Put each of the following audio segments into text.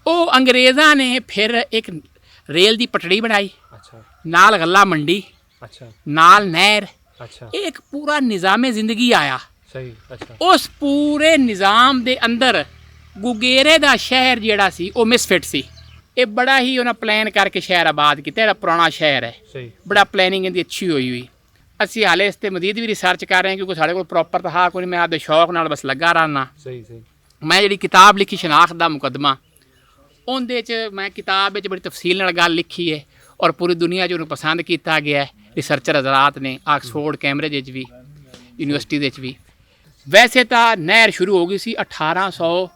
ਉਹ ਅੰਗਰੇਜ਼ਾਂ ਨੇ ਫਿਰ ਇੱਕ ਰੇਲ ਦੀ ਪਟੜੀ ਬਣਾਈ, ਨਾਲ ਗੱਲਾ ਮੰਡੀ, ਨਾਲ ਨਹਿਰ, ਇੱਕ ਪੂਰਾ ਨਿਜ਼ਾਮੇ ਜ਼ਿੰਦਗੀ ਆਇਆ। ਉਸ ਪੂਰੇ ਨਿਜ਼ਾਮ ਦੇ ਅੰਦਰ ਗੁਗੇਰੇ ਦਾ ਸ਼ਹਿਰ ਜਿਹੜਾ ਸੀ ਉਹ ਮਿਸਫਿਟ ਸੀ। ਇਹ ਬੜਾ ਹੀ ਉਹਨਾਂ ਪਲਾਨ ਕਰਕੇ ਸ਼ਹਿਰ ਆਬਾਦ ਕੀਤਾ। ਜਿਹੜਾ ਪੁਰਾਣਾ ਸ਼ਹਿਰ ਹੈ, ਬੜਾ ਪਲੈਨਿੰਗ ਇਹਦੀ ਅੱਛੀ ਹੋਈ। ਅਸੀਂ ਹਾਲੇ ਇਸ 'ਤੇ ਮਜ਼ੀਦ ਵੀ ਰਿਸਰਚ ਕਰ ਰਹੇ ਹਾਂ, ਕਿਉਂਕਿ ਸਾਡੇ ਕੋਲ ਪ੍ਰੋਪਰ ਤਾਂ ਹਾਂ ਕੋਈ ਨਹੀਂ। ਮੈਂ ਆਪਦੇ ਸ਼ੌਕ ਨਾਲ ਬਸ ਲੱਗਾ ਰਹਿਣਾ। ਮੈਂ ਜਿਹੜੀ ਕਿਤਾਬ ਲਿਖੀ ਸ਼ਨਾਖਤ ਦਾ ਮੁਕੱਦਮਾ, ਉਹਦੇ 'ਚ ਮੈਂ ਕਿਤਾਬ ਵਿੱਚ ਬੜੀ ਤਫਸੀਲ ਨਾਲ ਗੱਲ ਲਿਖੀ ਹੈ ਔਰ ਪੂਰੀ ਦੁਨੀਆ 'ਚ ਉਹਨੂੰ ਪਸੰਦ ਕੀਤਾ ਗਿਆ ਰਿਸਰਚਰ ਹਜ਼ਰਾਤ ਨੇ, ਆਕਸਫੋਰਡ ਕੈਂਬਰਿਜ ਵਿੱਚ ਵੀ, ਯੂਨੀਵਰਸਿਟੀ ਦੇ ਵਿੱਚ ਵੀ। ਵੈਸੇ ਤਾਂ ਨਹਿਰ ਸ਼ੁਰੂ ਹੋ ਗਈ ਸੀ 1800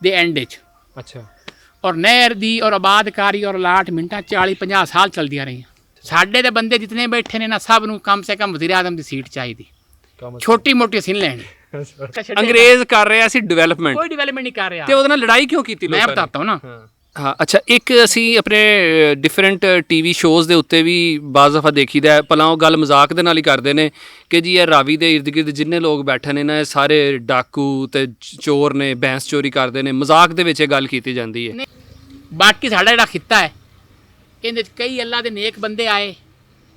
ਦੇ ਐਂਡ 'ਚ, ਔਰ ਨਹਿਰ ਦੀ ਔਰ ਆਬਾਦਕਾਰੀ ਔਰ ਅਲਾਟਮੈਂਟਾਂ 40-50 ਸਾਲ ਚਲਦੀਆਂ ਰਹੀਆਂ। ਸਾਡੇ ਦੇ ਬੰਦੇ ਜਿਤਨੇ ਬੈਠੇ ਨੇ ਨਾ, ਸਭ ਨੂੰ ਕਮ ਸੇ ਕਮ ਵਜ਼ੀਰ ਆਜ਼ਮ ਦੀ ਸੀਟ ਚਾਹੀਦੀ, ਛੋਟੀ ਮੋਟੀ ਅਸੀਂ ਲੈਣੀ। ਅੰਗਰੇਜ਼ ਕਰ ਰਿਹਾ ਸੀ ਡਿਵੈਲਪਮੈਂਟ, ਕੋਈ ਡਿਵੈਲਪਮੈਂਟ ਨਹੀਂ ਕਰ ਰਿਹਾ। ਤੇ ਉਹਦੇ ਨਾਲ ਲੜਾਈ ਕਿਉਂ ਕੀਤੀ ਮੈਂ ਬਤਾਤਾ ਹੂੰ ਨਾ। ਹਾਂ, ਅੱਛਾ, ਇੱਕ ਅਸੀਂ ਆਪਣੇ ਡਿਫਰੈਂਟ ਟੀਵੀ ਸ਼ੋਜ਼ ਦੇ ਉੱਤੇ ਵੀ ਬਾਜ਼ ਦਫਾ ਦੇਖੀਦਾ, ਭਲਾ ਉਹ ਗੱਲ ਮਜ਼ਾਕ ਦੇ ਨਾਲ ਹੀ ਕਰਦੇ ਨੇ ਕਿ ਜੀ ਇਹ ਰਾਵੀ ਦੇ ਇਰਦ ਗਿਰਦ ਜਿੰਨੇ ਲੋਕ ਬੈਠੇ ਨੇ ਨਾ, ਇਹ ਸਾਰੇ ਡਾਕੂ ਤੇ ਚੋਰ ਨੇ, ਬੈਂਸ ਚੋਰੀ ਕਰਦੇ ਨੇ। ਮਜ਼ਾਕ ਦੇ ਵਿੱਚ ਇਹ ਗੱਲ ਕੀਤੀ ਜਾਂਦੀ ਹੈ। ਬਾਕੀ ਸਾਡਾ ਜਿਹੜਾ ਖਿੱਤਾ ਹੈ, ਇਹਦੇ 'ਚ ਕਈ ਅੱਲਾ ਦੇ ਨੇਕ ਬੰਦੇ ਆਏ।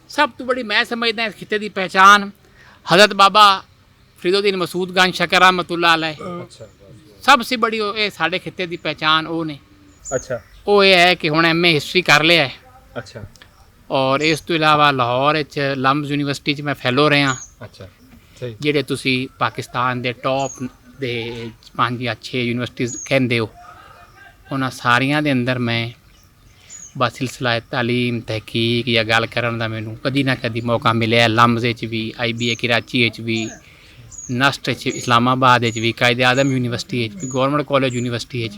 ਸਭ ਤੋਂ ਬੜੀ ਮੈਂ ਸਮਝਦਾ ਇਸ ਖਿੱਤੇ ਦੀ ਪਹਿਚਾਨ ਹਜ਼ਰਤ ਬਾਬਾ ਫਰੀਦੁद्दीन मसूद गंज शकर रहमतुल्लाह अलैह, सबसे बड़ी ये साढ़े खिते की पहचान वो ने। वो ये है कि हुण MA हिस्टरी कर लिया है। और इस तो इलावा लाहौर लम्ब यूनीवर्सिटी मैं फैलो रहा। जिहड़े तुसी पाकिस्तान के टॉप दे 5 या 6 यूनीवर्सिटीज़ कहंदे हो, उन्हां सारियां दे अंदर मैं बस सिलसिला तालीम तहकीक या गल करन दा मैनूं कदी ना कदी मौका मिलिया। लम्ब भी, IBA कराची भी, नस्ट इस्लामाबाद भी, कायदे आजम यूनीवर्सिटी भी, गौरमेंट कॉलेज यूनीवर्सिटी।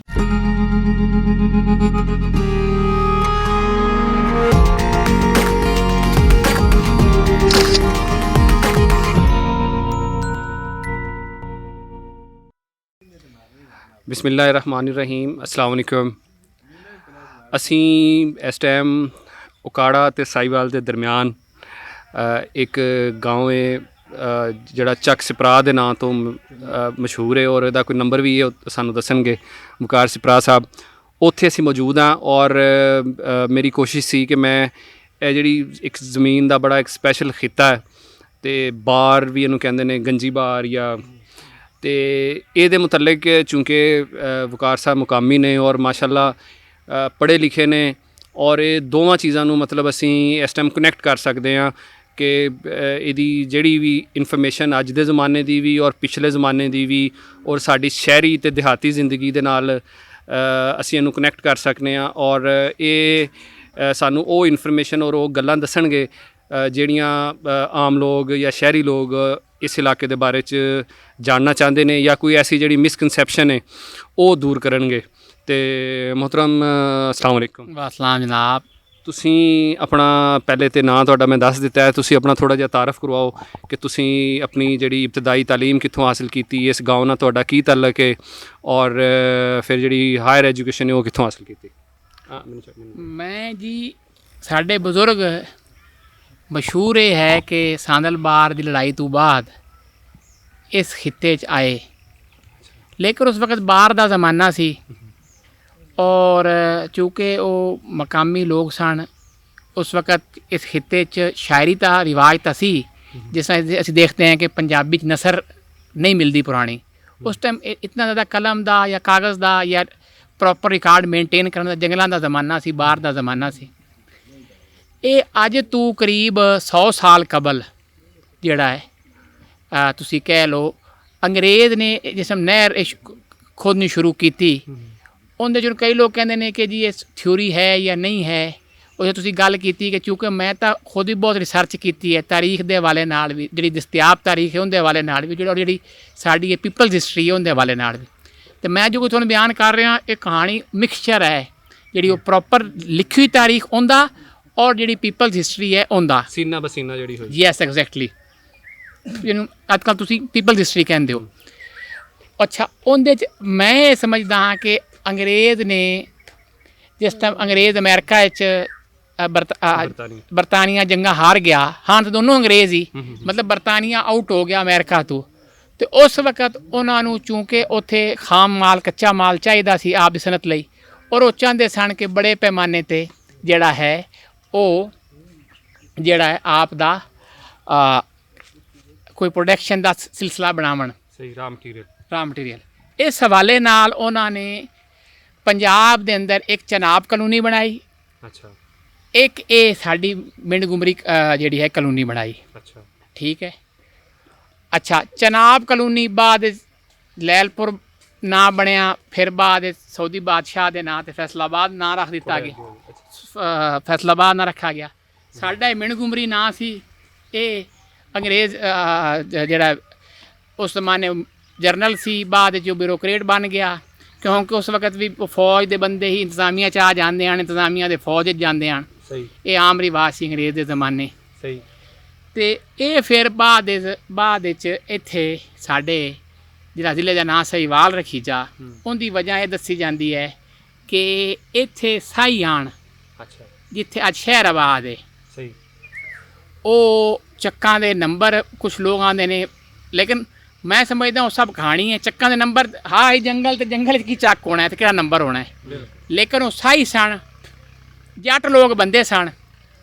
बिस्मिल्लाहिर्रहमानिर्रहीम, अस्सलाम वालेकुम। ਅਸੀਂ ਇਸ ਟਾਈਮ ਉਕਾੜਾ ਅਤੇ ਸਾਹੀਵਾਲ ਦੇ ਦਰਮਿਆਨ ਇੱਕ ਗਾਉਂ ਹੈ ਜਿਹੜਾ ਚੱਕ ਸਿਪਰਾ ਦੇ ਨਾਂ ਤੋਂ ਮਸ਼ਹੂਰ ਹੈ, ਔਰ ਇਹਦਾ ਕੋਈ ਨੰਬਰ ਵੀ ਹੈ, ਸਾਨੂੰ ਦੱਸਣਗੇ ਮੁਕਾਰ ਸਿਪਰਾ ਸਾਹਿਬ। ਉੱਥੇ ਅਸੀਂ ਮੌਜੂਦ ਹਾਂ ਔਰ ਮੇਰੀ ਕੋਸ਼ਿਸ਼ ਸੀ ਕਿ ਮੈਂ ਇਹ ਜਿਹੜੀ ਇੱਕ ਜ਼ਮੀਨ ਦਾ ਬੜਾ ਇੱਕ ਸਪੈਸ਼ਲ ਖਿੱਤਾ ਹੈ, ਅਤੇ ਬਾਰ ਵੀ ਇਹਨੂੰ ਕਹਿੰਦੇ ਨੇ, ਗੰਜੀ ਬਾਰ ਜਾਂ, ਅਤੇ ਇਹਦੇ ਮੁਤਲਕ ਚੂੰਕਿ ਵਕਾਰ ਸਾਹਿਬ ਮੁਕਾਮੀ ਨੇ ਔਰ ਮਾਸ਼ਾਅੱਲਾ ਪੜ੍ਹੇ ਲਿਖੇ ਨੇ, ਔਰ ਇਹ ਦੋਵਾਂ ਚੀਜ਼ਾਂ ਨੂੰ ਮਤਲਬ ਅਸੀਂ ਇਸ ਟਾਈਮ ਕਨੈਕਟ ਕਰ ਸਕਦੇ ਹਾਂ ਕਿ ਇਹਦੀ ਜਿਹੜੀ ਵੀ ਇਨਫੋਰਮੇਸ਼ਨ ਅੱਜ ਦੇ ਜ਼ਮਾਨੇ ਦੀ ਵੀ ਔਰ ਪਿਛਲੇ ਜ਼ਮਾਨੇ ਦੀ ਵੀ, ਔਰ ਸਾਡੀ ਸ਼ਹਿਰੀ ਅਤੇ ਦਿਹਾਤੀ ਜ਼ਿੰਦਗੀ ਦੇ ਨਾਲ ਅਸੀਂ ਇਹਨੂੰ ਕਨੈਕਟ ਕਰ ਸਕਦੇ ਹਾਂ। ਔਰ ਇਹ ਸਾਨੂੰ ਉਹ ਇਨਫੋਰਮੇਸ਼ਨ ਔਰ ਉਹ ਗੱਲਾਂ ਦੱਸਣਗੇ ਜਿਹੜੀਆਂ ਆਮ ਲੋਕ ਜਾਂ ਸ਼ਹਿਰੀ ਲੋਕ ਇਸ ਇਲਾਕੇ ਦੇ ਬਾਰੇ 'ਚ ਜਾਣਨਾ ਚਾਹੁੰਦੇ ਨੇ, ਜਾਂ ਕੋਈ ਐਸੀ ਜਿਹੜੀ ਮਿਸਕਨਸੈਪਸ਼ਨ ਹੈ ਉਹ ਦੂਰ ਕਰਨਗੇ। ਅਤੇ ਮੁਹਤਰਮ अस्सलाम वालेकुम। ਵਾਸਲਾਮ ਜਨਾਬ। ਤੁਸੀਂ ਆਪਣਾ ਪਹਿਲੇ ਤਾਂ ਨਾਂ ਤੁਹਾਡਾ ਮੈਂ ਦੱਸ ਦਿੱਤਾ ਹੈ, ਤੁਸੀਂ ਆਪਣਾ ਥੋੜ੍ਹਾ ਜਿਹਾ ਤਾਰਫ ਕਰਵਾਓ ਕਿ ਤੁਸੀਂ ਆਪਣੀ ਜਿਹੜੀ ਇਬਤਦਾਈ ਤਾਲੀਮ ਕਿੱਥੋਂ ਹਾਸਿਲ ਕੀਤੀ, ਇਸ ਗਾਉਂ ਨਾਲ ਤੁਹਾਡਾ ਕੀ ਤਾਲੁਕ ਹੈ, ਔਰ ਫਿਰ ਜਿਹੜੀ ਹਾਇਰ ਐਜੂਕੇਸ਼ਨ ਹੈ ਉਹ ਕਿੱਥੋਂ ਹਾਸਿਲ ਕੀਤੀ। ਮੈਂ ਜੀ, ਸਾਡੇ ਬਜ਼ੁਰਗ ਮਸ਼ਹੂਰ ਇਹ ਹੈ ਕਿ ਸਾਂਦਲਬਾਰ ਦੀ ਲੜਾਈ ਤੋਂ ਬਾਅਦ ਇਸ ਖਿੱਤੇ 'ਚ ਆਏ, ਲੇਕਿਨ ਉਸ ਵਕਤ ਬਾਹਰ ਦਾ ਜ਼ਮਾਨਾ ਸੀ ਔਰ ਚूँकि ਉਹ ਮਕਾਮੀ ਲੋਕ ਸਨ। ਉਸ ਵਕਤ ਇਸ ਖਿੱਤੇ 'ਚ ਸ਼ਾਇਰੀ ਦਾ ਰਿਵਾਜ ਤਾਂ ਸੀ, ਜਿਸ ਤਰ੍ਹਾਂ ਅਸੀਂ ਦੇਖਦੇ ਹਾਂ ਕਿ ਪੰਜਾਬੀ 'ਚ ਨਸਰ ਨਹੀਂ ਮਿਲਦੀ ਪੁਰਾਣੀ। ਉਸ ਟਾਈਮ ਇਤਨਾ ਜ਼ਿਆਦਾ ਕਲਮ ਦਾ ਜਾਂ ਕਾਗਜ਼ ਦਾ ਜਾਂ ਪ੍ਰੋਪਰ ਰਿਕਾਰਡ ਮੇਨਟੇਨ ਕਰਨ ਦਾ ਜੰਗਲਾਂ ਦਾ ਜ਼ਮਾਨਾ ਸੀ, ਬਾਹਰ ਦਾ ਜ਼ਮਾਨਾ ਸੀ। ਇਹ ਅੱਜ ਤੋਂ ਕਰੀਬ 100 ਸਾਲ ਕਬਲ ਜਿਹੜਾ ਹੈ ਤੁਸੀਂ ਕਹਿ ਲਓ, ਅੰਗਰੇਜ਼ ਨੇ ਜਿਸ ਨਹਿਰ ਖੋਦਣੀ ਸ਼ੁਰੂ ਕੀਤੀ, ਉਹਦੇ 'ਚ ਕਈ ਲੋਕ ਕਹਿੰਦੇ ਨੇ ਕਿ ਜੀ ਇਹ ਥਿਊਰੀ ਹੈ ਜਾਂ ਨਹੀਂ ਹੈ। ਉਹ ਤੁਸੀਂ ਗੱਲ ਕੀਤੀ ਕਿ ਚूँकि ਮੈਂ ਤਾਂ ਖੁਦ ਵੀ ਬਹੁਤ ਰਿਸਰਚ ਕੀਤੀ ਹੈ ਤਾਰੀਖ ਦੇ ਹਵਾਲੇ ਨਾਲ ਵੀ, ਜਿਹੜੀ ਦਸਤਿਆਬ ਤਾਰੀਖ ਹੈ ਉਹਦੇ ਹਵਾਲੇ ਨਾਲ ਵੀ, ਜਿਹੜੀ ਸਾਡੀ ਇਹ ਪੀਪਲਜ਼ ਹਿਸਟਰੀ ਹੈ ਉਹਦੇ ਹਵਾਲੇ ਨਾਲ ਵੀ। ਅਤੇ ਮੈਂ ਜੋ ਕੋਈ ਤੁਹਾਨੂੰ ਬਿਆਨ ਕਰ ਰਿਹਾ, ਇਹ ਕਹਾਣੀ ਮਿਕਸਚਰ ਹੈ, ਜਿਹੜੀ ਉਹ ਪ੍ਰੋਪਰ ਲਿਖੀ ਹੋਈ ਤਾਰੀਖ ਉਹਦਾ ਔਰ ਜਿਹੜੀ ਪੀਪਲਜ਼ ਹਿਸਟਰੀ ਹੈ ਉਹਦਾ, ਸੀਨਾ ਬਸੀਨਾ ਜਿਹੜੀ ਹੋਈ। ਯੈਸ, ਐਗਜ਼ੈਕਟਲੀ, ਜਿਹਨੂੰ ਅੱਜ ਕੱਲ੍ਹ ਤੁਸੀਂ ਪੀਪਲਜ਼ ਹਿਸਟਰੀ ਕਹਿੰਦੇ ਹੋ। ਅੱਛਾ, ਉਹਦੇ 'ਚ ਮੈਂ ਇਹ ਸਮਝਦਾ ਹਾਂ ਕਿ ਅੰਗਰੇਜ਼ ਨੇ ਜਿਸ ਟਾਈਮ ਅੰਗਰੇਜ਼ ਅਮਰੀਕਾ ਵਿੱਚ ਬਰਤਾਨੀਆ ਜੰਗਾਂ ਹਾਰ ਗਿਆ, ਹਾਂ ਤਾਂ ਦੋਨੋਂ ਅੰਗਰੇਜ਼ ਹੀ, ਮਤਲਬ ਬਰਤਾਨੀਆ ਆਊਟ ਹੋ ਗਿਆ ਅਮਰੀਕਾ ਤੋਂ, ਅਤੇ ਉਸ ਵਕਤ ਉਹਨਾਂ ਨੂੰ ਚूँकि ਉੱਥੇ ਖਾਮ ਮਾਲ ਕੱਚਾ ਮਾਲ ਚਾਹੀਦਾ ਸੀ ਆਪ ਦੀ ਸਨਅਤ ਲਈ, ਔਰ ਉਹ ਚਾਹੁੰਦੇ ਸਨ ਕਿ ਬੜੇ ਪੈਮਾਨੇ ਤੇ ਜਿਹੜਾ ਹੈ ਉਹ ਜਿਹੜਾ ਹੈ ਆਪ ਦਾ ਕੋਈ ਪ੍ਰੋਡਕਸ਼ਨ ਦਾ ਸਿਲਸਿਲਾ ਬਣਾਉਣ, ਸਹੀ, ਰਾ ਮਟੀਰੀਅਲ। ਇਸ ਹਵਾਲੇ ਨਾਲ ਉਹਨਾਂ ਨੇ ਪੰਜਾਬ ਦੇ ਅੰਦਰ ਇੱਕ ਚਨਾਬ ਕਲੋਨੀ ਬਣਾਈ, ਅੱਛਾ, ਇੱਕ ਇਹ ਸਾਡੀ ਮਿੰਡ ਗੁਮਰੀ ਜਿਹੜੀ ਹੈ ਕਲੋਨੀ ਬਣਾਈ, ਅੱਛਾ, ਠੀਕ ਹੈ। ਅੱਛਾ, ਚਨਾਬ ਕਲੋਨੀ ਬਾਅਦ ਲੈਲਪੁਰ ਨਾਂ ਬਣਿਆ, ਫਿਰ ਬਾਅਦ ਸਊਦੀ ਬਾਦਸ਼ਾਹ ਦੇ ਨਾਂ ਤੇ ਫੈਸਲਾਬਾਦ ਨਾਂ ਰੱਖ ਦਿੱਤਾ ਗਿਆ, ਫੈਸਲਾਬਾਦ ਨਾਂ ਰੱਖਿਆ ਗਿਆ। ਸਾਡਾ ਇਹ ਮਿੰਡ ਗੁਮਰੀ ਨਾਂ ਸੀ, ਇਹ ਅੰਗਰੇਜ਼ ਜਿਹੜਾ ਉਸ ਜ਼ਮਾਨੇ ਜਰਨਲ ਸੀ, ਬਾਅਦ ਜੋ ਬਿਊਰੋਕਰੇਟ ਬਣ ਗਿਆ, ਕਿਉਂਕਿ ਉਸ ਵਕਤ ਵੀ ਫੌਜ ਦੇ ਬੰਦੇ ਹੀ ਇੰਤਜ਼ਾਮੀਆ 'ਚ ਆ ਜਾਂਦੇ ਹਨ, ਇੰਤਜ਼ਾਮੀਆ ਦੇ ਫੌਜ 'ਚ ਜਾਂਦੇ ਹਨ, ਸਹੀ, ਇਹ ਆਮ ਰਿਵਾਜ ਸੀ ਅੰਗਰੇਜ਼ ਦੇ ਜ਼ਮਾਨੇ। ਸਹੀ। ਤੇ ਇਹ ਫਿਰ ਬਾਅਦ ਵਿੱਚ ਇੱਥੇ ਸਾਡੇ ਜਿਹੜਾ ਜ਼ਿਲ੍ਹੇ ਦਾ ਨਾਂ ਸਹੀਵਾਲ ਰੱਖੀ ਜਾ, ਉਹਦੀ ਵਜ੍ਹਾ ਇਹ ਦੱਸੀ ਜਾਂਦੀ ਹੈ ਕਿ ਇੱਥੇ ਸਾਈ ਆਣ, ਅੱਛਾ, ਜਿੱਥੇ ਅੱਜ ਸ਼ਹਿਰ ਆਬਾਦ ਹੈ, ਸਹੀ, ਉਹ ਚੱਕਾਂ ਦੇ ਨੰਬਰ ਕੁਛ ਲੋਕ ਆਉਂਦੇ ਨੇ, ਲੇਕਿਨ ਮੈਂ ਸਮਝਦਾ ਉਹ ਸਭ ਕਹਾਣੀ ਹੈ। ਚੱਕਾਂ ਦੇ ਨੰਬਰ ਹਾਂ ਇਹ ਜੰਗਲ ਤੇ ਜੰਗਲ 'ਚ ਕੀ ਚੱਕ ਹੋਣਾ ਹੈ ਤੇ ਕਿਹੜਾ ਨੰਬਰ ਹੋਣਾ ਹੈ, ਲੇਕਿਨ ਉਹ ਸਾਈ ਸਨ, ਜੱਟ ਲੋਕ ਬੰਦੇ ਸਨ।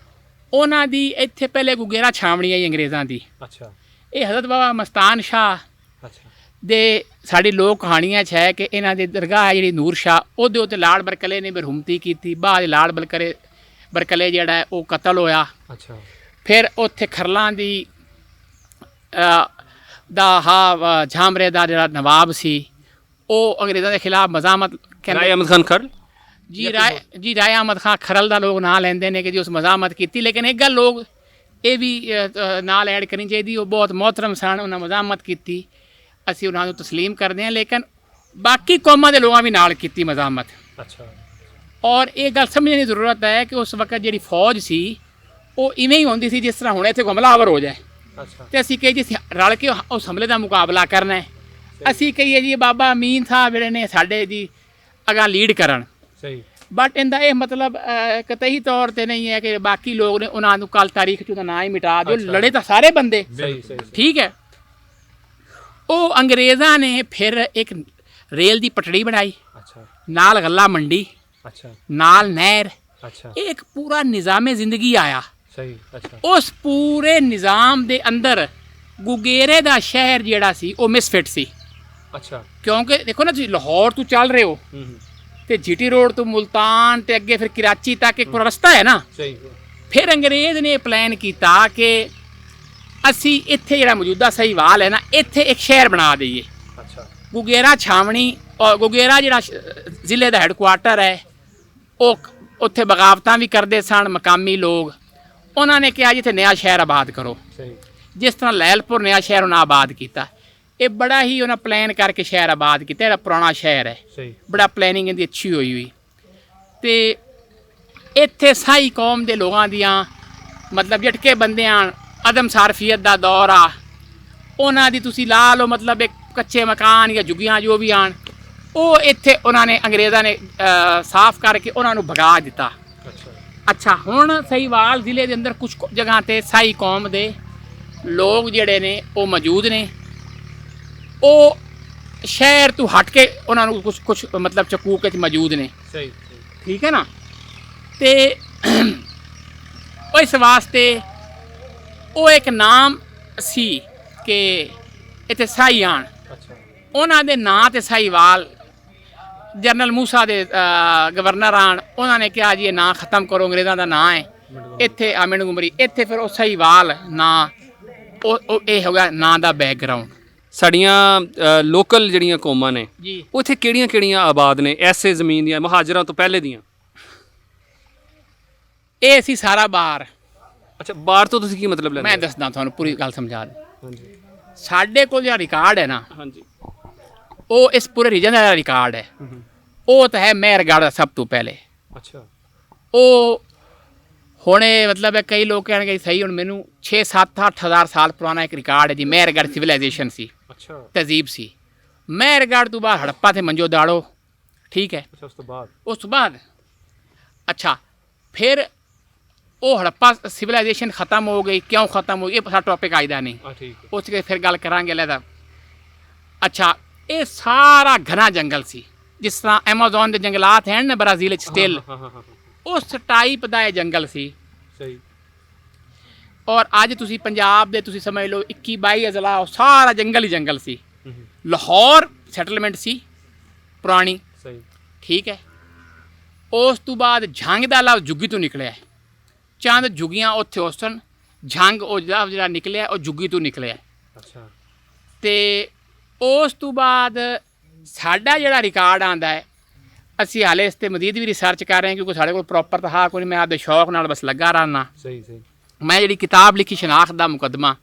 ਉਹਨਾਂ ਦੀ ਇੱਥੇ ਪਹਿਲੇ ਗੁਗੇਰਾ ਛਾਵਣੀ ਆਈ ਅੰਗਰੇਜ਼ਾਂ ਦੀ, ਅੱਛਾ, ਇਹ ਹਜ਼ਰਤ ਬਾਬਾ ਮਸਤਾਨ ਸ਼ਾਹ ਅੱਛਾ, ਦੇ ਸਾਡੀ ਲੋਕ ਕਹਾਣੀਆਂ 'ਚ ਹੈ ਕਿ ਇਹਨਾਂ ਦੀ ਦਰਗਾਹ ਹੈ ਜਿਹੜੀ ਨੂਰ ਸ਼ਾਹ, ਉਹਦੇ ਉੱਤੇ ਲਾੜ ਬਰਕਲੇ ਨੇ ਬਰਹੂਮਤੀ ਕੀਤੀ, ਬਾਅਦ ਲਾੜ ਬਰਕਲੇ ਜਿਹੜਾ ਹੈ ਉਹ ਕਤਲ ਹੋਇਆ। ਅੱਛਾ, ਫਿਰ ਉੱਥੇ ਖਰਲਾਂ ਦੀ ਝਾਮਰੇ ਦਾ ਜਿਹੜਾ ਨਵਾਬ ਸੀ, ਉਹ ਅੰਗਰੇਜ਼ਾਂ ਦੇ ਖਿਲਾਫ ਮਜ਼ਾਮਤ ਰਾਏ ਅਹਿਮਦ ਖਾਨ ਖਰਲ, ਰਾਏ ਅਹਿਮਦ ਖਾਨ ਖਰਲ ਦਾ ਲੋਕ ਨਾਂ ਲੈਂਦੇ ਨੇ ਕਿ ਜੀ ਉਸ ਮਜ਼ਾਮਤ ਕੀਤੀ, ਲੇਕਿਨ ਇੱਕ ਗੱਲ ਲੋਕ ਇਹ ਵੀ ਨਾਲ ਐਡ ਕਰਨੀ ਚਾਹੀਦੀ, ਉਹ ਬਹੁਤ ਮੁਹਤਰਮ ਸਨ, ਉਹਨਾਂ ਮਜ਼ਾਮਤ ਕੀਤੀ, ਅਸੀਂ ਉਹਨਾਂ ਨੂੰ ਤਸਲੀਮ ਕਰਦੇ ਹਾਂ, ਲੇਕਿਨ ਬਾਕੀ ਕੌਮਾਂ ਦੇ ਲੋਕਾਂ ਵੀ ਨਾਲ ਕੀਤੀ ਮਜ਼ਾਮਤ। ਅੱਛਾ, ਔਰ ਇਹ ਗੱਲ ਸਮਝਣ ਦੀ ਜ਼ਰੂਰਤ ਹੈ ਕਿ ਉਸ ਵਕਤ ਜਿਹੜੀ ਫੌਜ ਸੀ ਉਹ ਇਵੇਂ ਹੀ ਹੁੰਦੀ ਸੀ ਜਿਸ ਤਰ੍ਹਾਂ ਹੁਣ ਇੱਥੇ ਹਮਲਾਵਰ ਹੋ ਜਾਏ, ਅੱਛਾ, ਤੇ ਅਸੀਂ ਕਹੀਏ ਜੀ ਰਲ ਕੇ ਉਸ ਹਮਲੇ ਦਾ ਮੁਕਾਬਲਾ ਕਰਨਾ ਹੈ, ਅਸੀਂ ਕਹੀਏ ਜੀ ਬਾਬਾ ਅਮੀਨ ਸਾਹਿਬ ਜਿਹੜੇ ਨੇ ਸਾਡੇ ਜੀ ਅਗਾਂਹ ਲੀਡ ਕਰਨ, ਸਹੀ, ਬਟ ਇਹਦਾ ਇਹ ਮਤਲਬ ਕਤਈ ਤੌਰ ਤੇ ਨਹੀਂ ਹੈ ਕਿ ਬਾਕੀ ਲੋਕ ਨੇ ਉਹਨਾਂ ਨੂੰ ਕੱਲ ਤਾਰੀਖ 'ਚ ਉਹਦਾ ਨਾਂ ਹੀ ਮਿਟਾ ਦਿਓ, ਲੜੇ ਤਾਂ ਸਾਰੇ ਬੰਦੇ, ਸਹੀ, ਸਹੀ, ਠੀਕ ਹੈ। ਉਹ ਅੰਗਰੇਜ਼ਾਂ ਨੇ ਫਿਰ ਇੱਕ ਰੇਲ ਦੀ ਪਟੜੀ ਬਣਾਈ, ਅੱਛਾ, ਨਾਲ ਗੱਲਾ ਮੰਡੀ, ਅੱਛਾ, ਨਾਲ ਨਹਿਰ, ਅੱਛਾ, ਇਹ ਇੱਕ ਪੂਰਾ ਨਿਜ਼ਾਮੇ ਜ਼ਿੰਦਗੀ ਆਇਆ। ਸਹੀ, ਅੱਛਾ, ਉਸ ਪੂਰੇ ਨਿਜ਼ਾਮ ਦੇ ਅੰਦਰ ਗੁਗੇਰੇ ਦਾ ਸ਼ਹਿਰ ਜਿਹੜਾ ਸੀ ਉਹ ਮਿਸਫਿਟ ਸੀ, ਅੱਛਾ, ਕਿਉਂਕਿ ਦੇਖੋ ਨਾ ਤੁਸੀਂ ਲਾਹੌਰ ਤੋਂ ਚੱਲ ਰਹੇ ਹੋ ਤੇ ਜੀਟੀ ਰੋਡ ਤੋਂ ਮੁਲਤਾਨ ਤੇ ਅੱਗੇ ਫਿਰ ਕਰਾਚੀ ਤੱਕ ਇੱਕ ਪੂਰਾ ਰਸਤਾ ਹੈ ਨਾ। ਸਹੀ। ਫਿਰ ਅੰਗਰੇਜ਼ ਨੇ ਪਲਾਨ ਕੀਤਾ ਕਿ ਅਸੀਂ ਇੱਥੇ ਜਿਹੜਾ ਮੌਜੂਦਾ ਸਹੀਵਾਲ ਹੈ ਨਾ, ਇੱਥੇ ਇੱਕ ਸ਼ਹਿਰ ਬਣਾ ਦਈਏ, ਅੱਛਾ, ਗੁਗੇਰਾ ਛਾਵਣੀ। ਔਰ ਗੁਗੇਰਾ ਜਿਹੜਾ ਜ਼ਿਲ੍ਹੇ ਦਾ ਹੈੱਡਕੁਆਟਰ ਹੈ, ਉਹ ਉੱਥੇ ਬਗਾਵਤਾਂ ਵੀ ਕਰਦੇ ਸਨ ਮਕਾਮੀ ਲੋਕ, ਉਹਨਾਂ ਨੇ ਕਿਹਾ ਜੀ ਇੱਥੇ ਨਵਾਂ ਸ਼ਹਿਰ ਆਬਾਦ ਕਰੋ, ਸਹੀ, ਜਿਸ ਤਰ੍ਹਾਂ ਲੈਲਪੁਰ ਨਵਾਂ ਸ਼ਹਿਰ ਉਹਨਾਂ ਆਬਾਦ ਕੀਤਾ। ਇਹ ਬੜਾ ਹੀ ਉਹਨਾਂ ਪਲਾਨ ਕਰਕੇ ਸ਼ਹਿਰ ਆਬਾਦ ਕੀਤਾ, ਜਿਹੜਾ ਪੁਰਾਣਾ ਸ਼ਹਿਰ ਹੈ, ਸਹੀ, ਬੜਾ ਪਲੈਨਿੰਗ ਇਹਦੀ ਅੱਛੀ ਹੋਈ। ਤੇ ਇੱਥੇ ਸਾਈ ਕੌਮ ਦੇ ਲੋਕਾਂ ਦੀਆਂ ਮਤਲਬ ਝਟਕੇ ਬੰਦਿਆਂ ਅਦਮ ਸਾਰਫੀਅਤ ਦਾ ਦੌਰ ਆ, ਉਹਨਾਂ ਦੀ ਤੁਸੀਂ ਲਾ ਲਓ ਮਤਲਬ ਇੱਕ ਕੱਚੇ ਮਕਾਨ ਜਾਂ ਝੁੱਗੀਆਂ ਜੋ ਵੀ ਆਣ, ਉਹ ਇੱਥੇ ਉਹਨਾਂ ਨੇ ਅੰਗਰੇਜ਼ਾਂ ਨੇ ਸਾਫ਼ ਕਰਕੇ ਉਹਨਾਂ ਨੂੰ ਭਗਾ ਦਿੱਤਾ। ਅੱਛਾ, ਹੁਣ ਸਹੀਵਾਲ ਜ਼ਿਲ੍ਹੇ ਦੇ ਅੰਦਰ ਕੁਝ ਜਗ੍ਹਾ ਤੇ ਸਾਈ ਕੌਮ ਦੇ ਲੋਕ ਜਿਹੜੇ ਨੇ ਉਹ ਮੌਜੂਦ ਨੇ, ਉਹ ਸ਼ਹਿਰ ਤੋਂ ਹਟ ਕੇ ਉਹਨਾਂ ਨੂੰ ਕੁਝ ਮਤਲਬ ਚਕੂਕ ਵਿੱਚ ਮੌਜੂਦ ਨੇ, ਸਹੀ, ਠੀਕ ਹੈ ਨਾ। ਤੇ ਇਸ ਵਾਸਤੇ ਉਹ ਇੱਕ ਨਾਮ ਸੀ ਕਿ ਇੱਥੇ ਸਾਈ ਆਣ, ਅੱਛਾ, ਉਹਨਾਂ ਦੇ ਨਾਂ ਤੇ ਸਾਈਵਾਲ ਜਨਰਲ ਮੂਸਾ ਦੇ ਗਵਰਨਰ ਆਣ, ਉਹਨਾਂ ਨੇ ਕਿਹਾ ਜੀ ਇਹ ਨਾਂ ਖਤਮ ਕਰੋ, ਅੰਗਰੇਜ਼ਾਂ ਦਾ ਨਾਂ ਹੈ ਇੱਥੇ ਮਿੰਡ ਗੁਮਰੀ, ਇੱਥੇ ਫਿਰ ਉਹ ਸਾਈਵਾਲ ਨਾਂ ਉਹ ਇਹ ਹੋ ਗਿਆ ਨਾਂ ਦਾ ਬੈਕਗਰਾਉਂਡ। ਸਾਡੀਆਂ ਲੋਕਲ ਜਿਹੜੀਆਂ ਕੌਮਾਂ ਨੇ ਜੀ ਉੱਥੇ ਕਿਹੜੀਆਂ ਕਿਹੜੀਆਂ ਆਬਾਦ ਨੇ ਐਸੇ ਜ਼ਮੀਨ ਦੀਆਂ, ਮੁਹਾਜਰਾਂ ਤੋਂ ਪਹਿਲੇ ਦੀਆਂ? ਇਹ ਸੀ ਸਾਰਾ ਬਾਰ। ਅੱਛਾ, ਬਾਹਰ ਤੋਂ ਤੁਸੀਂ ਕੀ ਮਤਲਬ ਲੈਂਦੇ? ਮੈਂ ਦੱਸਦਾ ਤੁਹਾਨੂੰ ਪੂਰੀ ਗੱਲ ਸਮਝਾ ਦੇ। ਹਾਂਜੀ, ਸਾਡੇ ਕੋਲ ਜਿਹੜਾ ਰਿਕਾਰਡ ਹੈ ਨਾ, ਹਾਂਜੀ, ਉਹ ਇਸ ਪੂਰੇ ਰੀਜਨ ਦਾ ਰਿਕਾਰਡ ਹੈ, ਉਹ ਤਾਂ ਹੈ ਮਹਿਰਗੜ੍ਹ ਦਾ ਸਭ ਤੋਂ ਪਹਿਲੇ। ਅੱਛਾ, ਉਹ ਹੁਣੇ ਮਤਲਬ ਹੈ ਕਈ ਲੋਕ ਕਹਿਣਗੇ ਸਹੀ, ਹੁਣ ਮੈਨੂੰ 6-7-8 ਹਜ਼ਾਰ ਸਾਲ ਪੁਰਾਣਾ ਇੱਕ ਰਿਕਾਰਡ ਹੈ ਜੀ, ਮਹਿਰਗੜ੍ਹ ਸਿਵਲਾਈਜੇਸ਼ਨ ਸੀ, ਅੱਛਾ, ਤਹਿਜ਼ੀਬ ਸੀ। ਮਹਿਰਗੜ੍ਹ ਤੋਂ ਬਾਅਦ ਹੜੱਪਾ ਤੇ ਮੰਜੋ ਦਾੜੋ, ਠੀਕ ਹੈ। ਅੱਛਾ, ਉਸ ਤੋਂ ਬਾਅਦ ਅੱਛਾ ਫਿਰ ਉਹ ਹੜੱਪਾ ਸਿਵਲਾਈਜੇਸ਼ਨ ਖਤਮ ਹੋ ਗਈ, ਕਿਉਂ ਖਤਮ ਹੋਈ ਇਹ ਸਾਡਾ ਟੌਪਿਕ ਆਇਦਾ ਨਹੀਂ, ਠੀਕ, ਉਸ ਕੇ ਫਿਰ ਗੱਲ ਕਰਾਂਗੇ ਲੈਦਾ। ਅੱਛਾ, ਇਹ ਸਾਰਾ ਘਣਾ ਜੰਗਲ ਸੀ, ਜਿਸ ਤਰ੍ਹਾਂ ਐਮਾਜ਼ੋਨ ਦੇ ਜੰਗਲਾਤ ਹਨ ਨਾ ਬ੍ਰਾਜ਼ੀਲ 'ਚ ਸਟਿਲ, ਹਾਂ ਹਾਂ ਹਾਂ ਉਸ ਟਾਈਪ ਦਾ ਇਹ ਜੰਗਲ ਸੀ। ਸਹੀ। ਔਰ ਅੱਜ ਤੁਸੀਂ ਪੰਜਾਬ ਦੇ ਤੁਸੀਂ ਸਮਝ ਲਓ 21-22 ਅਜ਼ਲਾ ਉਹ ਸਾਰਾ ਜੰਗਲ ਹੀ ਜੰਗਲ ਸੀ। ਲਾਹੌਰ ਸੈਟਲਮੈਂਟ ਸੀ ਪੁਰਾਣੀ, ਸਹੀ। ਠੀਕ ਹੈ। ਉਸ ਤੋਂ ਬਾਅਦ ਝੰਗ ਦਾ ਲਫ਼ਜ਼ ਜੁੱਗੀ ਤੋਂ ਨਿਕਲਿਆ, ਚੰਦ ਜੁਗੀਆਂ ਉੱਥੇ ਉਸ ਸਨ, ਝੰਗ ਉਹ ਜਿਹੜਾ ਨਿਕਲਿਆ ਉਹ ਜੁੱਗੀ ਤੋਂ ਨਿਕਲਿਆ। ਅੱਛਾ। ਤੇ ਉਸ ਤੋਂ ਬਾਅਦ ਸਾਡਾ ਜਿਹੜਾ ਰਿਕਾਰਡ ਆਉਂਦਾ ਹੈ, ਅਸੀਂ ਹਾਲੇ ਇਸ 'ਤੇ ਮਜ਼ੀਦ ਵੀ ਰਿਸਰਚ ਕਰ ਰਹੇ ਹਾਂ ਕਿਉਂਕਿ ਸਾਡੇ ਕੋਲ ਪ੍ਰੋਪਰ ਤਾਂ ਹਾਂ ਕੋਈ ਨਹੀਂ, ਮੈਂ ਆਪਦੇ ਸ਼ੌਕ ਨਾਲ ਬਸ ਲੱਗਾ ਰਹਿਣਾ। ਸਹੀ ਸਹੀ। ਮੈਂ ਜਿਹੜੀ ਕਿਤਾਬ ਲਿਖੀ ਸ਼ਨਾਖਤ ਦਾ ਮੁਕੱਦਮਾ,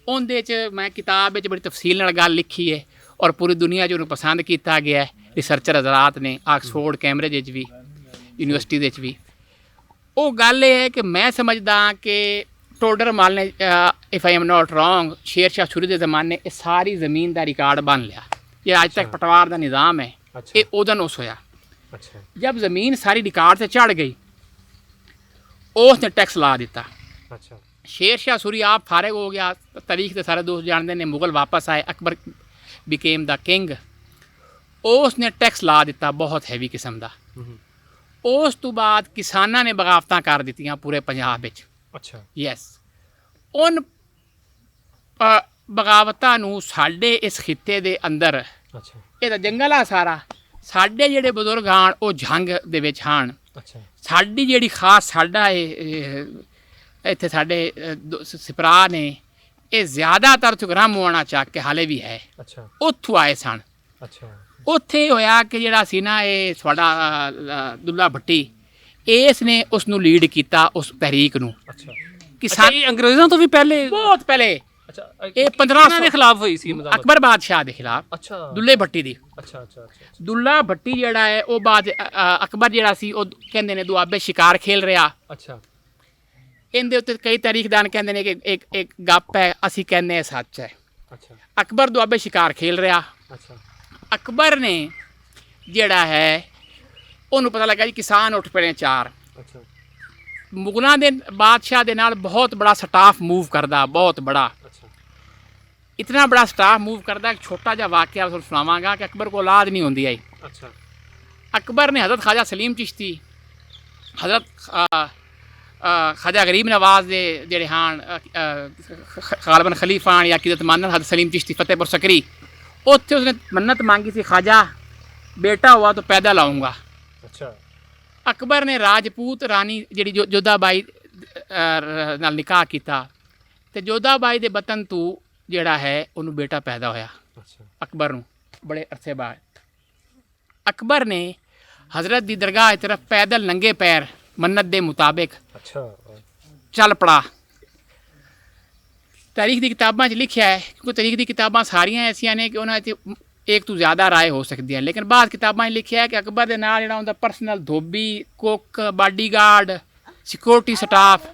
ਉਹਦੇ 'ਚ ਮੈਂ ਕਿਤਾਬ ਵਿੱਚ ਬੜੀ ਤਫਸੀਲ ਨਾਲ ਗੱਲ ਲਿਖੀ ਹੈ ਔਰ ਪੂਰੀ ਦੁਨੀਆ 'ਚ ਉਹਨੂੰ ਪਸੰਦ ਕੀਤਾ ਗਿਆ ਹੈ, ਰਿਸਰਚਰ ਹਜ਼ਰਾਤ ਨੇ, ਆਕਸਫੋਰਡ ਕੈਂਬਰਿਜ ਵਿੱਚ ਵੀ, ਯੂਨੀਵਰਸਿਟੀ ਦੇ ਵਿੱਚ ਵੀ। ਉਹ ਗੱਲ ਇਹ ਹੈ ਕਿ ਮੈਂ ਸਮਝਦਾ ਕਿ ਟੋਡਰਮਲ ਨੇ, if I am not wrong, Sher Shah Suri ਦੇ ਜ਼ਮਾਨੇ ਇਹ ਸਾਰੀ ਜ਼ਮੀਨ ਦਾ ਰਿਕਾਰਡ ਬਣ ਲਿਆ। ये आज तक पटवार का निज़ाम है, ये उदन उस होया। अच्छा। जब ज़मीन सारी रिकॉर्ड से चढ़ गई, उसने टैक्स ला दिता। अच्छा। शेर शाह सूरी आप फारिग हो गया, तारीख के सारे दोस्त जानते हैं, मुगल वापस आए, अकबर बिकेम द किंग, उसने टैक्स ला दिता बहुत हैवी किस्म का। उस तो बाद किसानां ने बगावतां कर दित्तियां पूरे पंजाब विच। अच्छा। यस, उन बगावतां नूं साडे इस खित्ते दे अंदर, अच्छा, ਇਹ ਤਾਂ ਜੰਗਲ ਆ ਸਾਰਾ, ਸਾਡੇ ਜਿਹੜੇ ਬਜ਼ੁਰਗ ਹਨ ਉਹ ਜੰਗ ਦੇ ਵਿੱਚ ਹਨ। ਅੱਛਾ। ਸਾਡੀ ਜਿਹੜੀ ਖਾਸ ਸਾਡਾ ਇੱਥੇ ਸਾਡੇ ਸਿਪਰਾ ਨੇ, ਇਹ ਜ਼ਿਆਦਾਤਰ ਚੁਗਰਾਮ ਹੋਣਾ ਚੱਕ ਕੇ ਹਾਲੇ ਵੀ ਹੈ। ਅੱਛਾ। ਉੱਥੋਂ ਆਏ ਸਨ। ਅੱਛਾ। ਉੱਥੇ ਹੋਇਆ ਕਿ ਜਿਹੜਾ ਸੀ ਨਾ ਇਹ ਤੁਹਾਡਾ ਦੁੱਲਾ ਭੱਟੀ, ਇਸ ਨੇ ਉਸ ਨੂੰ ਲੀਡ ਕੀਤਾ ਉਸ ਤਹਿਰੀਕ ਨੂੰ। ਅੱਛਾ। ਕਿਸਾਨ ਇਹ ਅੰਗਰੇਜ਼ਾਂ ਤੋਂ ਵੀ ਪਹਿਲੇ, ਬਹੁਤ ਪਹਿਲੇ। ਅੱਛਾ। ਇਹ 1500 ਦੇ ਖਿਲਾਫ ਹੋਈ ਸੀ ਮਤਲਬ ਅਕਬਰ ਬਾਦਸ਼ਾਹ ਦੇ ਖਿਲਾਫ। ਅੱਛਾ। ਦੁੱਲੇ ਭੱਟੀ ਦੀ। ਅੱਛਾ ਅੱਛਾ ਅੱਛਾ। ਦੁੱਲਾ ਭੱਟੀ ਜਿਹੜਾ ਹੈ ਉਹ ਬਾਅਦ ਅਕਬਰ ਜਿਹੜਾ ਸੀ ਉਹ ਕਹਿੰਦੇ ਨੇ ਦੁਆਬੇ ਸ਼ਿਕਾਰ ਖੇਲ ਰਿਹਾ। ਅੱਛਾ। ਇਹਦੇ ਉੱਤੇ ਕਈ ਤਾਰੀਖਦਾਨ ਕਹਿੰਦੇ ਨੇ ਕਿ ਇੱਕ ਗੱਪ ਹੈ, ਅਸੀਂ ਕਹਿੰਦੇ ਹਾਂ ਸੱਚ ਹੈ। ਅੱਛਾ। ਅਕਬਰ ਦੁਆਬੇ ਸ਼ਿਕਾਰ ਖੇਲ ਰਿਹਾ। ਅੱਛਾ। ਅਕਬਰ ਨੇ ਜਿਹੜਾ ਹੈ ਉਹਨੂੰ ਪਤਾ ਲੱਗਾ ਜੀ ਕਿਸਾਨ ਉੱਠ ਪਏ ਨੇ ਚਾਰ। ਅੱਛਾ। ਮੁਗਲਾਂ ਦੇ ਬਾਦਸ਼ਾਹ ਦੇ ਨਾਲ ਬਹੁਤ ਬੜਾ ਸਟਾਫ ਮੂਵ ਕਰਦਾ, ਬਹੁਤ ਬੜਾ। ਅੱਛਾ। ਇਤਨਾ ਬੜਾ ਸਟਾਫ ਮੂਵ ਕਰਦਾ। ਇੱਕ ਛੋਟਾ ਜਿਹਾ ਵਾਕਿਆ ਤੁਹਾਨੂੰ ਸੁਣਾਵਾਂਗਾ ਕਿ ਅਕਬਰ ਕੋਲ ਔਲਾਦ ਨਹੀਂ ਹੁੰਦੀ ਆਈ। ਅੱਛਾ। ਅਕਬਰ ਨੇ ਹਜ਼ਰਤ ख्वाजा सलीम चिश्ती, हज़रत ख्वाजा गरीब नवाज ਦੇ ਜਿਹੜੇ ਹਨ ਗਾਲਬਨ ਖਲੀਫਾ ਜਾਂ ਕਿਦਤ ਮਾਨਨ ਹਜ਼ਰਤ सलीम चिश्ती फतेहपुर सकरी, ਉੱਥੇ ਉਸਨੇ ਮੰਨਤ ਮੰਗੀ ਸੀ, ख्वाजा बेटा हुआ तो पैदा लाऊंगा। ਅੱਛਾ। ਅਕਬਰ ਨੇ ਰਾਜਪੂਤ ਰਾਣੀ ਜਿਹੜੀ ਜੋਧਾਬਾਈ ਨਾਲ ਨਿਕਾਹ ਕੀਤਾ ਤੇ ਜੋਧਾਬਾਈ ਦੇ ਵਤਨ ਤੋਂ ਜਿਹੜਾ ਹੈ ਉਹਨੂੰ ਬੇਟਾ ਪੈਦਾ ਹੋਇਆ। ਅੱਛਾ। ਅਕਬਰ ਨੂੰ ਬੜੇ ਅਰਸੇ ਬਾਅਦ ਅਕਬਰ ਨੇ ਹਜ਼ਰਤ ਦੀ ਦਰਗਾਹ ਤਰਫ ਪੈਦਲ ਨੰਗੇ ਪੈਰ ਮੰਨਤ ਦੇ ਮੁਤਾਬਿਕ ਅੱਛਾ ਚੱਲ ਪੜਾ। ਤਾਰੀਖ ਦੀ ਕਿਤਾਬਾਂ 'ਚ ਲਿਖਿਆ ਹੈ, ਕਿਉਂਕਿ ਤਾਰੀਖ ਦੀ ਕਿਤਾਬਾਂ ਸਾਰੀਆਂ ਐਸੀਆਂ ਨੇ ਕਿ ਉਹਨਾਂ 'ਚ ਇੱਕ ਤੋਂ ਜ਼ਿਆਦਾ ਰਾਏ ਹੋ ਸਕਦੀ ਹੈ, ਲੇਕਿਨ ਬਾਅਦ ਕਿਤਾਬਾਂ 'ਚ ਲਿਖਿਆ ਹੈ ਕਿ ਅਕਬਰ ਦੇ ਨਾਲ ਜਿਹੜਾ ਉਹਦਾ ਪਰਸਨਲ ਧੋਬੀ, ਕੁੱਕ, ਬਾਡੀਗਾਰਡ, ਸਿਕਿਉਰਿਟੀ ਸਟਾਫ,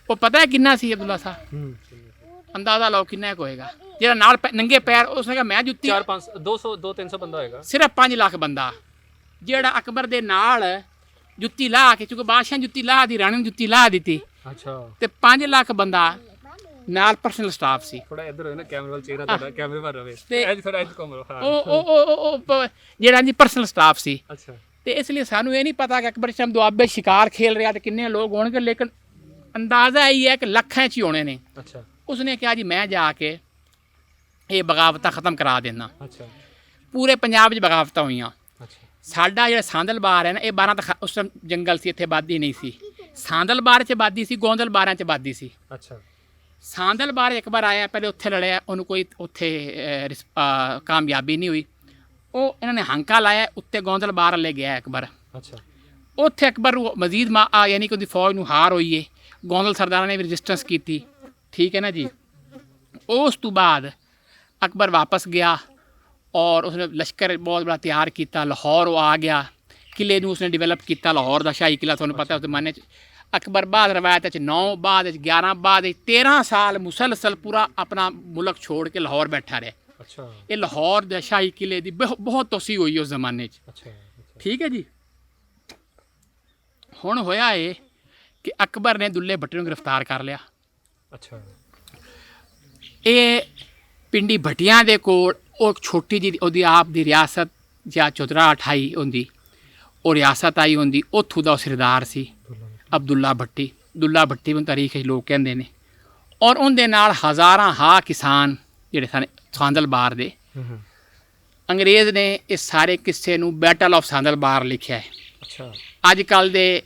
ਉਹ ਪਤਾ ਕਿੰਨਾ ਸੀ ਅਬਦੁੱਲਾ ਸਾਹਿਬ? ਅੰਦਾਜ਼ਾ ਲਾਓ ਕਿੰਨਾ ਕੁ ਹੋਏਗਾ ਜਿਹੜਾ ਨਾਲ ਨੰਗੇ ਪੈਰ। ਉਸਨੇ ਕਿਹਾ ਮੈਂ ਜੁੱਤੀ 4-5 200-300 ਬੰਦਾ ਹੋਏਗਾ, ਸਿਰਫ 5 ਲੱਖ ਬੰਦਾ ਜਿਹੜਾ ਅਕਬਰ ਦੇ ਨਾਲ ਜੁੱਤੀ ਲਾਹ ਕੇ, ਕਿਉਂਕਿ ਬਾਦਸ਼ਾਹ ਜੁੱਤੀ ਲਾਹ ਦੀ, ਰਾਣੀ ਨੂੰ ਜੁੱਤੀ ਲਾਹ ਦਿੱਤੀ। ਅੱਛਾ। ਤੇ 5 ਲੱਖ ਬੰਦਾ ਨਾਲ ਪਰਸਨਲ ਸਟਾਫ ਸੀ। ਥੋੜਾ ਇੱਧਰ ਹੋਏ ਨਾ ਕੈਮਰੇ ਵੱਲ, ਚਿਹਰਾ ਤੁਹਾਡਾ ਕੈਮਰੇ ਵੱਲ ਰਵੇ ਤੇ ਐਜ ਥੋੜਾ ਐਜ ਘੁੰਮ ਲਓ। ਹਾਂ। ਉਹ ਜਿਹੜਾ ਜੀ ਪਰਸਨਲ ਸਟਾਫ ਸੀ। ਅੱਛਾ। ਤੇ ਇਸ ਲਈ ਸਾਨੂੰ ਇਹ ਨਹੀਂ ਪਤਾ ਕਿ ਅਕਬਰ ਸ਼ਮ ਦੁਆਬੇ ਸ਼ਿਕਾਰ ਖੇਲ ਰਿਹਾ ਤੇ ਕਿੰਨੇ ਲੋਕ ਹੋਣਗੇ, ਲੇਕਿਨ ਅੰਦਾਜ਼ਾ ਇਹ ਹੈ ਕਿ ਲੱਖਾਂ 'ਚ ਹੀ ਹੋਣੇ ਨੇ। ਅੱਛਾ। ਉਸਨੇ ਕਿਹਾ ਜੀ ਮੈਂ ਜਾ ਕੇ ਇਹ ਬਗਾਵਤਾਂ ਖਤਮ ਕਰਾ ਦੇਣਾ। ਅੱਛਾ। ਪੂਰੇ ਪੰਜਾਬ 'ਚ ਬਗਾਵਤਾਂ ਹੋਈਆਂ। ਅੱਛਾ। ਸਾਡਾ ਜਿਹੜਾ ਸਾਂਦਲਬਾਰ ਹੈ ਨਾ, ਇਹ 12 ਤਾਂ ਉਸ ਟਾਈਮ ਜੰਗਲ ਸੀ, ਇੱਥੇ ਆਬਾਦੀ ਨਹੀਂ ਸੀ। ਸਾਂਦਲਬਾਰ 'ਚ ਆਬਾਦੀ ਸੀ, ਗੋਂਦਲਬਾਰਾਂ 'ਚ ਆਬਾਦੀ ਸੀ। ਅੱਛਾ। ਸਾਂਦਲਬਾਰ ਇੱਕ ਵਾਰ ਆਇਆ, ਪਹਿਲੇ ਉੱਥੇ ਲੜਿਆ, ਉਹਨੂੰ ਕੋਈ ਉੱਥੇ ਕਾਮਯਾਬੀ ਨਹੀਂ ਹੋਈ। ਉਹ ਇਹਨਾਂ ਨੇ ਹਾਂਕਾ ਲਾਇਆ, ਉੱਤੇ ਗੋਂਦਲਬਾਰ ਲੈ ਗਿਆ ਅਕਬਰ। ਅੱਛਾ। ਉੱਥੇ ਅਕਬਰ ਨੂੰ ਮਜ਼ੀਦ ਯਾਨੀ ਕਿ ਉਹਦੀ ਫੌਜ ਨੂੰ ਹਾਰ ਹੋਈ ਹੈ। ਗੋਂਦਲ ਸਰਦਾਰਾਂ ਨੇ ਵੀ ਰਜਿਸਟੈਂਸ ਕੀਤੀ, ਠੀਕ ਹੈ ਨਾ ਜੀ। ਉਸ ਤੋਂ ਬਾਅਦ ਅਕਬਰ ਵਾਪਸ ਗਿਆ ਔਰ ਉਸਨੇ ਲਸ਼ਕਰ ਬਹੁਤ ਬੜਾ ਤਿਆਰ ਕੀਤਾ। ਲਾਹੌਰ ਉਹ ਆ ਗਿਆ, ਕਿਲੇ ਨੂੰ ਉਸਨੇ ਡਿਵੈਲਪ ਕੀਤਾ। ਲਾਹੌਰ ਦਾ ਸ਼ਾਹੀ ਕਿਲਾ ਤੁਹਾਨੂੰ ਪਤਾ ਉਸ ਜ਼ਮਾਨੇ 'ਚ ਅਕਬਰ ਬਾਅਦ ਰਵਾਇਤ 'ਚ 9, ਬਾਅਦ 'ਚ 11, ਬਾਅਦ 'ਚ 13 ਸਾਲ ਮੁਸਲਸਲ ਪੂਰਾ ਆਪਣਾ ਮੁਲਕ ਛੋੜ ਕੇ ਲਾਹੌਰ ਬੈਠਾ ਰਿਹਾ। ਅੱਛਾ। ਇਹ ਲਾਹੌਰ ਦੇ ਸ਼ਾਹੀ ਕਿਲੇ ਦੀ ਬਹੁਤ ਤੋਸੀ ਹੋਈ ਉਸ ਜ਼ਮਾਨੇ 'ਚ। ਅੱਛਾ। ਠੀਕ ਹੈ ਜੀ। ਹੁਣ ਹੋਇਆ ਇਹ ਕਿ ਅਕਬਰ ਨੇ ਦੁੱਲੇ ਭੱਟੀ ਨੂੰ ਗ੍ਰਿਫਤਾਰ ਕਰ ਲਿਆ। ਅੱਛਾ। ਇਹ ਪਿੰਡੀ ਭੱਟੀਆਂ ਦੇ ਕੋਲ ਉਹ ਛੋਟੀ ਜਿਹੀ ਉਹਦੀ ਆਪ ਦੀ ਰਿਆਸਤ ਜਾਂ ਚੌਧਰਾਹਟ ਆਈ ਹੁੰਦੀ ਉਹ ਰਿਆਸਤ ਆਈ ਹੁੰਦੀ, ਉੱਥੋਂ ਦਾ ਉਹ ਸਰਦਾਰ ਸੀ ਅਬਦੁੱਲਾ ਭੱਟੀ। ਦੁੱਲਾ ਭੱਟੀ ਨੂੰ ਤਾਰੀਖ ਵਿੱਚ ਲੋਕ ਕਹਿੰਦੇ ਨੇ। ਔਰ ਉਹਦੇ ਨਾਲ ਹਜ਼ਾਰਾਂ ਕਿਸਾਨ ਜਿਹੜੇ ਸਨ ਸਾਂਦਲਬਾਰ ਦੇ। ਅੰਗਰੇਜ਼ ਨੇ ਇਸ ਸਾਰੇ ਕਿੱਸੇ ਨੂੰ ਬੈਟਲ ਆਫ ਸਾਂਦਲਬਾਰ ਲਿਖਿਆ ਹੈ। ਅੱਛਾ। ਅੱਜ ਕੱਲ੍ਹ ਦੇ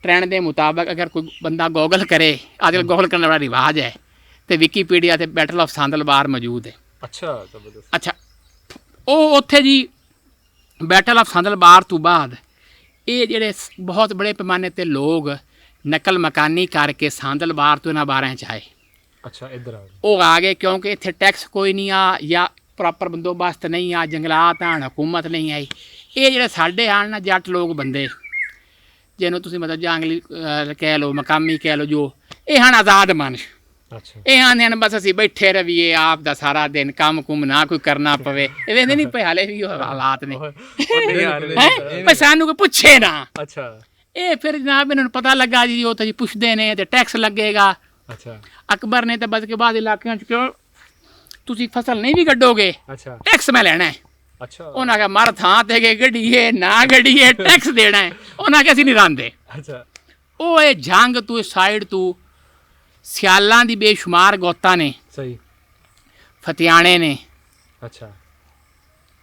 ਟ੍ਰੈਂਡ ਦੇ ਮੁਤਾਬਕ ਅਗਰ ਕੋਈ ਬੰਦਾ ਗੂਗਲ ਕਰੇ, ਅੱਜ ਕੱਲ੍ਹ ਗੂਗਲ ਕਰਨ ਦਾ ਬੜਾ ਰਿਵਾਜ ਹੈ, ਤੇ ਵਿਕੀਪੀਡੀਆ ਤੇ ਬੈਟਲ ਆਫ ਸਾਂਦਲਬਾਰ ਮੌਜੂਦ ਹੈ। ਅੱਛਾ ਜ਼ਬਰਦਸਤ। ਅੱਛਾ, ਉਹ ਉੱਥੇ ਜੀ ਬੈਟਲ ਆਫ ਸਾਂਦਲਬਾਰ ਤੋਂ ਬਾਅਦ ਇਹ ਜਿਹੜੇ ਬਹੁਤ ਬੜੇ ਪੈਮਾਨੇ 'ਤੇ ਲੋਕ ਨਕਲ ਮਕਾਨੀ ਕਰਕੇ ਸਾਂਦਲਬਾਰ ਤੋਂ ਇਹਨਾਂ ਬਾਰਿਆਂ 'ਚ ਆਏ। ਅੱਛਾ, ਇੱਧਰ ਆ ਗਏ। ਉਹ ਆ ਗਏ ਕਿਉਂਕਿ ਇੱਥੇ ਟੈਕਸ ਕੋਈ ਨਹੀਂ ਆ ਜਾਂ ਪ੍ਰੋਪਰ ਬੰਦੋਬਸਤ ਨਹੀਂ ਆ, ਜੰਗਲਾਤ ਆਣ, ਹਕੂਮਤ ਨਹੀਂ ਆਈ। ਇਹ ਜਿਹੜੇ ਸਾਡੇ ਆਣ ਨਾ ਜੱਟ ਲੋਕ ਬੰਦੇ, ਜਿਹਨੂੰ ਤੁਸੀਂ ਮਤਲਬ ਜੰਗਲੀ ਕਹਿ ਲਓ, ਮਕਾਮੀ ਕਹਿ ਲਓ, ਜੋ ਇਹ ਹਨ ਆਜ਼ਾਦ ਮਨ। ਅੱਛਾ। ਇਹ ਆਂਦੇ ਹਨ ਬਸ ਅਸੀਂ ਬੈਠੇ ਰਹੀਏ ਆਪ ਦਾ ਸਾਰਾ ਦਿਨ, ਕੰਮ ਕੁਮ ਨਾ ਕੋਈ ਕਰਨਾ ਪਵੇ। ਇਹ ਵੇਂਦੇ ਨਹੀਂ ਪਏ ਹਾਲੇ ਵੀ ਉਹ ਹਾਲਾਤ ਨੇ, ਪਰ ਸਾਨੂੰ ਕੋਈ ਪੁੱਛੇ ਨਾ। ਅੱਛਾ। ਇਹ ਫਿਰ ਜਨਾਬ ਇਹਨਾਂ ਨੂੰ ਪਤਾ ਲੱਗਾ ਜੀ ਉਹ ਤਾਂ ਜੀ ਪੁੱਛਦੇ ਨੇ ਤੇ ਟੈਕਸ ਲੱਗੇਗਾ। ਅੱਛਾ। ਅਕਬਰ ਨੇ ਤਾਂ ਬਸ ਕੇ ਬਾਅਦ ਇਲਾਕਿਆਂ 'ਚ ਕਿਉਂ ਤੁਸੀਂ ਫਸਲ ਨਹੀਂ ਵੀ ਕੱਢੋਗੇ, ਅੱਛਾ, ਟੈਕਸ ਮੈਂ ਲੈਣਾ ਹੈ। ਅੱਛਾ। ਉਹਨਾਂ ਕਹਾ ਮਰ ਥਾਂ ਤੇ ਗਏ ਗੱਡੀਏ ਨਾ ਗੱਡੀਏ ਟੈਕਸ ਦੇਣਾ ਹੈ। ਉਹਨਾਂ ਕਿ ਅਸੀਂ ਨਹੀਂ ਰਾਂਦੇ। ਅੱਛਾ। ਉਹ ਇਹ ਜੰਗ ਤੋਂ ਇਸ ਸਾਈਡ ਤੋਂ ਸਿਆਲਾਂ ਦੀ ਬੇਸ਼ੁਮਾਰ ਗੋਤਾਂ ਨੇ, ਸਹੀ, ਫਤਿਆਣੇ ਨੇ, ਅੱਛਾ,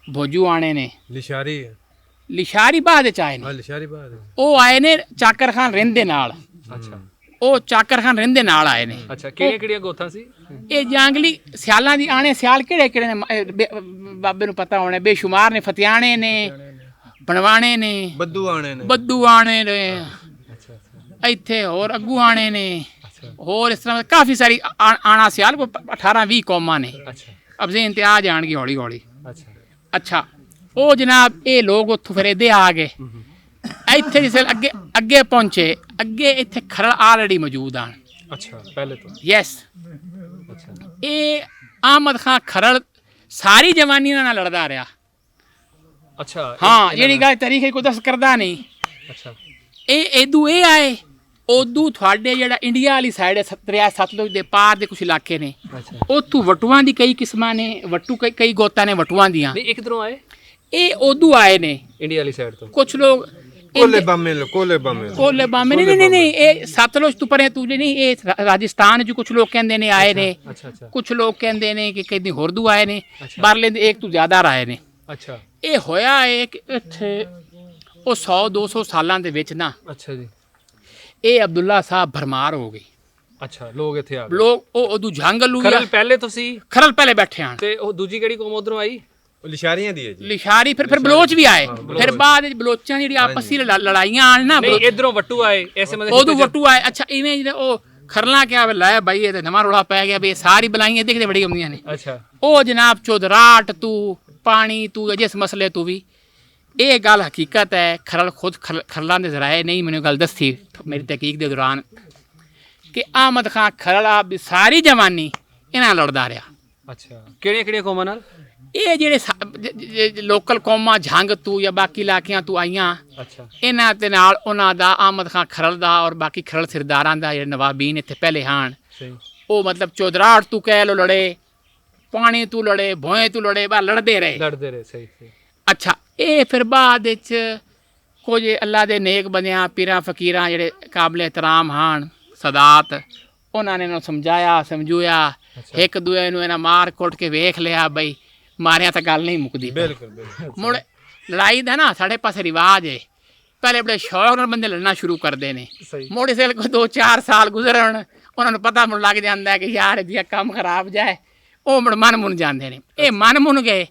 ਭੋਜੂ ਆਣੇ ਨੇ, ਲਿਸ਼ਾਰੀ ਬਾਅਦ ਚ ਆਏ ਨੇ। ਲਿਸ਼ਾਰੀ ਬਾਦ ਉਹ ਆਏ ਨੇ ਚਾਕਰ ਖਾਨ ਰਿੰਦ ਦੇ ਨਾਲ। ਅੱਛਾ। ਉਹ ਚਾਕਰ ਖਾਨ ਰਿੰਦ ਦੇ ਨਾਲ ਆਏ ਨੇ। ਅੱਛਾ, ਕਿਹੜੀਆਂ ਗੋਥਾਂ ਸੀ ਇਹ ਜੰਗਲੀ ਸਿਆਲਾਂ ਦੀ ਆਣੇ ਸਿਆਲ ਕਿਹੜੇ ਨੇ ਬਾਬੇ ਨੂੰ ਪਤਾ ਹੋਣਾ, ਬੇਸ਼ੁਮਾਰ ਨੇ। ਫਤਿਆਣੇ ਨੇ, ਬਣਵਾਣੇ ਨੇ, ਬੱਦੂ ਆਣੇ ਨੇ, ਇੱਥੇ ਹੋਰ ਅੱਗੂ ਆਣੇ ਨੇ, ਹੋਰ ਇਸ ਤਰ੍ਹਾਂ ਕਾਫੀ ਸਾਰੀ ਆਣਾ ਸਿਆਲ 18-20 ਕੌਮਾਂ ਨੇ। ਅਬਜ਼ੇਨ ਤੇ ਆ ਜਾਣਗੇ ਹੌਲੀ ਹੌਲੀ। ਅੱਛਾ, ਉਹ ਜਨਾਬ ਇਹ ਲੋਕ ਉੱਥੋਂ ਫਿਰ ਇਹਦੇ ਆ ਗਏ। ਇੱਥੇ ਜਿਸ ਅੱਗੇ ਪਹੁੰਚੇ, ਅੱਗੇ ਇੱਥੇ ਖਰਲ ਆਲਰੇਡੀ ਮੌਜੂਦ ਹਨ। ਅੱਛਾ, ਪਹਿਲੇ ਤੋਂ। ਯੈਸ। ਅੱਛਾ। ਇਹ ਅਹਿਮਦ ਖਾਂ ਖਰਲ ਸਾਰੀ ਜਵਾਨੀ ਨਾਲ ਲੜਦਾ ਰਿਹਾ। ਅੱਛਾ। ਹਾਂ, ਜਿਹੜੀ ਗੱਲ ਤਾਰੀਖ ਕੋਈ ਦੱਸ ਕਰਦਾ ਨਹੀਂ। ਅੱਛਾ। ਇਹ ਆਏ ਉਦੋਂ ਤੁਹਾਡੇ ਜਿਹੜਾ ਇੰਡੀਆ ਵਾਲੀ ਸਾਈਡ ਹੈ, ਦਰਿਆ ਸਤਲੁਜ ਦੇ ਪਾਰ ਦੇ ਕੁਝ ਇਲਾਕੇ ਨੇ, ਉੱਥੋਂ ਵਟੂਆਂ ਦੀ ਕਈ ਕਿਸਮਾਂ ਨੇ। ਵਟੂ ਕਈ ਗੋਤਾਂ ਨੇ ਵਟੂਆਂ ਦੀਆਂ। ਨਹੀਂ, ਇੱਕ ਕਿਧਰੋਂ ਆਏ? ਇਹ ਉਦੋਂ ਆਏ ਨੇ ਇੰਡੀਆ ਵਾਲੀ ਸਾਈਡ ਤੋਂ। ਕੁਝ ਲੋਕ ਕੋਲੇ ਬਾਮੇ ਨਹੀਂ, ਇਹ ਸਤਲੁਜ ਤੋਂ ਪਰੇ ਤੂੰ ਨਹੀਂ, ਇਹ ਰਾਜਸਥਾਨ 'ਚ ਕੁਝ ਲੋਕ ਕਹਿੰਦੇ ਨੇ ਆਏ ਨੇ। ਕੁਝ ਲੋਕ ਕਹਿੰਦੇ ਨੇ ਕਿ ਕਦੀ ਹੋਰਦੂ ਆਏ ਨੇ। ਬਾਹਰਲੇ ਦੇ ਇੱਕ ਤੋਂ ਜ਼ਿਆਦਾ ਆਏ ਨੇ। ਅੱਛਾ। ਇਹ ਹੋਇਆ ਹੈ ਕਿ ਇੱਥੇ ਉਹ 100-200 ਸਾਲਾਂ ਦੇ ਵਿੱਚ ਨਾ, ਅੱਛਾ ਜੀ, ਇਹ ਅਬਦੁੱਲਾ ਸਾਹਿਬ ਭਰਮਾਰ ਹੋ ਗਈ। ਅੱਛਾ, ਲੋਕ ਇੱਥੇ ਆ ਗਏ। ਲੋਕ ਉਹ ਉਦੋਂ ਜੰਗਲ ਨੂੰ ਖਰਲ ਪਹਿਲੇ ਤੁਸੀਂ ਖਰਲ ਪਹਿਲੇ ਬੈਠੇ ਹਨ। ਤੇ ਉਹ ਦੂਜੀ ਕਿਹੜੀ ਕੌਮ ਉਧਰੋਂ ਆਈ? ਲਿਸ਼ਾਰੀਆਂ ਦੀ ਹੈ ਜੀ। ਲਿਸ਼ਾਰੀ ਫਿਰ ਬਲੋਚ ਵੀ ਆਏ। ਫਿਰ ਬਾਅਦ ਵਿੱਚ ਬਲੋਚਾਂ ਜਿਹੜੀ ਆਪਸੀ ਲੜਾਈਆਂ ਆਣ ਨਾ, ਨਹੀਂ ਇਧਰੋਂ ਵਟੂ ਆਏ। ਐਸੇ ਮਤਲਬ ਉਦੋਂ ਵਟੂ ਆਏ। ਅੱਛਾ, ਇਵੇਂ ਜਿਹੜਾ ਉਹ ਖਰਲਾ ਕਿਆ ਲੈ ਬਾਈ, ਇਹ ਤੇ ਨਵਾਂ ਰੌਲਾ ਪੈ ਗਿਆ ਵੀ ਇਹ ਸਾਰੀ ਬਲਾਈਆਂ ਦੇਖਦੇ ਬੜੀ ਆਉਂਦੀਆਂ ਨੇ। ਅੱਛਾ। ਉਹ ਜਨਾਬ ਚੌਧਰਾਹਟ ਤੂੰ ਪਾਣੀ ਤੂੰ ਜਿਸ ਮਸਲੇ ਤੂੰ ਵੀ ਇਹ ਗੱਲ ਹਕੀਕਤ ਹੈ। ਖਰਲ ਖੁਦ ਖਰਲਾਂ ਦੇ ਜ਼ਰਾਏ ਨਹੀਂ ਮੈਨੂੰ ਗੱਲ ਦੱਸੀ ਮੇਰੀ ਤਹਿਕੀਕ ਦੇ ਦੌਰਾਨ ਕਿ ਅਹਿਮਦ ਖਾਂ ਖਰਲ ਵੀ ਸਾਰੀ ਜਵਾਨੀ ਇਹਨਾਂ ਲੜਦਾ ਰਿਹਾ। ਅੱਛਾ, ਕਿਹੜੀਆਂ ਕੌਮਾਂ ਨਾਲ? ਇਹ ਜਿਹੜੇ ਲੋਕਲ ਕੌਮਾਂ ਝੰਗ ਤੋਂ ਜਾਂ ਬਾਕੀ ਇਲਾਕਿਆਂ ਤੋਂ ਆਈਆਂ, ਅੱਛਾ, ਇਹਨਾਂ ਦੇ ਨਾਲ ਉਹਨਾਂ ਦਾ ਅਹਿਮਦ ਖਾਂ ਖਰਲ ਦਾ ਔਰ ਬਾਕੀ ਖਰਲ ਸਰਦਾਰਾਂ ਦਾ ਜਿਹੜੇ ਨਵਾਬੀਨ ਇੱਥੇ ਪਹਿਲੇ ਹਨ, ਉਹ ਮਤਲਬ ਚੌਧਰਾਹਟ ਤੋਂ ਕਹਿ ਲੋ ਲੜੇ, ਪਾਣੀ ਤੋਂ ਲੜੇ, ਭੋਏ ਤੋਂ ਲੜੇ, ਬਾ ਲੜਦੇ ਰਹੇ। ਸਹੀ। ਅੱਛਾ, ਇਹ ਫਿਰ ਬਾਅਦ ਵਿੱਚ ਕੁਝ ਅੱਲਾ ਦੇ ਨੇਕ ਬੰਦਿਆਂ, ਪੀਰਾਂ ਫਕੀਰਾਂ ਜਿਹੜੇ ਕਾਬਲੇ ਇਤਰਾਮ ਹਨ, ਸਦਾਤ, ਉਹਨਾਂ ਨੇ ਇਹਨੂੰ ਸਮਝੂਆ। ਇੱਕ ਦੂਏ ਨੂੰ ਇਹਨਾਂ ਮਾਰ ਕੁੱਟ ਕੇ ਵੇਖ ਲਿਆ ਬਈ ਮਾਰਿਆ ਤਾਂ ਗੱਲ ਨਹੀਂ ਮੁੱਕਦੀ। ਮੁੜ ਲੜਾਈ ਦਾ ਨਾ ਸਾਡੇ ਪਾਸੇ ਰਿਵਾਜ ਹੈ, ਪਹਿਲੇ ਬੜੇ ਸ਼ੌਕ ਨਾਲ ਬੰਦੇ ਲੜਨਾ ਸ਼ੁਰੂ ਕਰਦੇ ਨੇ। ਮੁੜ ਇਸ ਵੇਲੇ 2-4 ਸਾਲ ਗੁਜ਼ਰਨ, ਉਹਨਾਂ ਨੂੰ ਪਤਾ ਮੁੜ ਲੱਗ ਜਾਂਦਾ ਹੈ ਕਿ ਯਾਰ ਇਹਦਾ ਕੰਮ ਖਰਾਬ ਜਾਏ, ਉਹ ਮੁੜ ਮਨ ਜਾਂਦੇ ਨੇ। ਇਹ ਮਨ ਮੁਨ ਗਏ।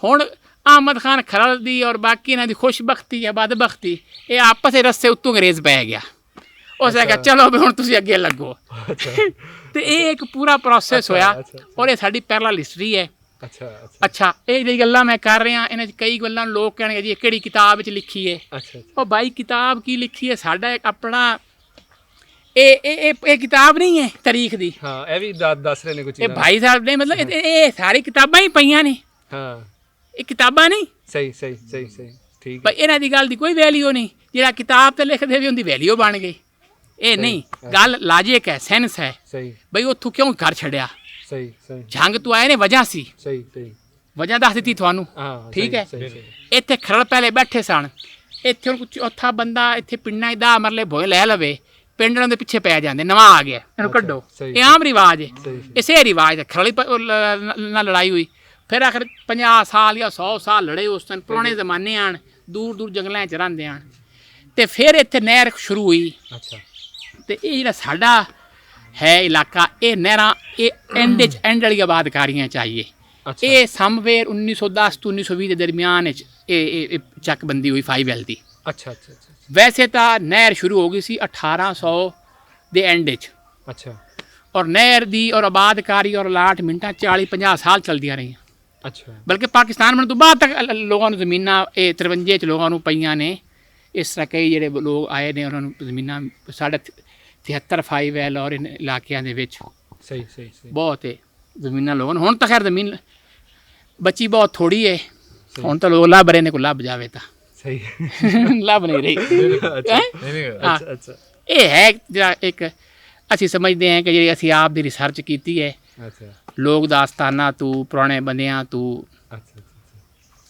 ਹੁਣ ਅਹਿਮਦ ਖਾਨ ਖਰਲ ਦੀ ਔਰ ਬਾਕੀ ਇਹਨਾਂ ਦੀ ਖੁਸ਼ਬਖਤੀ ਜਾਂ ਬਦਬਖਤੀ, ਇਹ ਆਪਸ ਦੇ ਰਸਤੇ ਉੱਤੋਂ ਅੰਗਰੇਜ਼ ਪੈ ਗਿਆ। ਉਸ ਨੇ ਕਿਹਾ ਚਲੋ ਵੀ ਹੁਣ ਤੁਸੀਂ ਅੱਗੇ ਲੱਗੋ। ਤੇ ਇਹ ਇੱਕ ਪੂਰਾ ਪ੍ਰੋਸੈਸ ਹੋਇਆ ਔਰ ਇਹ ਸਾਡੀ ਪੈਰਲਲ ਹਿਸਟਰੀ ਹੈ। ਅੱਛਾ, ਇਹ ਜਿਹੜੀ ਗੱਲਾਂ ਮੈਂ ਕਰ ਰਿਹਾ, ਇਹਨਾਂ 'ਚ ਕਈ ਗੱਲਾਂ ਲੋਕ ਕਹਿਣਗੇ ਜੀ ਇਹ ਕਿਹੜੀ ਕਿਤਾਬ ਵਿੱਚ ਲਿਖੀ ਹੈ। ਉਹ ਬਾਈ ਕਿਤਾਬ ਕੀ ਲਿਖੀ ਹੈ, ਸਾਡਾ ਇੱਕ ਆਪਣਾ ਇਹ ਕਿਤਾਬ ਨਹੀਂ ਹੈ ਤਾਰੀਖ ਦੀ। ਹਾਂ, ਇਹ ਵੀ ਦੱਸ ਰਹੇ ਨੇ ਕੁਝ। ਇਹ ਭਾਈ ਸਾਹਿਬ ਨੇ ਮਤਲਬ ਇਹ ਸਾਰੀ ਕਿਤਾਬਾਂ ਹੀ ਪਈਆਂ ਨੇ। ਹਾਂ, ਇਹ ਕਿਤਾਬਾਂ ਨਹੀਂ। ਸਹੀ ਠੀਕ। ਪਰ ਇਹਨਾਂ ਦੀ ਗੱਲ ਦੀ ਕੋਈ ਵੈਲਿਊ ਨਹੀਂ। ਜਿਹੜਾ ਕਿਤਾਬ ਤੇ ਲਿਖਦੇ ਵੀ ਉਹਦੀ ਵੈਲਿਊ ਬਣ ਗਈ। ਇਹ ਨਹੀਂ ਗੱਲ, ਲਾਜਿਕ ਹੈ, ਸੈਂਸ ਹੈ। ਸਹੀ। ਬਈ ਉੱਥੋਂ ਕਿਉਂ ਘਰ ਛੱਡਿਆ? ਸਹੀ। ਜੰਗ ਤੋਂ ਆਏ ਨੇ, ਵਜ੍ਹਾ ਸੀ। ਸਹੀ। ਵਜ੍ਹਾ ਦੱਸ ਦਿੱਤੀ ਤੁਹਾਨੂੰ। ਠੀਕ ਹੈ, ਇੱਥੇ ਖਰੜ ਪਹਿਲੇ ਬੈਠੇ ਸਨ, ਇੱਥੇ ਹੁਣ ਚੌਥਾ ਬੰਦਾ ਇੱਥੇ ਪਿੰਡਾਂ 'ਚ 10 ਮਰਲੇ ਭੋਏ ਲੈ ਲਵੇ, ਪਿੰਡ ਦੇ ਪਿੱਛੇ ਪੈ ਜਾਂਦੇ, ਨਵਾਂ ਆ ਗਿਆ ਇਹਨੂੰ ਕੱਢੋ। ਇਹ ਆਮ ਰਿਵਾਜ ਹੈ, ਇਸੇ ਰਿਵਾਜ ਹੈ। ਖਰੜੀ ਨਾਲ ਲੜਾਈ ਹੋਈ, ਫਿਰ ਆਖਰ 50 ਸਾਲ ਜਾਂ 100 ਸਾਲ ਲੜੇ ਉਸ ਦਿਨ, ਪੁਰਾਣੇ ਜ਼ਮਾਨੇ ਆਣ, ਦੂਰ ਦੂਰ ਜੰਗਲਾਂ 'ਚ ਰਹਿੰਦੇ ਆਣ, ਤੇ ਫਿਰ ਇੱਥੇ ਨਹਿਰ ਸ਼ੁਰੂ ਹੋਈ। ਤੇ ਇਹ ਜਿਹੜਾ ਸਾਡਾ ਹੈ ਇਲਾਕਾ, ਇਹ ਨਹਿਰਾਂ ਇਹ ਐਂਡ ਵਾਲੀ ਆਬਾਦਕਾਰੀਆਂ ਚਾਹੀਏ। ਇਹ ਸਮਵੇਅਰ 1910 ਤੋਂ 1920 ਦੇ ਦਰਮਿਆਨ ਵਿੱਚ ਇਹ ਚੱਕਬੰਦੀ ਹੋਈ 5L ਦੀ। ਵੈਸੇ ਤਾਂ ਨਹਿਰ ਸ਼ੁਰੂ ਹੋ ਗਈ ਸੀ 1800 ਦੇ ਐਂਡ 'ਚ, ਔਰ ਨਹਿਰ ਦੀ ਔਰ ਆਬਾਦਕਾਰੀ ਔਰ ਅਲਾਟਮੈਂਟਾਂ 40-50 ਸਾਲ ਚੱਲਦੀਆਂ ਰਹੀਆਂ। ਬਲਕਿ ਪਾਕਿਸਤਾਨ ਬਣਨ ਤੋਂ ਬਾਅਦ ਤੱਕ ਲੋਕਾਂ ਨੂੰ ਜ਼ਮੀਨਾਂ ਇਹ 53 'ਚ ਲੋਕਾਂ ਨੂੰ ਪਈਆਂ ਨੇ। ਇਸ ਤਰ੍ਹਾਂ ਕਈ ਜਿਹੜੇ ਲੋਕ ਆਏ ਨੇ ਉਹਨਾਂ ਨੂੰ ਜ਼ਮੀਨਾਂ 73 5L ਔਰ ਇਨ ਇਲਾਕਿਆਂ ਦੇ ਵਿੱਚ ਬਹੁਤ ਹੈ ਜ਼ਮੀਨਾਂ ਲੋਕਾਂ ਨੂੰ। ਹੁਣ ਤਾਂ ਖੈਰ ਜ਼ਮੀਨ ਬਚੀ ਬਹੁਤ ਥੋੜੀ ਹੈ, ਹੁਣ ਤਾਂ ਲੋਕ ਲੱਭ ਰਹੇ ਨੇ, ਕੋਈ ਲੱਭ ਜਾਵੇ ਤਾਂ ਲੱਭ ਨਹੀਂ ਰਹੀ। ਇਹ ਹੈ ਜਿਹੜਾ ਇੱਕ ਅਸੀਂ ਸਮਝਦੇ ਹਾਂ ਕਿ ਜਿਹੜੀ ਅਸੀਂ ਆਪ ਦੀ ਰਿਸਰਚ ਕੀਤੀ ਹੈ, ਲੋਕ ਦਾਸਤਾਨਾਂ ਤੋਂ, ਪੁਰਾਣੇ ਬੰਦਿਆਂ ਤੋਂ,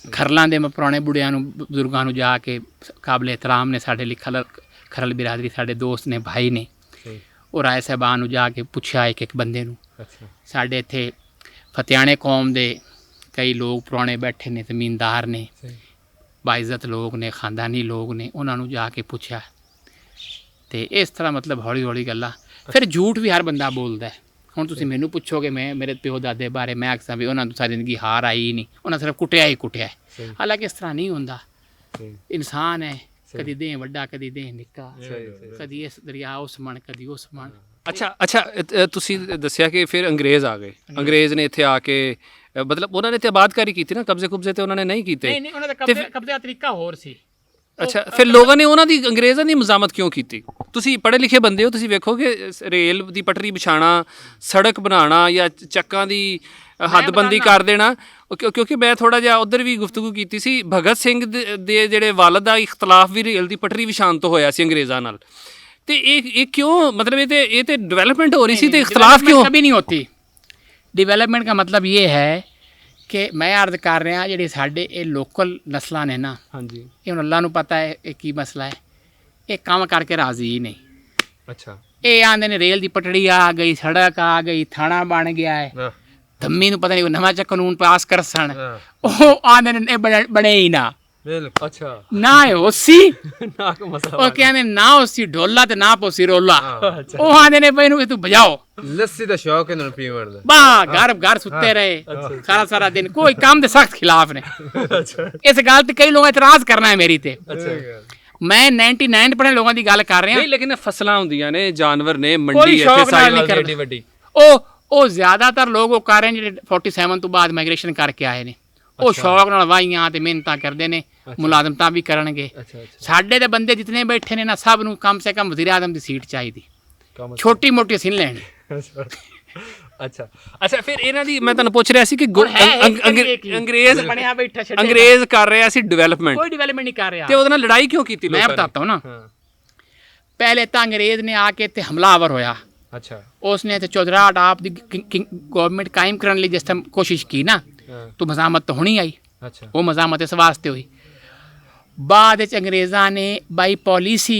ਖਰਲਾਂ ਦੇ ਪੁਰਾਣੇ ਬੁੜਿਆਂ ਨੂੰ, ਬਜ਼ੁਰਗਾਂ ਨੂੰ ਜਾ ਕੇ ਕਾਬਲੇ ਇਤਰਾਮ ਨੇ ਸਾਡੇ ਲਈ ਖਰਲ ਬਿਰਾਦਰੀ, ਸਾਡੇ ਦੋਸਤ ਨੇ, ਭਾਈ ਨੇ, ਉਹ ਰਾਏ ਸਾਹਿਬਾਨ ਨੂੰ ਜਾ ਕੇ ਪੁੱਛਿਆ ਇੱਕ ਬੰਦੇ ਨੂੰ। ਸਾਡੇ ਇੱਥੇ ਫਤਿਆਣੇ ਕੌਮ ਦੇ ਕਈ ਲੋਕ ਪੁਰਾਣੇ ਬੈਠੇ ਨੇ, ਜ਼ਮੀਨਦਾਰ ਨੇ, ਬਾਇਜ਼ਤ ਲੋਕ ਨੇ, ਖਾਨਦਾਨੀ ਲੋਕ ਨੇ, ਉਹਨਾਂ ਨੂੰ ਜਾ ਕੇ ਪੁੱਛਿਆ। ਤੇ ਇਸ ਤਰ੍ਹਾਂ ਮਤਲਬ ਹੌਲੀ ਹੌਲੀ ਗੱਲਾਂ। ਫਿਰ ਝੂਠ ਵੀ ਹਰ ਬੰਦਾ ਬੋਲਦਾ ਹੈ। ਹੁਣ ਤੁਸੀਂ ਮੈਨੂੰ ਪੁੱਛੋਗੇ ਮੈਂ ਮੇਰੇ ਪਿਓ ਦਾਦੇ ਬਾਰੇ, ਮੈਂ ਆਖਾਂ ਵੀ ਉਹਨਾਂ ਨੂੰ ਸਾਰੀ ਜ਼ਿੰਦਗੀ ਹਾਰ ਆਈ ਨਹੀਂ, ਉਹਨਾਂ ਸਿਰਫ ਕੁੱਟਿਆ ਹੀ ਕੁੱਟਿਆ। ਹਾਲਾਂਕਿ ਇਸ ਤਰ੍ਹਾਂ ਨਹੀਂ ਹੁੰਦਾ। ਇਨਸਾਨ ਹੈ, ਕਦੀ ਦੇਹ ਵੱਡਾ, ਕਦੀ ਦੇਹ ਨਿੱਕਾ, ਕਦੀ ਇਸ ਦਰਿਆ ਉਸ ਮਣ, ਕਦੀ ਉਸ ਮਣ। ਅੱਛਾ, ਤੁਸੀਂ ਦੱਸਿਆ ਕਿ ਫਿਰ ਅੰਗਰੇਜ਼ ਆ ਗਏ। ਅੰਗਰੇਜ਼ ਨੇ ਇੱਥੇ ਆ ਕੇ ਮਤਲਬ ਉਹਨਾਂ ਨੇ ਤੇ ਆਬਾਦਕਾਰੀ ਕੀਤੀ ਨਾ, ਕਬਜ਼ੇ ਕੁਬਜ਼ੇ ਤੇ ਉਹਨਾਂ ਨੇ ਨਹੀਂ ਕੀਤੇ। ਨਹੀਂ, ਉਹਨਾਂ ਦਾ ਕਬਜ਼ੇ ਦਾ ਤਰੀਕਾ ਹੋਰ ਸੀ। ਅੱਛਾ, ਫਿਰ ਲੋਕਾਂ ਨੇ ਉਹਨਾਂ ਦੀ, ਅੰਗਰੇਜ਼ਾਂ ਦੀ ਮਜ਼ਾਮਤ ਕਿਉਂ ਕੀਤੀ? ਤੁਸੀਂ ਪੜ੍ਹੇ ਲਿਖੇ ਬੰਦੇ ਹੋ, ਤੁਸੀਂ ਵੇਖੋ ਕਿ ਰੇਲ ਦੀ ਪਟੜੀ ਵਿਛਾਣਾ, ਸੜਕ ਬਣਾਉਣਾ ਜਾਂ ਚੱਕਾਂ ਦੀ ਹੱਦਬੰਦੀ ਕਰ ਦੇਣਾ। ਕਿਉਂਕਿ ਮੈਂ ਥੋੜ੍ਹਾ ਜਿਹਾ ਉੱਧਰ ਵੀ ਗੁਫ਼ਤਗੂ ਕੀਤੀ ਸੀ, ਭਗਤ ਸਿੰਘ ਦੇ ਜਿਹੜੇ ਵਾਲਦ ਦਾ ਇਖਤਲਾਫ ਵੀ ਰੇਲ ਦੀ ਪਟੜੀ ਵਿਛਾਉਣ ਤੋਂ ਹੋਇਆ ਸੀ ਅੰਗਰੇਜ਼ਾਂ ਨਾਲ। ਤੇ ਇਹ ਕਿਉਂ, ਮਤਲਬ ਇਹ ਤੇ ਡਿਵੈਲਪਮੈਂਟ ਹੋ ਰਹੀ ਸੀ, ਤੇ ਇਖਤਲਾਫ ਕਿਉਂ? ਕभी नहीं होती। ਡਿਵੈਲਪਮੈਂਟ ਦਾ ਮਤਲਬ ਇਹ ਹੈ ਕਿ ਮੈਂ ਅਰਜ਼ ਕਰ ਰਿਹਾ, ਜਿਹੜੇ ਸਾਡੇ ਇਹ ਲੋਕਲ ਨਸਲਾਂ ਨੇ ਨਾ, ਇਹ ਹੁਣ ਅੱਲਾ ਨੂੰ ਪਤਾ ਹੈ ਇਹ ਕੀ ਮਸਲਾ ਹੈ, ਇਹ ਕੰਮ ਕਰਕੇ ਰਾਜ਼ੀ ਹੀ ਨਹੀਂ। ਇਹ ਆਂਦੇ ਨੇ ਰੇਲ ਦੀ ਪਟੜੀ ਆ ਗਈ, ਸੜਕ ਆ ਗਈ, ਥਾਣਾ ਬਣ ਗਿਆ ਹੈ, ਧੰਮੀ ਨੂੰ ਪਤਾ ਨਹੀਂ ਨਵਾਂ ਚ ਕਾਨੂੰਨ ਪਾਸ ਕਰ ਸਣ, ਉਹ ਆਂਦੇ ਨੇ ਇਹ ਬਣੇ ਹੀ ਨਾ। ਨਾ ਹੋਸੀ ਉਹ ਕਹਿੰਦੇ ਨਾ ਹੋਸੀ ਢੋਲਾ ਤੇ ਨਾ ਪੋਸੀ ਰੋਲਾ। ਉਹ ਆਂਦੇ ਨੇ ਬਈ ਨੂੰ ਤੂੰ ਬਜਾਓ, ਲੱਸੀ ਦਾ ਸ਼ੌਕ ਇਹਨਾਂ ਨੂੰ ਪੀਵਣ ਦਾ, ਬਾ ਘਰ ਸੁੱਤੇ ਰਹੇ ਸਾਰਾ ਦਿਨ, ਕੋਈ ਕੰਮ ਦੇ ਸਖਤ ਖਿਲਾਫ ਨੇ। ਇਸ ਗੱਲ ਤੇ ਕਈ ਲੋਕ ਇਤਰਾਜ਼ ਕਰਨਾ ਹੈ ਮੇਰੀ ਤੇ। ਮੈਂ 99% ਲੋਕਾਂ ਦੀ ਗੱਲ ਕਰ ਰਿਹਾ। ਨਹੀਂ, ਲੇਕਿਨ ਫਸਲਾਂ ਹੁੰਦੀਆਂ ਨੇ, ਜਾਨਵਰ ਨੇ, ਮੰਡੀ ਇੱਥੇ ਸਾਰੀ ਵੱਡੀ। ਉਹ ਜ਼ਿਆਦਾਤਰ ਲੋਕ ਉਹ ਕਰ ਰਹੇ ਨੇ ਜਿਹੜੇ 47 ਤੋਂ ਬਾਅਦ ਮਾਈਗ੍ਰੇਸ਼ਨ ਕਰਕੇ ਆਏ ਨੇ। ਉਹ ਸ਼ੌਕ ਨਾਲ ਵਾਹੀਆਂ ਤੇ ਮਿਹਨਤਾਂ ਕਰਦੇ ਨੇ, ਮੁਲਾਜ਼ਮਤਾਂ ਵੀ ਕਰਨਗੇ। ਸਾਡੇ ਦੇ ਬੰਦੇ ਜਿਤਨੇ ਬੈਠੇ ਨੇ ਨਾ, ਸਭ ਨੂੰ ਕਮ ਸੇ ਕਮ ਵਜ਼ੀਰ ਆਜ਼ਮ ਦੀ ਸੀਟ ਚਾਹੀਦੀ, ਛੋਟੀ ਮੋਟੀ ਅਸੀਂ ਲੈਣੀ। ਅੱਛਾ, ਫਿਰ ਇਹਨਾਂ ਦੀ ਮੈਂ ਤੁਹਾਨੂੰ ਪੁੱਛ ਰਿਹਾ ਸੀ ਕਿ ਅੰਗਰੇਜ਼ ਕਰ ਰਿਹਾ ਸੀ ਡਿਵੈਲਪਮੈਂਟ, ਕੋਈ ਡਿਵੈਲਪਮੈਂਟ ਨਹੀਂ ਕਰ ਰਿਹਾ, ਤੇ ਉਹਦੇ ਨਾਲ ਲੜਾਈ ਕਿਉਂ ਕੀਤੀ? ਮੈਂ ਬਤਾਤਾ ਹੂੰ ਨਾ। ਪਹਿਲੇ ਤਾਂ ਅੰਗਰੇਜ਼ ਨੇ ਆ ਕੇ ਇੱਥੇ ਹਮਲਾਵਰ ਹੋਇਆ। उसने तो चौधराट आप दी गवर्नमेंट कायम करने ਲਈ ਜਿਸ ਟਾਈਮ ਕੋਸ਼ਿਸ਼ की ना, तो मजामत तो होनी आई। वो मजामत इस वास्ते हुई। बाद ਵਿੱਚ ਅੰਗਰੇਜ਼ਾਂ ਨੇ ਬਾਈ ਪਾਲਿਸੀ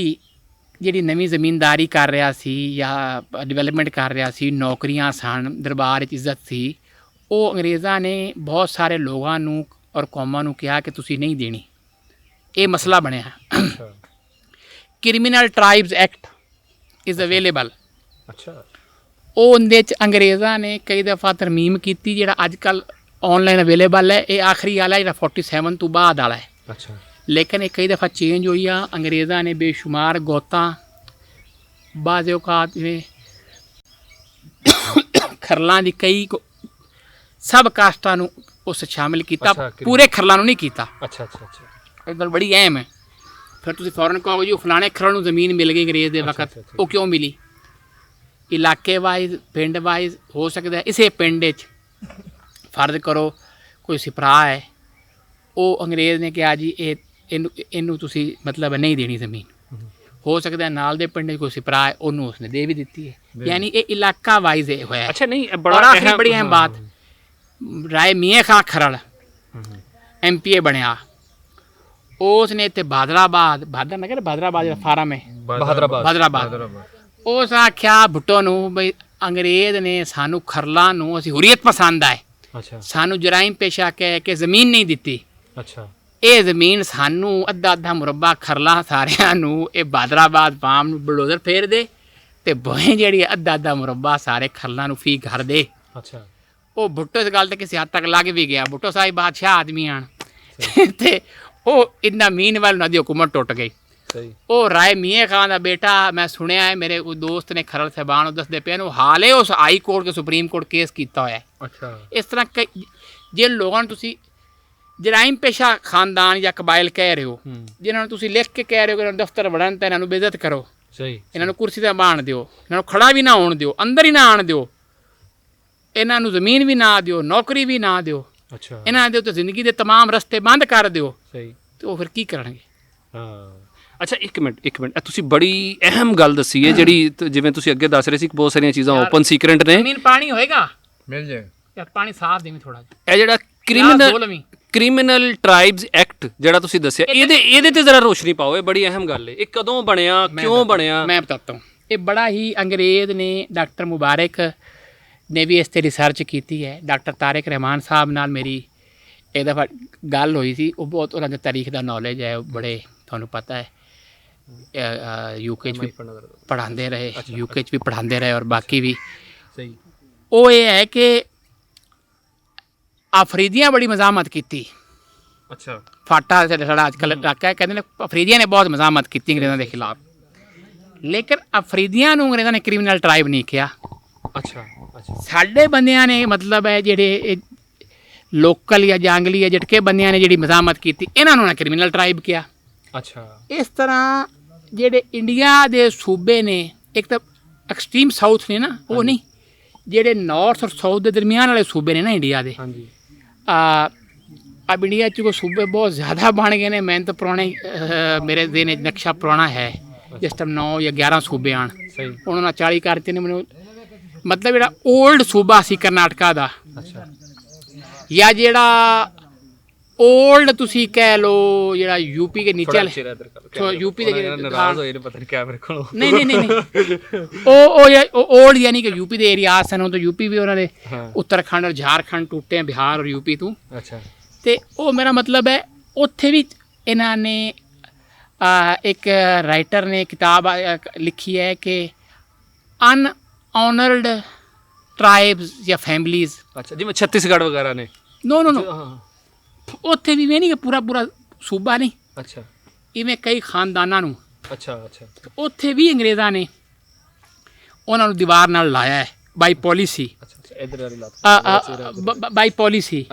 ਜਿਹੜੀ ਨਵੀਂ ਜ਼ਮੀਨਦਾਰੀ ਕਰ ਰਿਹਾ ਸੀ ਜਾਂ ਡਿਵੈਲਪਮੈਂਟ ਕਰ ਰਿਹਾ ਸੀ, ਨੌਕਰੀਆਂ ਸਨ, ਦਰਬਾਰ ਵਿੱਚ ਇੱਜ਼ਤ ਸੀ, ਉਹ ਅੰਗਰੇਜ਼ਾਂ ਨੇ ਬਹੁਤ ਸਾਰੇ ਲੋਕਾਂ ਨੂੰ ਔਰ ਕੌਮਾਂ ਨੂੰ ਕਿਹਾ ਕਿ ਤੁਸੀਂ ਨਹੀਂ ਦੇਣੀ। ਇਹ ਮਸਲਾ ਬਣਿਆ। Criminal tribes act is available. ਉਹ ਉਹਦੇ 'ਚ ਅੰਗਰੇਜ਼ਾਂ ਨੇ ਕਈ ਦਫਾ ਤਰਮੀਮ ਕੀਤੀ। ਜਿਹੜਾ ਅੱਜ ਕੱਲ੍ਹ ਔਨਲਾਈਨ ਅਵੇਲੇਬਲ ਹੈ, ਇਹ ਆਖਰੀ ਵਾਲਾ ਜਿਹੜਾ 47 ਤੋਂ ਬਾਅਦ ਵਾਲਾ ਹੈ। ਲੇਕਿਨ ਇਹ ਕਈ ਦਫਾ ਚੇਂਜ ਹੋਈ ਆ। ਅੰਗਰੇਜ਼ਾਂ ਨੇ ਬੇਸ਼ੁਮਾਰ ਗੋਤਾਂ, ਬਾਜ਼ ਔਕਾਤ ਜਿਵੇਂ ਖਰਲਾਂ ਦੀ ਕਈ ਸਭ ਕਾਸਟਾਂ ਨੂੰ ਉਸ ਸ਼ਾਮਿਲ ਕੀਤਾ, ਪੂਰੇ ਖਰਲਾਂ ਨੂੰ ਨਹੀਂ ਕੀਤਾ। ਇਹ ਗੱਲ ਬੜੀ ਅਹਿਮ ਹੈ। ਫਿਰ ਤੁਸੀਂ ਫੌਰਨ ਕਹੋਗੇ ਜੀ ਫਲਾਣੇ ਖਰਲ ਨੂੰ ਜ਼ਮੀਨ ਮਿਲ ਗਈ ਅੰਗਰੇਜ਼ ਦੇ ਵਕਤ, ਉਹ ਕਿਉਂ ਮਿਲੀ? ਇਲਾਕੇ ਵਾਈਜ਼, ਪਿੰਡ ਵਾਈਜ਼ ਹੋ ਸਕਦਾ। ਇਸੇ ਪਿੰਡ 'ਚ ਫਰਜ਼ ਕਰੋ ਕੋਈ ਸਿਪਰਾ ਹੈ, ਉਹ ਅੰਗਰੇਜ਼ ਨੇ ਕਿਹਾ ਜੀ ਇਹਨੂੰ ਤੁਸੀਂ ਮਤਲਬ ਨਹੀਂ ਦੇਣੀ ਜ਼ਮੀਨ। ਹੋ ਸਕਦਾ ਨਾਲ ਦੇ ਪਿੰਡ 'ਚ ਕੋਈ ਸਿਪਰਾ ਹੈ, ਉਹਨੂੰ ਉਸਨੇ ਦੇ ਵੀ ਦਿੱਤੀ ਹੈ। ਯਾਨੀ ਇਹ ਇਲਾਕਾ ਵਾਈਜ਼ ਹੋਇਆ। ਅੱਛਾ, ਨਹੀਂ ਬੜੀ ਅਹਿਮ ਬਾਤ, ਰਾਏ ਮੀਆਂ ਖਾਂ ਖਰਲ MPA ਬਣਿਆ, ਉਸ ਨੇ ਇੱਥੇ ਬਾਦਰਾਬਾਦ ਨਗਰ ਬਾਦਰਾਬਾਦ ਜਿਹੜਾ ਫਾਰਮ ਹੈ ਬਾਦਰਾਬਾਦ ਉਸ ਆਖਿਆ ਭੁੱਟੋ ਨੂੰ ਬਈ ਅੰਗਰੇਜ਼ ਨੇ ਸਾਨੂੰ ਖਰਲਾਂ ਨੂੰ ਅਸੀਂ ਹੁਰੀਅਤ ਪਸੰਦ ਆਏ, ਸਾਨੂੰ ਜਰਾਇਮ ਪੇਸ਼ਾ ਕਹਿ ਕੇ ਜ਼ਮੀਨ ਨਹੀਂ ਦਿੱਤੀ। ਇਹ ਜ਼ਮੀਨ ਸਾਨੂੰ ਅੱਧਾ ਮੁਰੱਬਾ ਖਰਲਾ ਸਾਰਿਆਂ ਨੂੰ ਇਹ ਬਾਦਰਾਬਾਦ ਫਾਰਮ ਨੂੰ ਬਲਡੋਜ਼ਰ ਫੇਰ ਦੇ ਤੇ ਬੋਏ ਜਿਹੜੀ ਅੱਧਾ ਮੁਰੱਬਾ ਸਾਰੇ ਖਰਲਾਂ ਨੂੰ ਫੀ ਕਰ ਦੇ। ਉਹ ਭੁੱਟੋ ਇਸ ਗੱਲ ਤੇ ਕਿਸੇ ਹੱਦ ਤੱਕ ਲੱਗ ਵੀ ਗਿਆ। ਭੁੱਟੋ ਸਾਹਿਬ ਬਾਦਸ਼ਾਹ ਆਦਮੀ ਆਣ ਤੇ ਉਹ ਇੰਨਾ ਮੀਨ ਵੱਲ ਉਹਨਾਂ ਦੀ ਹੁਕੂਮਤ ਟੁੱਟ ਗਈ। ਉਹ ਰਾਏ ਮੀਆਂ ਖਾਨ ਦਾ ਬੇਟਾ, ਮੈਂ ਸੁਣਿਆ ਹੈ ਮੇਰੇ ਕੋਈ ਦੋਸਤ ਨੇ ਖਰਲ ਸਾਹਿਬਾਨ ਉਹ ਦੱਸਦੇ ਪਏ ਨੂੰ ਹਾਲੇ ਉਸ ਹਾਈ ਕੋਰਟ ਕੇ ਸੁਪਰੀਮ ਕੋਰਟ ਕੇਸ ਕੀਤਾ ਹੋਇਆ। ਇਸ ਤਰ੍ਹਾਂ ਕਈ ਜੇ ਲੋਕਾਂ ਨੂੰ ਤੁਸੀਂ ਜਰਾਇਮ ਪੇਸ਼ਾ ਖਾਨਦਾਨ ਜਾਂ ਕਬਾਇਲ ਕਹਿ ਰਹੇ ਹੋ, ਜਿਨ੍ਹਾਂ ਨੂੰ ਤੁਸੀਂ ਲਿਖ ਕੇ ਕਹਿ ਰਹੇ ਹੋ ਕਿ ਇਹਨਾਂ ਨੂੰ ਦਫ਼ਤਰ ਵੜਨ ਤਾਂ ਇਹਨਾਂ ਨੂੰ ਬੇਇੱਜ਼ਤ ਕਰੋ, ਇਹਨਾਂ ਨੂੰ ਕੁਰਸੀ 'ਤੇ ਬਾਣ ਦਿਓ, ਇਹਨਾਂ ਨੂੰ ਖੜਾ ਵੀ ਨਾ ਹੋਣ ਦਿਓ, ਅੰਦਰ ਹੀ ਨਾ ਆਣ ਦਿਓ, ਇਹਨਾਂ ਨੂੰ ਜ਼ਮੀਨ ਵੀ ਨਾ ਦਿਓ, ਨੌਕਰੀ ਵੀ ਨਾ ਦਿਓ, ਇਹਨਾਂ ਦੇ ਉੱਤੇ ਜ਼ਿੰਦਗੀ ਦੇ ਤਮਾਮ ਰਸਤੇ ਬੰਦ ਕਰ ਦਿਓ, ਤੇ ਉਹ ਫਿਰ ਕੀ ਕਰਨਗੇ? ਅੱਛਾ ਇੱਕ ਮਿੰਟ ਤੁਸੀਂ ਬੜੀ ਅਹਿਮ ਗੱਲ ਦੱਸੀ ਹੈ ਜਿਹੜੀ ਜਿਵੇਂ ਤੁਸੀਂ ਅੱਗੇ ਦੱਸ ਰਹੇ ਸੀ ਕਿ ਬਹੁਤ ਸਾਰੀਆਂ ਚੀਜ਼ਾਂ ਓਪਨ ਸੀਕ੍ਰੇਟ ਨੇ। ਜ਼ਮੀਨ ਪਾਣੀ ਹੋਏਗਾ, ਮਿਲ ਜਾਏਗਾ ਯਾਰ ਪਾਣੀ ਸਾਫ਼ ਦੇਵੀਂ ਥੋੜਾ ਜਿਹਾ। ਇਹ ਜਿਹੜਾ ਕ੍ਰਿਮੀਨਲ ਟ੍ਰਾਈਬਸ ਐਕਟ ਜਿਹੜਾ ਤੁਸੀਂ ਦੱਸਿਆ ਇਹਦੇ ਤੇ ਜ਼ਰਾ ਰੋਸ਼ਨੀ ਪਾਓ। ਇਹ ਬੜੀ ਅਹਿਮ ਗੱਲ ਹੈ। ਇਹ ਕਦੋਂ ਬਣਿਆ, ਕਿਉਂ ਬਣਿਆ? ਮੈਂ ਬਤਾਤਾ ਹੂੰ। ਇਹ ਬੜਾ ਹੀ ਅੰਗਰੇਜ਼ ਨੇ ਡਾਕਟਰ ਮੁਬਾਰਕ ਨੇ ਵੀ ਇਸ 'ਤੇ ਰਿਸਰਚ ਕੀਤੀ ਹੈ। ਡਾਕਟਰ ਤਾਰਿਕ ਰਹਿਮਾਨ ਸਾਹਿਬ ਨਾਲ ਮੇਰੀ ਇਹ ਦਫਾ ਗੱਲ ਹੋਈ ਸੀ। ਉਹ ਬਹੁਤ ਉਹਨਾਂ ਦੇ ਤਾਰੀਖ ਦਾ ਨੌਲੇਜ ਹੈ, ਉਹ ਬੜੇ ਤੁਹਾਨੂੰ ਪਤਾ ਹੈ UK 'ਚ ਵੀ ਪੜ੍ਹਾਉਂਦੇ ਰਹੇ, UK 'ਚ ਵੀ ਪੜ੍ਹਾਉਂਦੇ ਰਹੇ ਔਰ ਬਾਕੀ ਵੀ। ਉਹ ਇਹ ਹੈ ਕਿ ਅਫਰੀਦੀਆਂ ਬੜੀ ਮਜ਼ਾਮਤ ਕੀਤੀ। ਫਾਟਾ ਸਾਡਾ ਅੱਜ ਕੱਲ੍ਹ ਇਲਾਕਾ ਹੈ, ਕਹਿੰਦੇ ਨੇ ਅਫਰੀਦੀਆਂ ਨੇ ਬਹੁਤ ਮਜ਼ਾਮਤ ਕੀਤੀ ਅੰਗਰੇਜ਼ਾਂ ਦੇ ਖਿਲਾਫ, ਲੇਕਿਨ ਅਫਰੀਦੀਆਂ ਨੂੰ ਅੰਗਰੇਜ਼ਾਂ ਨੇ ਕ੍ਰਿਮੀਨਲ ਟ੍ਰਾਈਬ ਨਹੀਂ ਕਿਹਾ। ਸਾਡੇ ਬੰਦਿਆਂ ਨੇ ਮਤਲਬ ਹੈ ਜਿਹੜੇ ਲੋਕਲ ਜਾਂ ਜੰਗਲੀ ਜਾਂ ਜਟਕੇ ਬੰਦਿਆਂ ਨੇ ਜਿਹੜੀ ਮਜ਼ਾਮਤ ਕੀਤੀ, ਇਹਨਾਂ ਨੂੰ ਨਾ ਕ੍ਰਿਮੀਨਲ ਟ੍ਰਾਈਬ ਕਿਹਾ। ਇਸ ਤਰ੍ਹਾਂ ਜਿਹੜੇ ਇੰਡੀਆ ਦੇ ਸੂਬੇ ਨੇ, ਇੱਕ ਤਾਂ ਐਕਸਟ੍ਰੀਮ ਸਾਊਥ ਨੇ ਨਾ, ਉਹ ਨਹੀਂ, ਜਿਹੜੇ ਨਾਰਥ ਔਰ ਸਾਊਥ ਦੇ ਦਰਮਿਆਨ ਵਾਲੇ ਸੂਬੇ ਨੇ ਨਾ ਇੰਡੀਆ ਦੇ, अब इंडिया च सूबे बहुत ज़्यादा बन गए ने। मैं तो पुराने मेरे दिन नक्शा पुराना है, जिस टाइम 9 या 11 सूबे आन उन्होंने 40 करते ने। मैंने मतलब जो ओल्ड सूबा सी कर्नाटका का या जोड़ा ओल्ड तुसी कह लो जो यूपी के नीचे यूपी ओल्ड यानी कि यूपी के एरिया सन। तो यूपी भी उन्होंने उत्तराखंड और झारखंड टूटे हैं, बिहार और यूपी तो ਤੇ ਉਹ ਮੇਰਾ ਮਤਲਬ ਹੈ ਉੱਥੇ ਵੀ ਇਹਨਾਂ ਨੇ ਇੱਕ ਰਾਈਟਰ ਨੇ ਕਿਤਾਬ ਲਿਖੀ ਹੈ ਕਿ ਅਨऑनर्ड ਟ੍ਰਾਈਬਸ ਜਾਂ ਫੈਮਲੀਜ਼। ਜਿਵੇਂ ਛੱਤੀਸਗੜ੍ਹ ਵਗੈਰਾ ਨੇ। ਨੋ ਉੱਥੇ ਵੀ ਨਹੀਂ ਕਿ ਪੂਰਾ ਸੂਬਾ ਨਹੀਂ, ਇਵੇਂ ਕਈ ਖਾਨਦਾਨਾਂ ਨੂੰ। ਉੱਥੇ ਵੀ ਅੰਗਰੇਜ਼ਾਂ ਨੇ ਉਹਨਾਂ ਨੂੰ ਦੀਵਾਰ ਨਾਲ ਲਾਇਆ ਹੈ ਬਾਈ ਪੋਲਿਸੀ। ਬਾਈ ਪੋਲਿਸੀ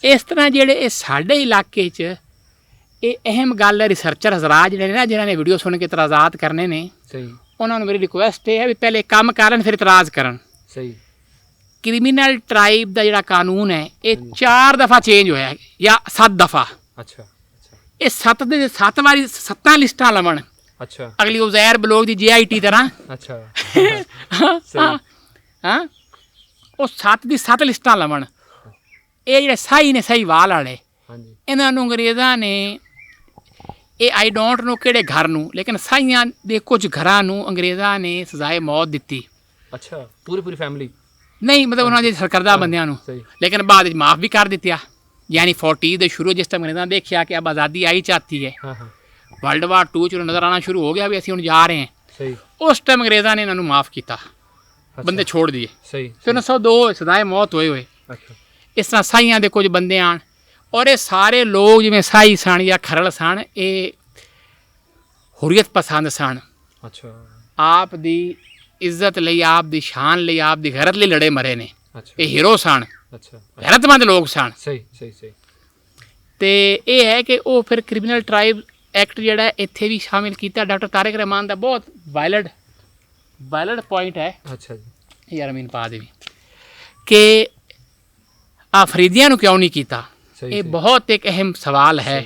ਇਸ ਤਰ੍ਹਾਂ ਜਿਹੜੇ ਇਹ ਸਾਡੇ ਇਲਾਕੇ 'ਚ ਇਹ ਅਹਿਮ ਗੱਲ ਹੈ। ਰਿਸਰਚਰ ਹਜ਼ਰਾਤ ਜਿਹੜੇ ਨੇ ਨਾ, ਜਿਨ੍ਹਾਂ ਨੇ ਵੀਡੀਓ ਸੁਣ ਕੇ ਇਤਰਾਜ਼ਾਤ ਕਰਨੇ ਨੇ, ਉਹਨਾਂ ਨੂੰ ਮੇਰੀ ਰਿਕੁਐਸਟ ਇਹ ਹੈ ਵੀ ਪਹਿਲੇ ਕੰਮ ਕਰਨ ਫਿਰ ਇਤਰਾਜ਼ ਕਰਨ। ਕ੍ਰਿਮੀਨਲ ਟ੍ਰਾਈਬ ਦਾ ਜਿਹੜਾ ਕਾਨੂੰਨ ਹੈ ਇਹ 4 ਦਫਾ ਚੇਂਜ ਹੋਇਆ ਜਾਂ 7 ਦਫਾ। ਇਹ 7 ਦੇ 7 ਵਾਰੀ 7 ਲਿਸਟਾਂ ਲਵਣ। ਅਗਲੀ ਉਜ਼ੈਰ ਬਲੋਗ ਦੀ JIT ਤਰ੍ਹਾਂ ਹਾਂ ਉਹ 7 ਦੀ 7 ਲਿਸਟਾਂ ਲਵਣ। ਇਹ ਜਿਹੜੇ ਸਾਈ ਨੇ ਸਹੀ ਵਾਲ ਵਾਲੇ, ਇਹਨਾਂ ਨੂੰ ਅੰਗਰੇਜ਼ਾਂ ਨੇ ਇਹ ਆਈ ਡੋਂਟ ਨੋ ਕਿਹੜੇ ਘਰ ਨੂੰ, ਲੇਕਿਨ ਸਾਈਆਂ ਦੇ ਕੁਝ ਘਰਾਂ ਨੂੰ ਅੰਗਰੇਜ਼ਾਂ ਨੇ ਸਜ਼ਾਏ ਮੌਤ ਦਿੱਤੀ। ਪੂਰੀ ਫੈਮਿਲੀ ਨਹੀਂ, ਮਤਲਬ ਉਹਨਾਂ ਦੇ ਸਰਕਰਦਾ ਬੰਦਿਆਂ ਨੂੰ, ਲੇਕਿਨ ਬਾਅਦ ਵਿੱਚ ਮਾਫ ਵੀ ਕਰ ਦਿੱਤਿਆ। ਯਾਨੀ 40 ਦੇ ਸ਼ੁਰੂ ਜਿਸ ਟਾਈਮ ਅੰਗਰੇਜ਼ਾਂ ਦੇਖਿਆ ਕਿ अब आज़ादी आई चाहती है, वर्ल्ड वार 2 ਚ ਨਜ਼ਰ ਆਉਣਾ ਸ਼ੁਰੂ ਹੋ ਗਿਆ ਵੀ ਅਸੀਂ ਹੁਣ ਜਾ ਰਹੇ ਹਾਂ, ਉਸ ਟਾਈਮ ਅੰਗਰੇਜ਼ਾਂ ਨੇ ਇਹਨਾਂ ਨੂੰ ਮਾਫ ਕੀਤਾ, ਬੰਦੇ ਛੋੜ ਦਿਏ। ਫਿਰ 1902 ਸਜ਼ਾਏ ਮੌਤ ਹੋਏ। ਇਸ ਤਰ੍ਹਾਂ ਸਾਈਆਂ ਦੇ ਕੁਝ ਬੰਦੇ ਆਣ ਔਰ ਇਹ ਸਾਰੇ ਲੋਕ ਜਿਵੇਂ ਸਾਈ ਸਨ ਜਾਂ ਖਰਲ ਸਨ, ਇਹ ਹੁਰੀਅਤ ਪਸੰਦ ਸਨ। ਆਪ ਦੀ ਇੱਜ਼ਤ ਲਈ, ਆਪ ਦੀ ਸ਼ਾਨ ਲਈ, ਆਪ ਦੀ ਗੈਰਤ ਲਈ ਲੜੇ ਮਰੇ ਨੇ। ਇਹ ਹੀਰੋ ਸਨ, ਗੈਰਤਮੰਦ ਲੋਕ ਸਨ। ਤੇ ਇਹ ਹੈ ਕਿ ਉਹ ਫਿਰ ਕ੍ਰਿਮੀਨਲ ਟ੍ਰਾਈਬ ਐਕਟ ਜਿਹੜਾ ਇੱਥੇ ਵੀ ਸ਼ਾਮਿਲ ਕੀਤਾ। ਡਾਕਟਰ ਤਾਰਿਕ ਰਹਿਮਾਨ ਦਾ ਬਹੁਤ ਵਾਇਲਡ ਪੁਆਇੰਟ ਹੈ ਯਾਰ ਅਮੀਨ ਪਾ ਦੇ ਵੀ ਕਿ ਅਫਰੀਦੀਆਂ ਨੂੰ ਕਿਉਂ ਨਹੀਂ ਕੀਤਾ। ਇਹ ਬਹੁਤ ਇੱਕ ਅਹਿਮ ਸਵਾਲ ਹੈ।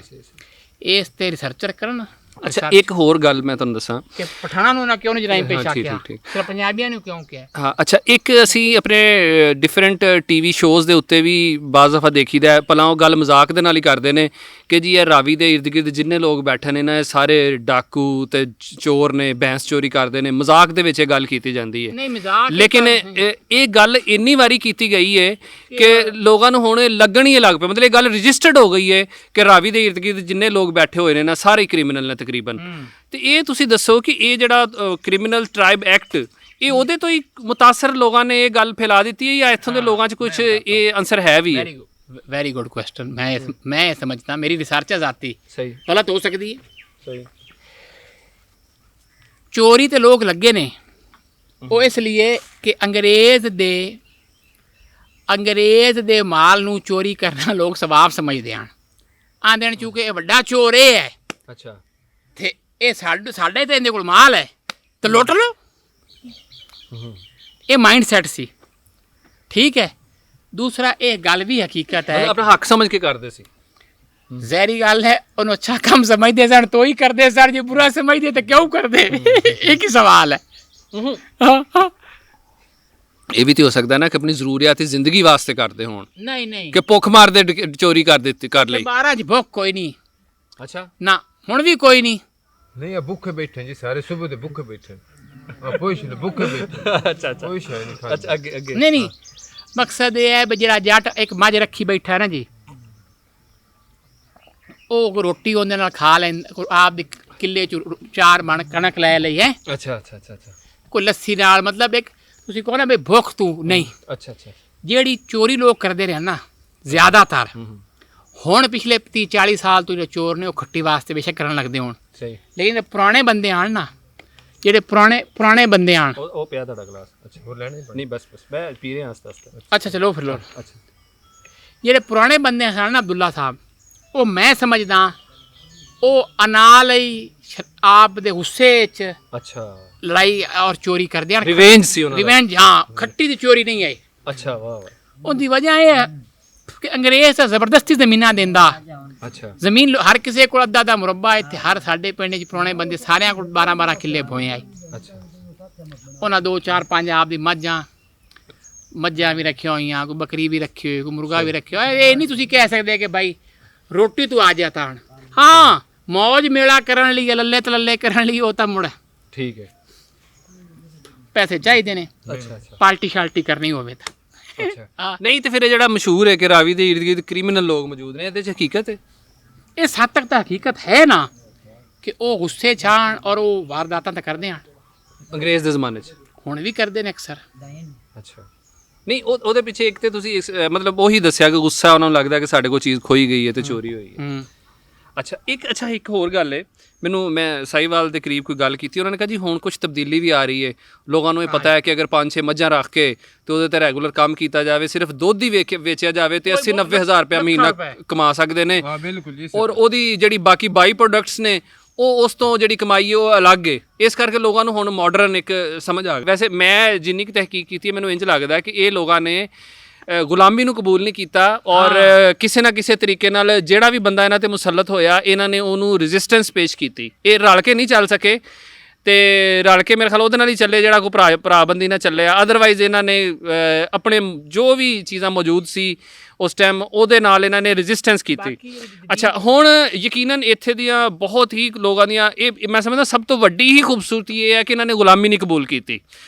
ਇਸ 'ਤੇ ਰਿਸਰਚਰ ਕਰਨ ਅੱਛਾ ਇੱਕ ਹੋਰ ਗੱਲ ਮੈਂ ਤੁਹਾਨੂੰ ਦੱਸਾਂ ਕਿ ਪਠਾਣਾ ਨੂੰ ਨਾ ਕਿਉਂ ਨਹੀਂ ਜਰਾਈਮ ਪੇਸ਼ ਹਾਂ, ਠੀਕ, ਆਖਿਆ ਠੀਕ। ਸਿਰਫ ਪੰਜਾਬੀਆਂ ਨੂੰ ਕਿਉਂ ਕਿਹਾ? ਹਾਂ ਅੱਛਾ ਇੱਕ ਅਸੀਂ ਆਪਣੇ ਡਿਫਰੈਂਟ ਟੀਵੀ ਸ਼ੋਜ਼ ਦੇ ਉੱਤੇ ਵੀ ਬਾਜ਼ ਦਫਾ ਦੇਖੀਦਾ ਹੈ, ਭਲਾ ਉਹ ਗੱਲ ਮਜ਼ਾਕ ਦੇ ਨਾਲ ਹੀ ਕਰਦੇ ਨੇ ਕਿ ਜੀ ਇਹ ਰਾਵੀ ਦੇ ਇਰਦ ਗਿਰਦ ਜਿੰਨੇ ਲੋਕ ਬੈਠੇ ਨੇ ਨਾ ਇਹ ਸਾਰੇ ਡਾਕੂ ਤੇ ਚੋਰ ਨੇ, ਬੈਂਸ ਚੋਰੀ ਕਰਦੇ ਨੇ, ਮਜ਼ਾਕ ਦੇ ਵਿੱਚ ਇਹ ਗੱਲ ਕੀਤੀ ਜਾਂਦੀ ਹੈ। ਨਹੀਂ ਮਜ਼ਾਕ ਲੇਕਿਨ ਇਹ ਗੱਲ ਇੰਨੀ ਵਾਰੀ ਕੀਤੀ ਗਈ ਹੈ ਕਿ ਲੋਕਾਂ ਨੂੰ ਹੁਣ ਲੱਗਣ ਹੀ ਲੱਗ ਪਿਆ, ਮਤਲਬ ਇਹ ਗੱਲ ਰਜਿਸਟਰਡ ਹੋ ਗਈ ਹੈ ਕਿ ਰਾਵੀ ਦੇ ਇਰਦ ਗਿਰਦ ਜਿੰਨੇ ਲੋਕ ਬੈਠੇ ਹੋਏ ਨੇ ਨਾ ਸਾਰੇ ਕ੍ਰਿਮੀਨਲ ਨੇ ਤਕਰੀਬਨ। ਤੇ ਇਹ ਤੁਸੀਂ ਦੱਸੋ ਕਿ ਇਹ ਜਿਹੜਾ ਕ੍ਰਿਮੀਨਲ ਟ੍ਰਾਈਬ ਐਕਟ ਇਹ ਉਹਦੇ ਤੋਂ ਹੀ ਮੁਤਾਸਰ ਲੋਕਾਂ ਨੇ ਇਹ ਗੱਲ ਫੈਲਾ ਦਿੱਤੀ ਹੈ ਜਾਂ ਇੱਥੋਂ ਦੇ ਲੋਕਾਂ 'ਚ ਕੁਝ ਇਹ ਅੰਸਰ ਹੈ ਵੀ ਹੈ? Very good question. मैं समझता मेरी रिसर्च जाती ਸਹੀ गलत हो सकती है। ਸਹੀ ਚੋਰੀ ਤੇ ਲੋਕ ਲੱਗੇ ਨੇ ਉਹ ਇਸ ਲਈ ਕਿ ਅੰਗਰੇਜ਼ ਦੇ ਮਾਲ ਨੂੰ ਚੋਰੀ ਕਰਨਾ ਲੋਕ ਸਵਾਬ ਸਮਝਦੇ ਹਨ। ਆਂਦੇ ਨੇ ਚੂੰਕਿ ਇਹ ਵੱਡਾ ਚੋਰ ਇਹ ਹੈ ਅੱਛਾ ਤੇ ਇਹ ਸਾਡੇ ਤੇ ਇਹਦੇ ਕੋਲ ਮਾਲ ਹੈ ਤੇ ਲੁੱਟ ਲਓ। ਇਹ ਮਾਈਂਡ ਸੈਟ ਸੀ, ਠੀਕ ਹੈ। ਦੂਸਰਾ ਇਹ ਗੱਲ ਵੀ ਹਕੀਕਤ ਹੈ, ਆਪਣਾ ਹੱਕ ਸਮਝ ਕੇ ਕਰਦੇ ਸੀ। ਜ਼ਹਿਰੀ ਗੱਲ ਹੈ, ਉਹਨੂੰ ਅੱਛਾ ਕੰਮ ਸਮਝਦੇ ਸਨ तो ही करते सर, जो बुरा समझते तो क्यों करते? एक ही सवाल है। ਇਹ ਵੀ ਤੇ ਹੋ ਸਕਦਾ ਨਾ ਕਿ ਆਪਣੀ ਜ਼ਰੂਰੀਅਤ ਜ਼ਿੰਦਗੀ ਵਾਸਤੇ ਕਰਦੇ ਹੋਣ, नहीं नहीं ਕਿ ਭੁੱਖ ਮਾਰਦੇ ਚੋਰੀ ਕਰ ਲਈ। 12 ਚ ਭੁੱਖ ਕੋਈ ਨਹੀਂ ਅੱਛਾ ਨਾ, ਹੁਣ ਵੀ ਕੋਈ ਨਹੀਂ। ਨਹੀਂ ਆ ਭੁੱਖੇ ਬੈਠੇ ਜੀ ਸਾਰੇ, ਸਵੇਰ ਦੇ ਭੁੱਖੇ ਬੈਠੇ ਆ, ਪੁੱਛ ਲੈ ਭੁੱਖੇ ਬੈਠੇ। ਅੱਛਾ ਕੋਈ ਸ਼ੈ ਨਹੀਂ ਖਾਂਦੇ। ਅੱਛਾ ਅੱਗੇ नहीं नहीं मकसद ये है भी ਜਿਹੜਾ ਜੱਟ ਇੱਕ ਮੱਝ ਰੱਖੀ ਬੈਠਾ ਹੈ ਨਾ ਜੀ, ਉਹ ਰੋਟੀ ਉਹਦੇ ਨਾਲ ਖਾ ਲੈਂਦਾ, ਆਪ ਦੀ ਕਿੱਲੇ ਚ 4 ਮਣ ਕਣਕ ਲੈ ਲਈ ਹੈ, ਅੱਛਾ ਅੱਛਾ ਅੱਛਾ ਅੱਛਾ ਕੋਈ ਲੱਸੀ ਨਾਲ, ਮਤਲਬ ਇੱਕ ਤੁਸੀਂ ਕਹੋ ਨਾ ਵੀ ਭੁੱਖ ਤੂੰ ਨਹੀਂ। ਅੱਛਾ ਅੱਛਾ ਜਿਹੜੀ ਚੋਰੀ ਲੋਕ ਕਰਦੇ ਰਹੇ ਨਾ ਜ਼ਿਆਦਾਤਰ, ਹੁਣ ਪਿਛਲੇ 30-40 ਸਾਲ ਤੋਂ ਜਿਹੜੇ ਚੋਰ ਨੇ ਉਹ ਖੱਟੀ ਵਾਸਤੇ ਬੇਸ਼ੱਕ ਕਰਨ ਲੱਗਦੇ ਹੋਣ, ਸਹੀ। ਲੇਕਿਨ ਪੁਰਾਣੇ ਬੰਦੇ ਆਣ ਨਾ, ਜਿਹੜੇ ਪੁਰਾਣੇ ਬੰਦੇ ਆਣ। ਉਹ ਪਿਆ ਤੁਹਾਡਾ ਗਲਾਸ? ਅੱਛਾ ਹੋਰ ਲੈਣੇ ਨਹੀਂ ਬਸ ਮੈਂ ਪੀ ਰਿਹਾ ਆਸਤਾ ਆਸਤਾ। ਅੱਛਾ ਚਲੋ ਫਿਰ ਲੋ। ਅੱਛਾ ਜਿਹੜੇ ਪੁਰਾਣੇ ਬੰਦੇ ਸਨ ਨਾ ਅਬਦੁੱਲਾ ਸਾਹਿਬ, ਉਹ ਮੈਂ ਸਮਝਦਾ ਉਹ ਅਨਾ ਲਈ ਆਪ ਦੇ ਗੁੱਸੇ 'ਚ ਅੱਛਾ ਲੜਾਈ ਔਰ ਚੋਰੀ ਕਰਦੇ ਹਨ। ਰਿਵੈਂਜ ਸੀ ਉਹਨਾਂ ਦਾ। ਰਿਵੈਂਜ, ਹਾਂ, ਖੱਟੀ ਦੀ ਚੋਰੀ ਨਹੀਂ ਹੈ। ਅੱਛਾ ਵਾਹ ਵਾਹ। ਉਹਦੀ ਵਜ੍ਹਾ ਇਹ ਹੈ ਕਿ ਅੰਗਰੇਜ਼ ਤਾਂ ਜ਼ਬਰਦਸਤੀ ਜ਼ਮੀਨਾਂ ਦਿੰਦਾ। ਅੱਛਾ ਜ਼ਮੀਨ ਹਰ ਕਿਸੇ ਕੋਲ ਅੱਧਾ ਅੱਧਾ ਮੁਰੱਬਾ, ਇੱਥੇ ਹਰ ਸਾਡੇ ਪਿੰਡ 'ਚ ਪੁਰਾਣੇ ਬੰਦੇ ਸਾਰਿਆਂ ਕੋਲ 12-12 ਕਿੱਲੇ ਭੋਏ ਆਏ। ਅੱਛਾ ਉਹਨਾਂ 2-4-5 ਆਪ ਦੀ ਮੱਝਾਂ ਵੀ ਰੱਖੀਆਂ ਹੋਈਆਂ, ਕੋਈ ਬੱਕਰੀ ਵੀ ਰੱਖੀ ਹੋਈ, ਕੋਈ ਮੁਰਗਾ ਵੀ ਰੱਖਿਆ ਹੋਇਆ। ਇਹ ਨਹੀਂ ਤੁਸੀਂ ਕਹਿ ਸਕਦੇ ਕਿ ਭਾਈ ਰੋਟੀ ਤੂੰ ਆ ਜਾ ਤਾਂ। ਹਾਂ, ਮੌਜ ਮੇਲਾ ਕਰਨ ਲਈ, ਲੱਲੇ ਤਲੱਲੇ ਕਰਨ ਲਈ ਉਹ ਤਾਂ ਮੁੜ ਠੀਕ ਹੈ। ਪੈਸੇ ਚਾਹੀਦੇ ਨੇ, ਅੱਛਾ ਅੱਛਾ ਪਾਲਟੀ ਸ਼ਾਲਟੀ ਕਰਨੀ ਹੋਵੇ ਤਾਂ। ਅੱਛਾ ਨਹੀਂ ਤੇ ਫਿਰ ਇਹ ਜਿਹੜਾ ਮਸ਼ਹੂਰ ਹੈ ਕਿ ਰਾਵੀ ਦੇ ਇਰਦ ਗਿਰਦ ਕ੍ਰਿਮੀਨਲ ਲੋਕ ਮੌਜੂਦ ਨੇ, ਇਹਦੇ 'ਚ ਹਕੀਕਤ ਹੈ? ਇਸ ਹੱਦ ਤੱਕ ਤਾਂ ਹਕੀਕਤ ਹੈ ਨਾ ਕਿ ਉਹ ਗੁੱਸੇ ਛਾਣ ਔਰ ਉਹ ਵਾਰਦਾਤਾਂ ਤਾਂ ਕਰਦੇ ਹਨ, ਅੰਗਰੇਜ਼ ਦੇ ਜ਼ਮਾਨੇ 'ਚ ਹੁਣ ਵੀ ਕਰਦੇ ਨੇ ਅਕਸਰ। ਅੱਛਾ ਨਹੀਂ ਉਹਦੇ ਪਿੱਛੇ ਇੱਕ ਤੇ ਤੁਸੀਂ ਮਤਲਬ ਉਹੀ ਦੱਸਿਆ ਕਿ ਗੁੱਸਾ ਉਹਨਾਂ ਨੂੰ ਲੱਗਦਾ ਕਿ ਸਾਡੇ ਕੋਲ ਚੀਜ਼ ਖੋਈ ਗਈ ਹੈ ਤੇ ਚੋਰੀ ਹੋਈ ਹੈ। ਅੱਛਾ ਇੱਕ ਹੋਰ ਗੱਲ ਹੈ, ਮੈਂ ਸਾਈਵਾਲ ਦੇ ਕਰੀਬ ਕੋਈ ਗੱਲ ਕੀਤੀ, ਉਹਨਾਂ ਨੇ ਕਿਹਾ ਜੀ ਹੁਣ ਕੁਝ ਤਬਦੀਲੀ ਵੀ ਆ ਰਹੀ ਹੈ, ਲੋਕਾਂ ਨੂੰ ਇਹ ਪਤਾ ਹੈ ਕਿ ਅਗਰ 5-6 ਮੱਝਾਂ ਰੱਖ ਕੇ ਤੇ ਉਹਦੇ ਤੇ ਰੈਗੂਲਰ ਕੰਮ ਕੀਤਾ ਜਾਵੇ, ਸਿਰਫ ਦੁੱਧ ਹੀ ਵੇਚਿਆ ਜਾਵੇ ਤੇ 80-90 ਹਜ਼ਾਰ ਰੁਪਇਆ ਮਹੀਨਾ ਕਮਾ ਸਕਦੇ ਨੇ। ਹਾਂ ਬਿਲਕੁਲ ਜੀ। ਔਰ ਉਹਦੀ ਜਿਹੜੀ ਬਾਕੀ ਬਾਈ ਪ੍ਰੋਡਕਟਸ ਨੇ ਉਹ ਉਸ ਤੋਂ ਜਿਹੜੀ ਕਮਾਈ ਹੈ ਉਹ ਅਲੱਗ ਹੈ। ਇਸ ਕਰਕੇ ਲੋਕਾਂ ਨੂੰ ਹੁਣ ਮਾਡਰਨ ਇੱਕ ਸਮਝ ਆ ਗਈ। ਵੈਸੇ ਮੈਂ ਜਿੰਨੀ ਕੁ ਤਹਿਕੀਕ ਕੀਤੀ ਮੈਨੂੰ ਇੰਝ ਲੱਗਦਾ ਕਿ ਇਹ ਲੋਕਾਂ ਨੇ ਗੁਲਾਮੀ ਨੂੰ ਕਬੂਲ ਨਹੀਂ ਕੀਤਾ ਔਰ ਕਿਸੇ ਨਾ ਕਿਸੇ ਤਰੀਕੇ ਨਾਲ ਜਿਹੜਾ ਵੀ ਬੰਦਾ ਇਹਨਾਂ ਤੇ ਮੁਸੱਲਤ ਹੋਇਆ ਇਹਨਾਂ ਨੇ ਉਹਨੂੰ ਰੈਜ਼ਿਸਟੈਂਸ ਪੇਸ਼ ਕੀਤੀ। ਇਹ ਰਲ ਕੇ ਨਹੀਂ ਚੱਲ ਸਕੇ ਤੇ ਰਲ ਕੇ ਮੇਰੇ ਖਿਆਲ ਉਹਦੇ ਨਾਲ ਹੀ ਚੱਲੇ ਜਿਹੜਾ ਕੋਈ ਭਰਾਬੰਦੀ ਨਾਲ ਚੱਲਿਆ। ਅਦਰਵਾਈਜ਼ ਇਹਨਾਂ ਨੇ ਆਪਣੇ ਜੋ ਵੀ ਚੀਜ਼ਾਂ ਮੌਜੂਦ ਸੀ ਉਸ ਟਾਈਮ ਉਹਦੇ ਨਾਲ ਇਹਨਾਂ ਨੇ ਰੈਜ਼ਿਸਟੈਂਸ ਕੀਤੀ। ਅੱਛਾ ਹੁਣ ਯਕੀਨਨ ਇੱਥੇ ਦੀਆਂ ਬਹੁਤ ਹੀ ਲੋਕਾਂ ਦੀਆਂ ਇਹ ਮੈਂ ਸਮਝਦਾ ਸਭ ਤੋਂ ਵੱਡੀ ਹੀ ਖੂਬਸੂਰਤੀ ਇਹ ਹੈ ਕਿ ਇਹਨਾਂ ਨੇ ਗੁਲਾਮੀ ਨਹੀਂ ਕਬੂਲ ਕੀਤੀ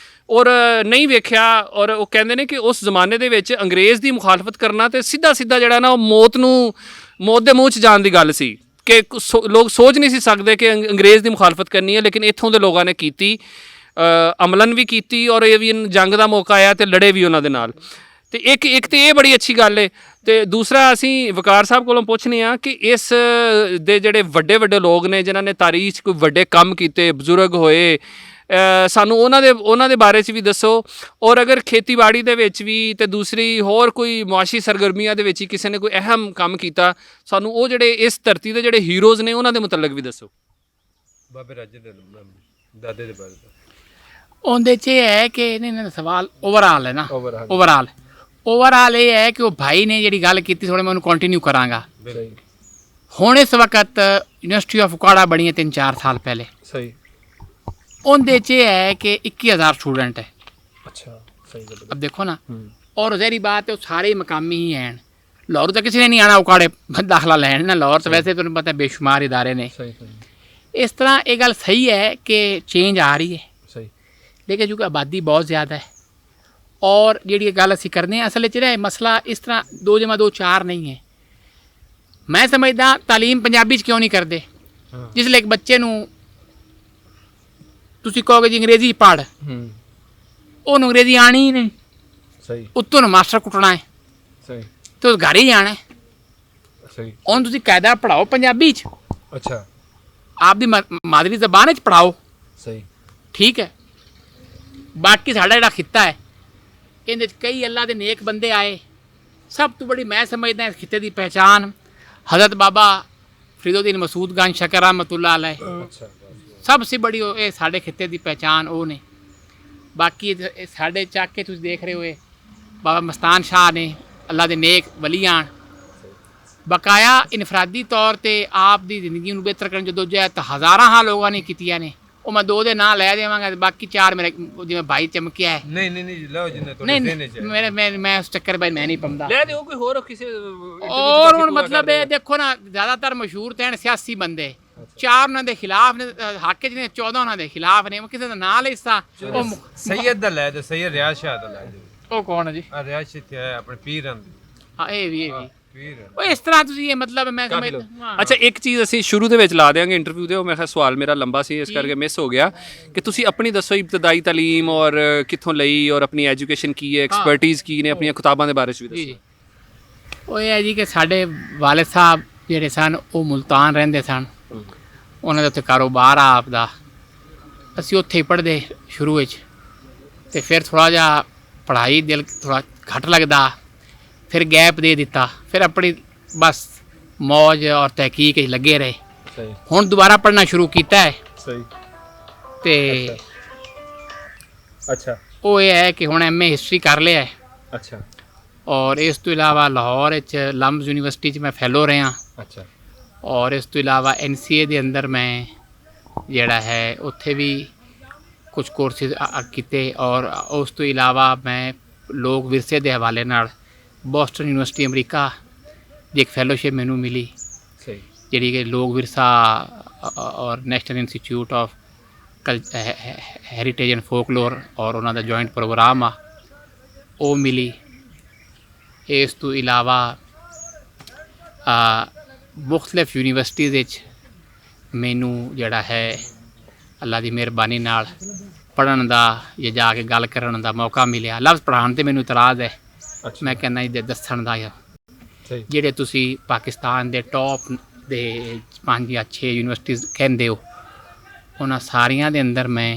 ਔਰ ਨਹੀਂ ਵੇਖਿਆ। ਔਰ ਉਹ ਕਹਿੰਦੇ ਨੇ ਕਿ ਉਸ ਜ਼ਮਾਨੇ ਦੇ ਵਿੱਚ ਅੰਗਰੇਜ਼ ਦੀ ਮੁਖਾਲਫਤ ਕਰਨਾ ਤੇ ਸਿੱਧਾ ਜਿਹੜਾ ਨਾ ਉਹ ਮੌਤ ਦੇ ਮੂੰਹ 'ਚ ਜਾਣ ਦੀ ਗੱਲ ਸੀ ਕਿ ਲੋਕ ਸੋਚ ਨਹੀਂ ਸੀ ਸਕਦੇ ਕਿ ਅੰਗਰੇਜ਼ ਦੀ ਮੁਖਾਲਫਤ ਕਰਨੀ ਹੈ, ਲੇਕਿਨ ਇੱਥੋਂ ਦੇ ਲੋਕਾਂ ਨੇ ਕੀਤੀ, ਅਮਲਨ ਵੀ ਕੀਤੀ ਔਰ ਇਹ ਵੀ ਜੰਗ ਦਾ ਮੌਕਾ ਆਇਆ ਤੇ ਲੜੇ ਵੀ ਉਹਨਾਂ ਦੇ ਨਾਲ। ਤੇ ਇੱਕ ਤੇ ਇਹ ਬੜੀ ਅੱਛੀ ਗੱਲ ਹੈ। ਤੇ ਦੂਸਰਾ ਅਸੀਂ ਵਕਾਰ ਸਾਹਿਬ ਕੋਲੋਂ ਪੁੱਛਨੇ ਆ ਕਿ ਇਸ ਦੇ ਜਿਹੜੇ ਵੱਡੇ ਲੋਕ ਨੇ ਜਿਨ੍ਹਾਂ ਨੇ ਤਾਰੀਖ 'ਚ ਕੋਈ ਵੱਡੇ ਕੰਮ ਕੀਤੇ, ਬਜ਼ੁਰਗ ਹੋਏ, ਸਾਨੂੰ ਉਹਨਾਂ ਦੇ ਬਾਰੇ 'ਚ ਵੀ ਦੱਸੋ। ਔਰ ਅਗਰ ਖੇਤੀਬਾੜੀ ਦੇ ਵਿੱਚ ਵੀ ਤੇ ਦੂਸਰੀ ਹੋਰ ਕੋਈ ਮੁਆਸ਼ੀ ਸਰਗਰਮੀਆਂ ਦੇ ਵਿੱਚ ਹੀ ਕਿਸੇ ਨੇ ਕੋਈ ਅਹਿਮ ਕੰਮ ਕੀਤਾ, ਸਾਨੂੰ ਉਹ ਜਿਹੜੇ ਇਸ ਧਰਤੀ ਦੇ ਜਿਹੜੇ ਹੀਰੋਜ਼ ਨੇ ਉਹਨਾਂ ਦੇ ਮੁਤਲਕ ਵੀ ਦੱਸੋ। ਬਾਬੇ ਰਾਜੇ ਦੇ ਦਾਦੇ ਦੇ ਬਾਰੇ ਉਹਦੇ 'ਚ ਇਹ ਹੈ ਕਿ ਇਹਨਾਂ ਦਾ ਸਵਾਲ ਓਵਰਆਲ ਹੈ ਨਾ, ਓਵਰਆਲ ਇਹ ਹੈ ਕਿ ਉਹ ਭਾਈ ਨੇ ਜਿਹੜੀ ਗੱਲ ਕੀਤੀ ਥੋੜ੍ਹਾ ਮੈਂ ਉਹਨੂੰ ਕੰਟੀਨਿਊ ਕਰਾਂਗਾ। ਹੁਣ ਇਸ ਵਕਤ ਯੂਨੀਵਰਸਿਟੀ ਆਫ ਉਕਾੜਾ ਬਣੀ ਹੈ 3-4 ਸਾਲ ਪਹਿਲੇ। ਸਹੀ। ਉਹਦੇ 'ਚ ਇਹ ਹੈ कि 21,000 स्टूडेंट है। अच्छा सही है। अब देखो ना, और जहरी बात है वो सारे मकामी ही हैं। लाहौर तो किसी ने नहीं आना उकाड़े दाखला लैन ना, लाहौर तो वैसे तुम्हें पता है बेशुमार इदारे ने। इस तरह ये गल सही है कि चेंज आ रही है, सही, लेकिन चूँकि आबादी बहुत ज़्यादा है और जी गल असी करने असल च मसला इस तरह 2 जमा 2 4 नहीं है। मैं समझदा तालीम पंजाबी च क्यों नहीं करते? जिसले एक बच्चे नूं तुसीं कहोगे जी अंग्रेजी पढ़, ਉਹਨੂੰ ਅੰਗਰੇਜ਼ੀ ਆਣੀ ਹੀ ਨਹੀਂ। ਸਹੀ। ਉੱਤੋਂ ਨੂੰ ਮਾਸਟਰ ਕੁੱਟਣਾ ਹੈ। ਸਹੀ। ਤੇ ਉਹ ਘਰ ਹੀ ਜਾਣਾ ਹੈ। ਸਹੀ। ਉਹਨੂੰ ਤੁਸੀਂ ਕਾਇਦਾ ਪੜਾਓ ਪੰਜਾਬੀ 'ਚ। ਅੱਛਾ। ਆਪਦੀ ਮਾਦਰੀ ਜ਼ਬਾਨ 'ਚ ਪੜਾਓ। ਸਹੀ। ਠੀਕ ਹੈ। ਬਾਕੀ ਸਾਡਾ ਜਿਹੜਾ ਖਿੱਤਾ ਹੈ ਇਹਦੇ 'ਚ ਕਈ ਅੱਲਾ ਦੇ ਨੇਕ ਬੰਦੇ ਆਏ। ਸਭ ਤੋਂ ਬੜੀ ਮੈਂ ਸਮਝਦਾ ਇਸ ਖਿੱਤੇ ਦੀ ਪਹਿਚਾਨ हज़रत बाबा फरीदुद्दीन मसूद गंज शकर रहमतुल्लाह अलैह। सबसे बड़ी ये साढ़े खिते की पहचान वो ने। बाकी साढ़े चाके तुम देख रहे हो बाबा मस्तान शाह ने, अल्लाह के नेक वलियान बकाया इनफरादी तौर पर आप की जिंदगी में बेहतर करने जो जहत हज़ारां लोगों ने कीतियां ने। वो मैं 2 दे नाम लै देवांगा, बाकी 4 मेरे जिवें भाई चमकिया है। नहीं मैं उस चक्कर भाई मैं नहीं पाਉਂਦਾ। ਲੈ ਦਿਓ ਕੋਈ ਹੋਰ ਕਿਸੇ और हुण मतलब है देखो ना, ज़्यादातर मशहूर तो हैं सियासी बंदे। 4 उन्होंने के खिलाफ ने, हक च ने 14 उन्होंने खिलाफ ने। किसी का नाम ले हिस्सा सैयद दा लै दो, सैयद रियाज शाह दा लै दो। वो कौन है जी? रियाज इत्थे है अपने पीर हैं। हाँ ये भी ਉਹ ਇਸ ਤਰ੍ਹਾਂ ਤੁਸੀਂ ਇਹ ਮਤਲਬ ਮੈਂ ਸਮਝਦਾ। ਅੱਛਾ ਇੱਕ ਚੀਜ਼ ਅਸੀਂ ਸ਼ੁਰੂ ਦੇ ਵਿੱਚ ਲਾ ਦਿਆਂਗੇ ਇੰਟਰਵਿਊ ਦੇ, ਉਹ ਮੈਂ ਕਿਹਾ ਸਵਾਲ ਮੇਰਾ ਲੰਬਾ ਸੀ ਇਸ ਕਰਕੇ ਮਿਸ ਹੋ ਗਿਆ, ਕਿ ਤੁਸੀਂ ਆਪਣੀ ਦੱਸੋ ਇਬਤਦਾਈ ਤਾਲੀਮ ਔਰ ਕਿੱਥੋਂ ਲਈ ਔਰ ਆਪਣੀ ਐਜੂਕੇਸ਼ਨ ਕੀ ਹੈ, ਐਕਸਪਰਟਿਜ਼ ਕੀ ਨੇ, ਆਪਣੀਆਂ ਕਿਤਾਬਾਂ ਦੇ ਬਾਰੇ ਚ ਵੀ ਦੱਸੋ। ਉਹ ਇਹ ਹੈ ਜੀ ਕਿ ਸਾਡੇ ਵਾਲਿਦ ਸਾਹਿਬ ਜਿਹੜੇ ਸਨ ਉਹ ਮੁਲਤਾਨ ਰਹਿੰਦੇ ਸਨ। ਉਹਨਾਂ ਦੇ ਉੱਥੇ ਕਾਰੋਬਾਰ ਆ ਆਪ ਦਾ। ਅਸੀਂ ਉੱਥੇ ਹੀ ਪੜ੍ਹਦੇ ਸ਼ੁਰੂ ਵਿੱਚ, ਅਤੇ ਫਿਰ ਥੋੜ੍ਹਾ ਜਿਹਾ ਪੜ੍ਹਾਈ ਦਿਲ ਥੋੜ੍ਹਾ ਘੱਟ ਲੱਗਦਾ, फिर गैप दे दिता, फिर अपनी बस मौज और तहकीक लगे रहे। हुण दोबारा पढ़ना शुरू किया है। ते अच्छा वो ये है कि हुण MA हिस्टरी कर लिया है। अच्छा। और इस तो इलावा लाहौर लम्स यूनिवर्सिटी मैं फैलो रहा। अच्छा। और इस तो इलावा NCA के अंदर मैं जिहड़ा है उत्थे भी कुछ कोर्सिस किए। और उस तो इलावा मैं लोक विरसे के हवाले नाल बॉस्टन यूनिवर्सिटी अमरीका की एक फैलोशिप मैनू मिली, जी कि लोक विरसा और national institute of heritage and folklore और उन्होंने जॉइंट प्रोग्राम आ वो मिली। इस तो इलावा मुख्तलिफ यूनिवर्सिटीज़ मैनू जड़ा है अल्लाह की मेहरबानी नाल पढ़न का या जाके गल करन का मौका मिले। लफ्ज़ पढ़ाने से मैनू इतराज़ है। मैं कहना जी दसन का ਜਿਹੜੇ ਤੁਸੀਂ ਪਾਕਿਸਤਾਨ ਦੇ ਟੌਪ ਦੇ 5 ਜਾਂ 6 ਯੂਨੀਵਰਸਿਟੀਜ਼ ਕਹਿੰਦੇ ਹੋ, ਉਹਨਾਂ ਸਾਰੀਆਂ ਦੇ ਅੰਦਰ ਮੈਂ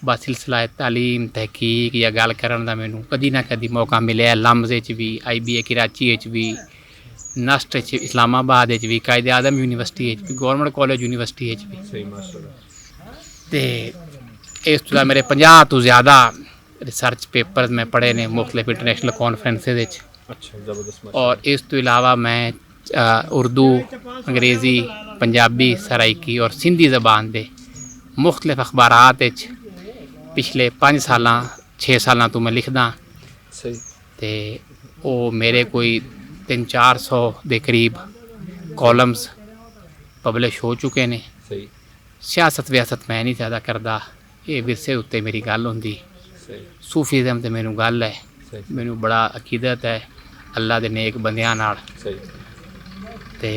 ਬਸ ਸਿਲਸਿਲਾ ਤਾਲੀਮ ਤਹਿਕੀਕ ਜਾਂ ਗੱਲ ਕਰਨ ਦਾ ਮੈਨੂੰ ਕਦੀ ਨਾ ਕਦੀ ਮੌਕਾ ਮਿਲਿਆ। ਲੰਬਜ਼ ਵਿੱਚ ਵੀ, IBA ਕਰਾਚੀ ਵਿੱਚ ਵੀ, ਨਸਟ ਵਿੱਚ, ਇਸਲਾਮਾਬਾਦ ਵਿੱਚ ਵੀ, ਕਾਇਦੇ ਆਜ਼ਮ ਯੂਨੀਵਰਸਿਟੀ ਵਿੱਚ ਵੀ, ਗੌਰਮੈਂਟ ਕਾਲਜ ਯੂਨੀਵਰਸਿਟੀ ਵਿੱਚ ਵੀ। ਸਹੀ ਮਾਸ਼ਾਅੱਲਾ। ਤੇ ਇਸ ਤੋਂ ਮੇਰੇ 50 ਤੋਂ ਜ਼ਿਆਦਾ रिसर्च पेपर्स मैं पढ़े ने मुख्तलिफ इंटरनेशनल कॉन्फ्रेंसिस। अच्छा ज़बरदस्त। और इस तो इलावा मैं उर्दू, अंग्रेज़ी, पंजाबी, सराइकी और सिंधी ज़बान के मुख्तलिफ अखबारात पिछले 5 साल 6 साल तो मैं लिखदा। सही। तो वो मेरे कोई 300-400 के करीब कॉलम्स पब्लिश हो चुके हैं। सही। सियासत वियासत मैं नहीं ज़्यादा करता, ये विरसे उत्ते मेरी गल होंदी। सूफीज़म तो मैनू गल है, मैनू बड़ा अकीदत है अल्लाह के नेक बंदियां नाल। ते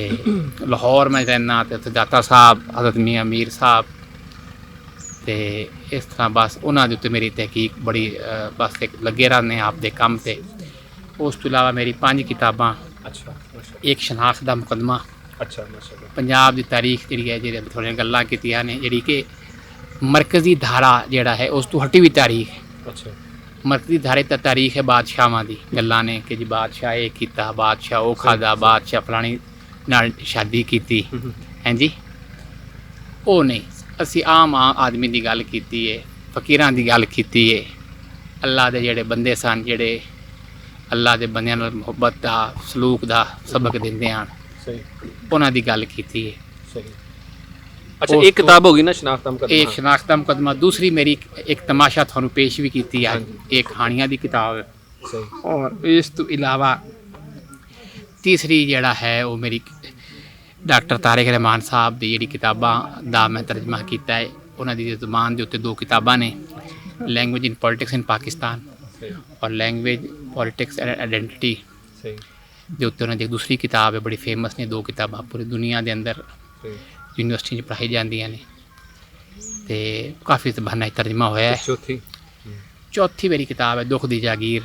लाहौर में रहना, तो दाता साहब हज़रत मियाँ मीर साहब, तो इस तरह बस उन्होंने उत्ते मेरी तहकीक बड़ी बस एक लगे रहने आपके काम से। उस तो इलावा मेरी 5 किताबां। अच्छा। एक शनाख्त दा मुकदमा। अच्छा माशाअल्लाह। पंजाब की तारीख जी है जी थोड़ी गल्लां कीतियां ने, जी कि मरकज़ी धारा जिहड़ा है उस तो हटी हुई तारीख। अच्छा। मरकज़ी धारे तो तारीख है बादशाह की गल्लां ने कि जी बादशाह ये कीता, बादशाह वो खादा, बादशाह फलानी नाल शादी की हैं जी। वो नहीं, असी आम आदमी की गल की है, फकीरां की गल की है, अल्लाह के जेड़े बंदे सन जेड़े अल्लाह के बंदियां नाल मुहब्बत का सलूक का सबक दिंदे हैं, उन्हां दी गल की है। सही। अच्छा, एक किताब होगी ना शनाख्ता मुकदमा। एक शनाख्ता मुकदमा, दूसरी मेरी एक तमाशा थानू पेश भी की है, एक कहानियां दी किताब है, सही। और इस तो इलावा तीसरी जड़ा है वो मेरी डॉक्टर तारिक रहमान साहब दी ਜਿਹੜੀ किताबां ਦਾ मैं तर्जमा किया है, ਉਹਨਾਂ ਦੀ ਜ਼ਬਾਨ ਦੇ ਉੱਤੇ 2 किताबां ने, language in politics in Pakistan और लैंग्वेज पॉलिटिक्स एंड आइडेंटिटी सही। ਦੇ ਉੱਤੇ ਉਹਨਾਂ ਦੀ ਦੂਸਰੀ ਕਿਤਾਬ ਹੈ, ਬੜੀ ਫੇਮਸ ਨੇ 2 ਕਿਤਾਬਾਂ ਪੂਰੀ ਦੁਨੀਆ ਦੇ ਅੰਦਰ ਯੂਨੀਵਰਸਿਟੀ 'ਚ ਪੜ੍ਹਾਈ ਜਾਂਦੀਆਂ ਨੇ, ਤੇ ਕਾਫੀ ਜ਼ਬਾਨਾਂ 'ਚ ਤਰਜਮਾ ਹੋਇਆ ਹੈ। चौथी। ਚੌਥੀ ਮੇਰੀ ਕਿਤਾਬ ਹੈ ਦੁੱਖ ਦੀ ਜਾਗੀਰ,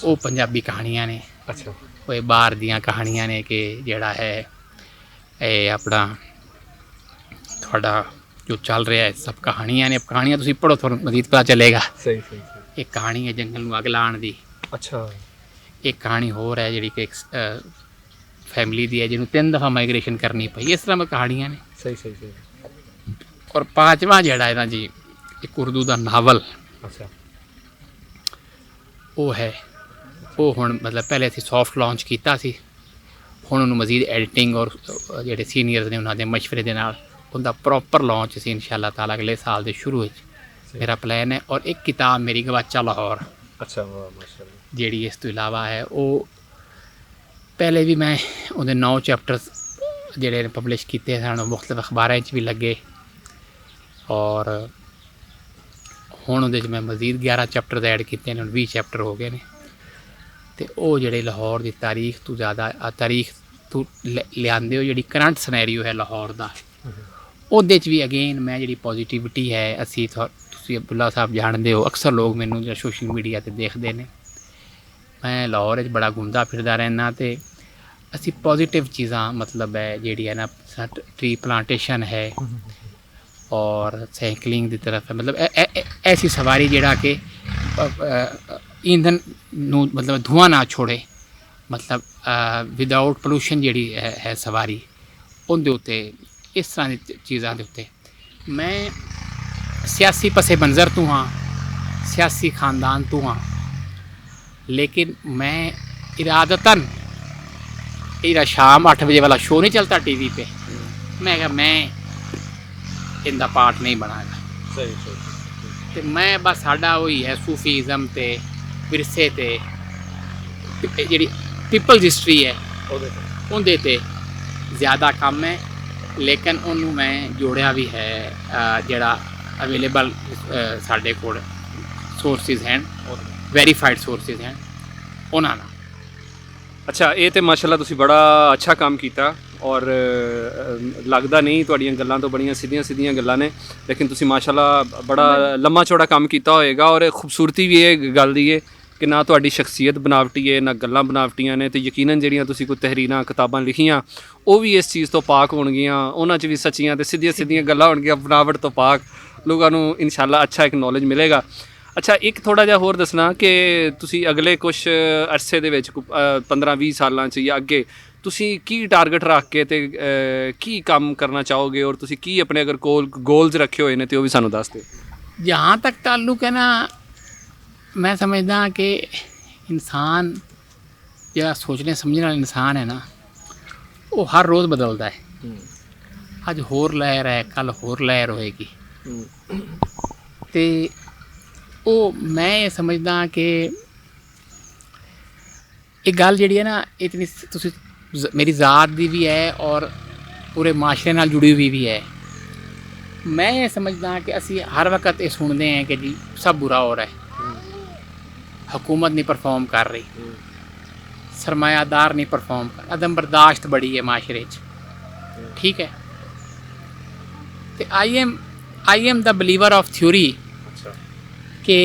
ਉਹ ਪੰਜਾਬੀ ਕਹਾਣੀਆਂ ਨੇ, अच्छा। ਉਹ ਇਹ ਬਾਹਰ ਦੀਆਂ ਕਹਾਣੀਆਂ ਨੇ ਕਿ ਜਿਹੜਾ ਹੈ ਇਹ ਆਪਣਾ ਤੁਹਾਡਾ ਜੋ ਚੱਲ ਰਿਹਾ ਹੈ ਸਭ ਕਹਾਣੀਆਂ ਨੇ। ਕਹਾਣੀਆਂ ਤੁਸੀਂ ਪੜ੍ਹੋ ਤੁਹਾਨੂੰ ਮਜ਼ੀਦ ਪਤਾ ਚੱਲੇਗਾ। सही सही सही। ਇੱਕ ਕਹਾਣੀ ਹੈ ਜੰਗਲ ਨੂੰ ਅੱਗ ਲਾਉਣ ਦੀ, अच्छा। ਇੱਕ ਕਹਾਣੀ ਹੋਰ ਹੈ ਜਿਹੜੀ ਕਿ ਇੱਕ ਫੈਮਿਲੀ ਦੀ ਹੈ ਜਿਹਨੂੰ 3 ਦਫਾ ਮਾਈਗ੍ਰੇਸ਼ਨ ਕਰਨੀ ਪਈ। ਇਸ ਤਰ੍ਹਾਂ ਮੈਂ ਕਹਾਣੀਆਂ ਨੇ। सही सही सही। ਔਰ ਪਾਂਚਵਾਂ ਜਿਹੜਾ ਹੈ ਨਾ ਜੀ, ਇੱਕ ਉਰਦੂ ਦਾ ਨਾਵਲ अच्छा। ਉਹ ਹੈ, ਉਹ ਹੁਣ ਮਤਲਬ ਪਹਿਲੇ ਅਸੀਂ ਸੌਫਟ ਲਾਂਚ ਕੀਤਾ ਸੀ, ਹੁਣ ਉਹਨੂੰ ਮਜ਼ੀਦ ਐਡੀਟਿੰਗ ਔਰ ਜਿਹੜੇ ਸੀਨੀਅਰਸ ਨੇ ਉਹਨਾਂ ਦੇ ਮਸ਼ਵਰੇ ਦੇ ਨਾਲ ਉਹਦਾ ਪ੍ਰੋਪਰ ਲਾਂਚ ਸੀ ਇਨਸ਼ਾਅੱਲਾ ਤਾਲਾ ਅਗਲੇ ਸਾਲ ਦੇ ਸ਼ੁਰੂ ਵਿੱਚ ਮੇਰਾ ਪਲਾਨ ਹੈ। ਔਰ ਇੱਕ ਕਿਤਾਬ ਮੇਰੀ ਗਵਾਚਾ ਲਾਹੌਰ, अच्छा, वाह माशाल्लाह। ਜਿਹੜੀ ਇਸ ਤੋਂ ਇਲਾਵਾ ਹੈ, ਉਹ ਪਹਿਲੇ ਵੀ ਮੈਂ ਉਹਦੇ 9 ਚੈਪਟਰਸ ਜਿਹੜੇ ਨੇ ਪਬਲਿਸ਼ ਕੀਤੇ ਸਨ, ਮੁਖਤਲਿਫ ਅਖਬਾਰਾਂ 'ਚ ਵੀ ਲੱਗੇ, ਔਰ ਹੁਣ ਉਹਦੇ 'ਚ ਮੈਂ ਮਜ਼ੀਦ 11 ਚੈਪਟਰ ਐਡ ਕੀਤੇ ਨੇ, ਹੁਣ 20 ਚੈਪਟਰ ਹੋ ਗਏ ਨੇ। ਤੇ ਉਹ ਜਿਹੜੇ ਲਾਹੌਰ ਦੀ ਤਾਰੀਖ ਤੋਂ ਜ਼ਿਆਦਾ ਤਾਰੀਖ ਤੋਂ ਲਿਆਂਦੇ ਹੋ, ਜਿਹੜੀ ਕਰੰਟ ਸਿਨੈਰੀਓ ਹੈ ਲਾਹੌਰ ਦਾ, ਉਹਦੇ 'ਚ ਵੀ ਅਗੇਨ ਮੈਂ ਜਿਹੜੀ ਪੋਜ਼ੀਟਿਵਿਟੀ ਹੈ, ਅਸੀਂ ਤੁਸੀਂ ਅਬਦੁੱਲਾ ਸਾਹਿਬ ਜਾਣਦੇ ਹੋ, ਅਕਸਰ ਲੋਕ ਮੈਨੂੰ ਜਿਹੜਾ ਸੋਸ਼ਲ ਮੀਡੀਆ 'ਤੇ ਦੇਖਦੇ ਨੇ, ਮੈਂ ਲਾਹੌਰ ਵਿੱਚ ਬੜਾ ਘੁੰਮਦਾ ਫਿਰਦਾ ਰਹਿੰਦਾ, ਤੇ ਅਸੀਂ ਪੋਜ਼ੀਟਿਵ ਚੀਜ਼ਾਂ ਮਤਲਬ ਹੈ ਜਿਹੜੀ ਹੈ ਨਾ, ਟਰੀ ਪਲਾਂਟੇਸ਼ਨ ਹੈ ਔਰ ਸਾਈਕਲਿੰਗ ਦੀ ਤਰਫ ਹੈ, ਮਤਲਬ ਐਸੀ ਸਵਾਰੀ ਜਿਹੜਾ ਕਿ ਈਂਧਨ ਨੂੰ ਮਤਲਬ ਧੂਆਂ ਨਾ ਛੋੜੇ, ਮਤਲਬ ਵਿਦਆਊਟ ਪੋਲੂਸ਼ਨ ਜਿਹੜੀ ਹੈ ਸਵਾਰੀ, ਉਹਦੇ ਉੱਤੇ ਇਸ ਤਰ੍ਹਾਂ ਦੀ ਚੀਜ਼ਾਂ ਦੇ ਉੱਤੇ। ਮੈਂ ਸਿਆਸੀ ਪਸੇ ਮੰਜ਼ਰ ਤੋਂ ਹਾਂ, ਸਿਆਸੀ ਖਾਨਦਾਨ ਤੋਂ ਹਾਂ, लेकिन मैं इरादतन मेरा शाम 8 बजे वाला शो नहीं चलता टीवी पे, मैं कहा मैं इनका पार्ट नहीं बनागा। सही सही। तो मैं बस साडा वही है सूफीज़म ते विरसे ते जी पीपल्स हिस्टरी है उनके ते ज़्यादा कम है, लेकिन उन्होंने मैं जोड़िया भी है जड़ा अवेलेबल साढ़े कोल सोर्सिस हैं, ਵੈਰੀਫਾਈਡ ਸੋਰਸਿਸ ਹਨ ਉਹਨਾਂ ਨਾਲ। ਅੱਛਾ, ਇਹ ਤੇ ਮਾਸ਼ਾਅੱਲਾ ਤੁਸੀਂ ਬੜਾ ਅੱਛਾ ਕੰਮ ਕੀਤਾ, ਔਰ ਲੱਗਦਾ ਨਹੀਂ ਤੁਹਾਡੀਆਂ ਗੱਲਾਂ ਤੋਂ ਬੜੀਆਂ ਸਿੱਧੀਆਂ ਸਿੱਧੀਆਂ ਗੱਲਾਂ ਨੇ, ਲੇਕਿਨ ਤੁਸੀਂ ਮਾਸ਼ਾਅੱਲਾ ਬੜਾ ਲੰਮਾ ਚੌੜਾ ਕੰਮ ਕੀਤਾ ਹੋਏਗਾ, ਔਰ ਖੂਬਸੂਰਤੀ ਵੀ ਇਹ ਗੱਲ ਦੀ ਹੈ ਕਿ ਨਾ ਤੁਹਾਡੀ ਸ਼ਖਸੀਅਤ ਬਨਾਵਟੀ ਹੈ ਨਾ ਗੱਲਾਂ ਬਨਾਵਟੀਆਂ ਨੇ, ਤੇ ਯਕੀਨਨ ਜਿਹੜੀਆਂ ਤੁਸੀਂ ਕੋਈ ਤਹਿਰੀਰਾਂ ਕਿਤਾਬਾਂ ਲਿਖੀਆਂ ਉਹ ਵੀ ਇਸ ਚੀਜ਼ ਤੋਂ ਪਾਕ ਹੋਣਗੀਆਂ, ਉਹਨਾਂ 'ਚ ਵੀ ਸੱਚੀਆਂ ਤੇ ਸਿੱਧੀਆਂ ਸਿੱਧੀਆਂ ਗੱਲਾਂ ਹੋਣਗੀਆਂ, ਬਨਾਵਟ ਤੋਂ ਪਾਕ, ਲੋਕਾਂ ਨੂੰ ਇਨਸ਼ਾਅੱਲਾ ਅੱਛਾ ਇੱਕ ਨੌਲੇਜ ਮਿਲੇਗਾ। ਅੱਛਾ, ਇੱਕ ਥੋੜ੍ਹਾ ਜਿਹਾ ਹੋਰ ਦੱਸਣਾ ਕਿ ਤੁਸੀਂ ਅਗਲੇ ਕੁਛ ਅਰਸੇ ਦੇ ਵਿੱਚ 15-20 ਸਾਲਾਂ 'ਚ ਜਾਂ ਅੱਗੇ ਤੁਸੀਂ ਕੀ ਟਾਰਗੇਟ ਰੱਖ ਕੇ ਤੇ ਕੀ ਕੰਮ ਕਰਨਾ ਚਾਹੋਗੇ, ਔਰ ਤੁਸੀਂ ਕੀ ਆਪਣੇ ਅਗਰ ਗੋਲਸ ਰੱਖੇ ਹੋਏ ਨੇ ਤੇ ਉਹ ਵੀ ਸਾਨੂੰ ਦੱਸ ਦਿਓ। जहाँ तक ताल्लुक़ है ना, मैं समझदा कि इंसान ਜਿਹੜਾ ਸੋਚਣੇ ਸਮਝਣ ਵਾਲਾ ਇਨਸਾਨ ਹੈ ਨਾ, ਉਹ ਹਰ ਰੋਜ਼ ਬਦਲਦਾ ਹੈ। ਅੱਜ ਹੋਰ ਲਹਿਰ ਹੈ, ਕੱਲ੍ਹ ਹੋਰ ਲਹਿਰ ਹੋਏਗੀ, ਤੇ ਉਹ ਮੈਂ ਇਹ ਸਮਝਦਾ ਕਿ ਇਹ ਗੱਲ ਜਿਹੜੀ ਹੈ ਨਾ, ਇਤਨੀ ਤੁਸੀਂ ਮੇਰੀ ਜ਼ਾਤ ਦੀ ਵੀ ਹੈ ਔਰ ਪੂਰੇ ਮਾਸ਼ਰੇ ਨਾਲ ਜੁੜੀ ਹੋਈ ਵੀ ਹੈ। ਮੈਂ ਇਹ ਸਮਝਦਾ ਕਿ ਅਸੀਂ ਹਰ ਵਕਤ ਇਹ ਸੁਣਦੇ ਹਾਂ ਕਿ ਜੀ ਸਭ ਬੁਰਾ ਹੋ ਰਿਹਾ ਹੈ, हुकूमत नहीं परफॉर्म कर रही, सरमायादार नहीं परफॉर्म कर, अदम बर्दाश्त बड़ी है माशरे च, ठीक है। तो I am the believer of theory कि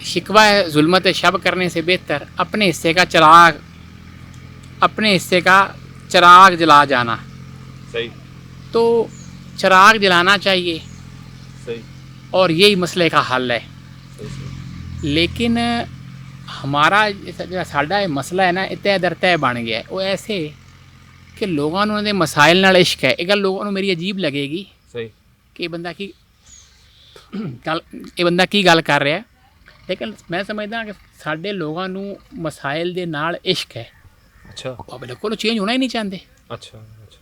शिकवा जुल्मत शब करने से बेहतर अपने हिस्से का चिराग जला जाना। सही। तो चिराग जलाना चाहिए, सही, और यही मसले का हल है। लेकिन हमारा जो साडा मसला है ना, तय दर तय बन गया है। वो ऐसे कि लोगों ने मसाइल नाल इश्क है। एक गल लोगों को मेरी अजीब लगेगी, सही, कि ये बंदा की गल कर रहा है, लेकिन मैं समझदा कि साडे लोगों को मसाइल दे नाल इश्क है। अच्छा, वो बिल्कुल चेंज होना ही नहीं चाहते। अच्छा, अच्छा,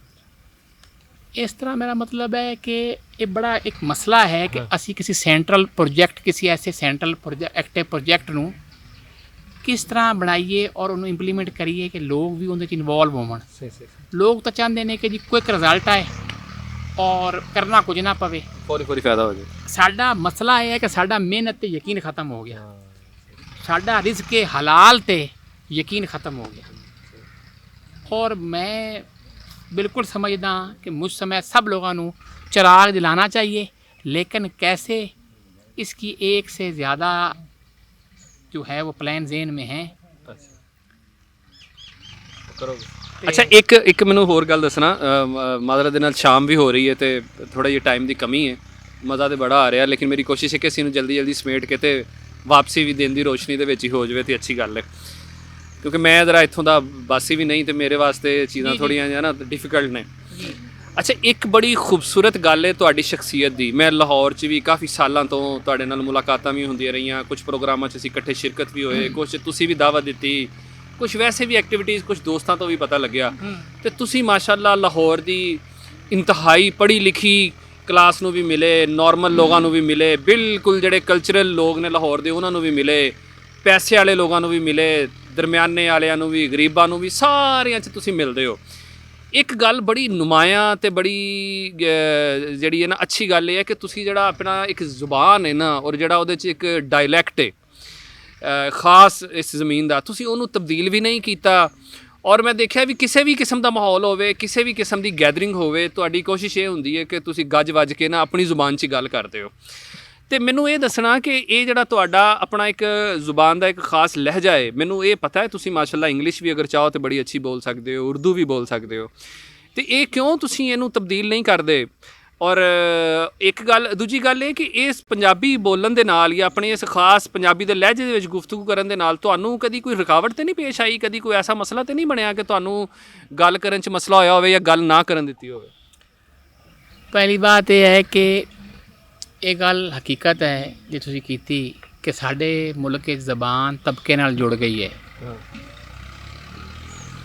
इस तरह मेरा मतलब है कि ये बड़ा एक मसला है कि असी किसी सेंट्रल प्रोजेक्ट किसी ऐसे सेंट्रल एक्टिव प्रोजेक्ट ਨੂੰ किस तरह बनाइए और उन्हें इंप्लीमेंट करिए कि लोग भी उनके इन्वॉल्व होवन। लोग तो चाहते हैं कि जी क्विक रिजल्ट आए और करना कुछ ना पवे, फौरी फायदा हो जाए। साडा मसला ये है कि साडा मेहनत ते यकीन ख़त्म हो गया, साडा रिज़्क़ के हलाल ते यकीन ख़त्म हो गया। और मैं बिल्कुल समझदा कि मुझ समय सब लोगों को चिराग दिलाना चाहिए, लेकिन कैसे इसकी एक से ज़्यादा जो है वो प्लान जेन में है। ਅੱਛਾ ਇੱਕ ਮੈਨੂੰ ਹੋਰ ਗੱਲ ਦੱਸਣਾ, ਮਾਜ਼ਰਤ ਦੇ ਨਾਲ ਸ਼ਾਮ ਵੀ ਹੋ ਰਹੀ ਹੈ ਤੇ ਥੋੜਾ ਜਿਹਾ ਟਾਈਮ ਦੀ ਕਮੀ ਹੈ, ਮਜ਼ਾ ਤੇ ਬੜਾ ਆ ਰਿਹਾ, ਲੇਕਿਨ ਮੇਰੀ ਕੋਸ਼ਿਸ਼ ਹੈ ਕਿ ਅਸੀਂ ਨੂੰ ਜਲਦੀ ਸਮੇਟ ਕੇ ਤੇ ਵਾਪਸੀ ਵੀ ਦਿਨ ਦੀ ਰੋਸ਼ਨੀ ਦੇ ਵਿੱਚ ਹੀ ਹੋ ਜਾਵੇ ਤੇ ਅੱਛੀ ਗੱਲ ਹੈ, ਕਿਉਂਕਿ ਮੈਂ ਜ਼ਰਾ ਇੱਥੋਂ ਦਾ ਵਾਸੀ ਵੀ ਨਹੀਂ ਤੇ ਮੇਰੇ ਵਾਸਤੇ ਚੀਜ਼ਾਂ ਥੋੜ੍ਹੀਆਂ ਜਿਹਾ ਨਾ ਡਿਫਿਕਲਟ ਨੇ। ਅੱਛਾ ਇੱਕ ਬੜੀ ਖੂਬਸੂਰਤ ਗੱਲ ਹੈ ਤੁਹਾਡੀ ਸ਼ਖਸੀਅਤ ਦੀ। ਮੈਂ ਲਾਹੌਰ 'ਚ ਵੀ ਕਾਫੀ ਸਾਲਾਂ ਤੋਂ ਤੁਹਾਡੇ ਨਾਲ ਮੁਲਾਕਾਤਾਂ ਵੀ ਹੁੰਦੀਆਂ ਰਹੀਆਂ, ਕੁਝ ਪ੍ਰੋਗਰਾਮਾਂ 'ਚ ਅਸੀਂ ਇਕੱਠੇ ਸ਼ਿਰਕਤ ਵੀ ਹੋਏ, ਕੁਝ ਤੁਸੀਂ ਵੀ ਦਾਵਤ ਦਿੱਤੀ, ਕੁਝ ਵੈਸੇ ਵੀ ਐਕਟੀਵਿਟੀਜ਼, ਕੁਝ ਦੋਸਤਾਂ ਤੋਂ ਵੀ ਪਤਾ ਲੱਗਿਆ। ਤੇ ਤੁਸੀਂ ਮਾਸ਼ਾਅੱਲਾ ਲਾਹੌਰ ਦੀ ਇੰਤਹਾਈ ਪੜ੍ਹੀ ਲਿਖੀ ਕਲਾਸ ਨੂੰ ਵੀ ਮਿਲੇ, ਨਾਰਮਲ ਲੋਕਾਂ ਨੂੰ ਵੀ ਮਿਲੇ, ਬਿਲਕੁਲ ਜਿਹੜੇ ਕਲਚਰਲ ਲੋਕ ਨੇ ਲਾਹੌਰ ਦੇ ਉਹਨਾਂ ਨੂੰ ਵੀ ਮਿਲੇ, ਪੈਸੇ ਵਾਲੇ ਲੋਕਾਂ ਨੂੰ ਵੀ ਮਿਲੇ, ਦਰਮਿਆਨੇ ਵਾਲਿਆਂ ਨੂੰ ਵੀ, ਗਰੀਬਾਂ ਨੂੰ ਵੀ, ਸਾਰਿਆਂ 'ਚ ਤੁਸੀਂ ਮਿਲਦੇ ਹੋ। ਇੱਕ ਗੱਲ ਬੜੀ ਨੁਮਾਇਆਂ ਤੇ ਬੜੀ ਜਿਹੜੀ ਹੈ ਨਾ ਅੱਛੀ ਗੱਲ ਇਹ ਹੈ ਕਿ ਤੁਸੀਂ ਜਿਹੜਾ ਆਪਣਾ ਇੱਕ ਜ਼ੁਬਾਨ ਹੈ ਨਾ ਔਰ ਜਿਹੜਾ ਉਹਦੇ 'ਚ ਇੱਕ ਡਾਇਲੈਕਟ ਹੈ ਖਾਸ ਇਸ ਜ਼ਮੀਨ ਦਾ, ਤੁਸੀਂ ਉਹਨੂੰ ਤਬਦੀਲ ਵੀ ਨਹੀਂ ਕੀਤਾ। ਔਰ ਮੈਂ ਦੇਖਿਆ ਵੀ ਕਿਸੇ ਵੀ ਕਿਸਮ ਦਾ ਮਾਹੌਲ ਹੋਵੇ, ਕਿਸੇ ਵੀ ਕਿਸਮ ਦੀ ਗੈਦਰਿੰਗ ਹੋਵੇ, ਤੁਹਾਡੀ ਕੋਸ਼ਿਸ਼ ਇਹ ਹੁੰਦੀ ਹੈ ਕਿ ਤੁਸੀਂ ਗੱਜ ਵੱਜ ਕੇ ਨਾ ਆਪਣੀ ਜ਼ੁਬਾਨ 'ਚ ਗੱਲ ਕਰਦੇ ਹੋ। ਤੇ ਮੈਨੂੰ ਇਹ ਦੱਸਣਾ ਕਿ ਇਹ ਜਿਹੜਾ ਤੁਹਾਡਾ ਆਪਣਾ ਇੱਕ ਜ਼ੁਬਾਨ ਦਾ ਇੱਕ ਖਾਸ ਲਹਿਜਾ ਹੈ, ਮੈਨੂੰ ਇਹ ਪਤਾ ਹੈ ਤੁਸੀਂ ਮਾਸ਼ਾਅੱਲਾ ਇੰਗਲਿਸ਼ ਵੀ ਅਗਰ ਚਾਹੋ ਤਾਂ ਬੜੀ ਅੱਛੀ ਬੋਲ ਸਕਦੇ ਹੋ, ਉਰਦੂ ਵੀ ਬੋਲ ਸਕਦੇ ਹੋ, ਤੇ ਇਹ ਕਿਉਂ ਤੁਸੀਂ ਇਹਨੂੰ ਤਬਦੀਲ ਨਹੀਂ ਕਰਦੇ? ਔਰ ਇੱਕ ਗੱਲ, ਦੂਜੀ ਗੱਲ ਇਹ ਕਿ ਇਸ ਪੰਜਾਬੀ ਬੋਲਣ ਦੇ ਨਾਲ ਜਾਂ ਆਪਣੇ ਇਸ ਖਾਸ ਪੰਜਾਬੀ ਦੇ ਲਹਿਜੇ ਦੇ ਵਿੱਚ ਗੁਫ਼ਤਗੂ ਕਰਨ ਦੇ ਨਾਲ ਤੁਹਾਨੂੰ ਕਦੀ ਕੋਈ ਰੁਕਾਵਟ ਤਾਂ ਨਹੀਂ ਪੇਸ਼ ਆਈ? ਕਦੀ ਕੋਈ ਐਸਾ ਮਸਲਾ ਤਾਂ ਨਹੀਂ ਬਣਿਆ ਕਿ ਤੁਹਾਨੂੰ ਗੱਲ ਕਰਨ 'ਚ ਮਸਲਾ ਹੋਇਆ ਹੋਵੇ ਜਾਂ ਗੱਲ ਨਾ ਕਰਨ ਦਿੱਤੀ ਹੋਵੇ? ਪਹਿਲੀ ਬਾਤ ਇਹ ਹੈ ਕਿ ਇਹ ਗੱਲ ਹਕੀਕਤ ਹੈ ਜੇ ਤੁਸੀਂ ਕੀਤੀ ਕਿ ਸਾਡੇ ਮੁਲਕ ਵਿੱਚ ਜ਼ਬਾਨ ਤਬਕੇ ਨਾਲ ਜੁੜ ਗਈ ਹੈ।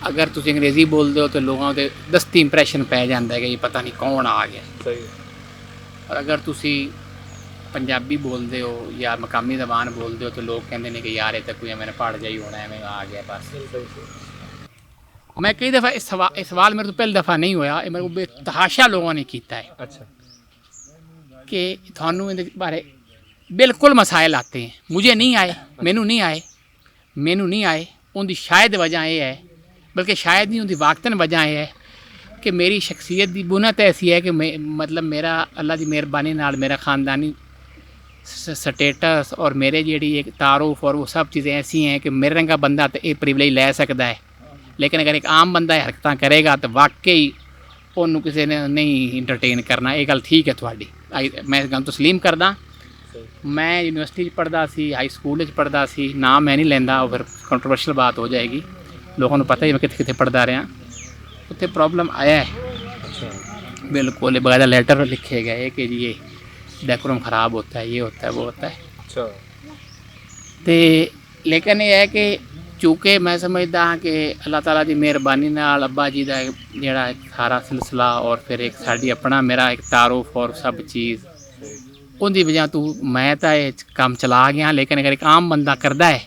ਅਗਰ ਤੁਸੀਂ ਅੰਗਰੇਜ਼ੀ ਬੋਲਦੇ ਹੋ ਤਾਂ ਲੋਕਾਂ ਦੇ ਦਸਤੀ ਇੰਪਰੈਸ਼ਨ ਪੈ ਜਾਂਦਾ ਹੈ ਕਿ ਇਹ ਪਤਾ ਨਹੀਂ ਕੌਣ ਆ ਗਿਆ। ਸਹੀ। ਔਰ ਅਗਰ ਤੁਸੀਂ ਪੰਜਾਬੀ ਬੋਲਦੇ ਹੋ ਜਾਂ ਮਕਾਮੀ ਜ਼ਬਾਨ ਬੋਲਦੇ ਹੋ ਤਾਂ ਲੋਕ ਕਹਿੰਦੇ ਨੇ ਕਿ ਯਾਰ ਇਹ ਤਾਂ ਕੋਈ ਐਵੇਂ ਪਹਾੜ ਜਾਈ ਹੋਣਾ, ਐਵੇਂ ਆ ਗਿਆ ਬਸ। ਮੈਂ ਕਈ ਦਫਾ ਇਹ ਸਵਾਲ ਮੇਰੇ ਤੋਂ ਪਹਿਲੀ ਦਫਾ ਨਹੀਂ ਹੋਇਆ, ਇਹ ਮੇਰੇ ਕੋਲ ਬੇਤਹਾਸ਼ਾ ਲੋਕਾਂ ਨੇ ਕੀਤਾ ਹੈ। ਅੱਛਾ। कि थानू इहदे बारे बिल्कुल मसाइल आते हैं, मुझे नहीं आए, मैनू नहीं आए। उनकी शायद वजह यह है, बल्कि शायद नहीं उनकी वाकतन वजह यह है कि मेरी शख्सियत की बुनत ऐसी है कि मतलब मेरा अल्लाह की मेहरबानी नाल मेरा ख़ानदानी स्टेटस और मेरे जी एक तारुफ और वो सब चीज़ें ऐसी हैं कि मेरे रंगा बंदा तो ये प्रिविलेज लै सकता है, लेकिन अगर एक आम बंदा हरकत करेगा तो वाकई उन्होंने किसी ने नहीं इंटरटेन करना। ये गल ठीक है थोड़ी, मैं इस गल तस्लीम करदा। मैं यूनिवर्सिटी पढ़दा सी, हाई स्कूल पढ़दा सी, नाम मैं नहीं लैंदा, फिर कंट्रोवर्शियल बात हो जाएगी, लोगों को पता ही मैं कितने पढ़दा रहा। उत्थे प्रॉब्लम आया है बिल्कुल, बकायदा लेटर लिखे गए कि जी ये डेकोरम ख़राब होता है, ये होता है, वो होता है। अच्छा। तो लेकिन ये है कि चूँकि मैं समझदा हाँ कि अल्लाह ताला की मेहरबानी नाल अब्बा जी का जोड़ा सारा सिलसिला और फिर एक साड़ी अपना मेरा एक तारुफ और सब चीज़ उनकी वजह तो मैं तो ये काम चला गया। लेकिन अगर एक आम बंदा करता है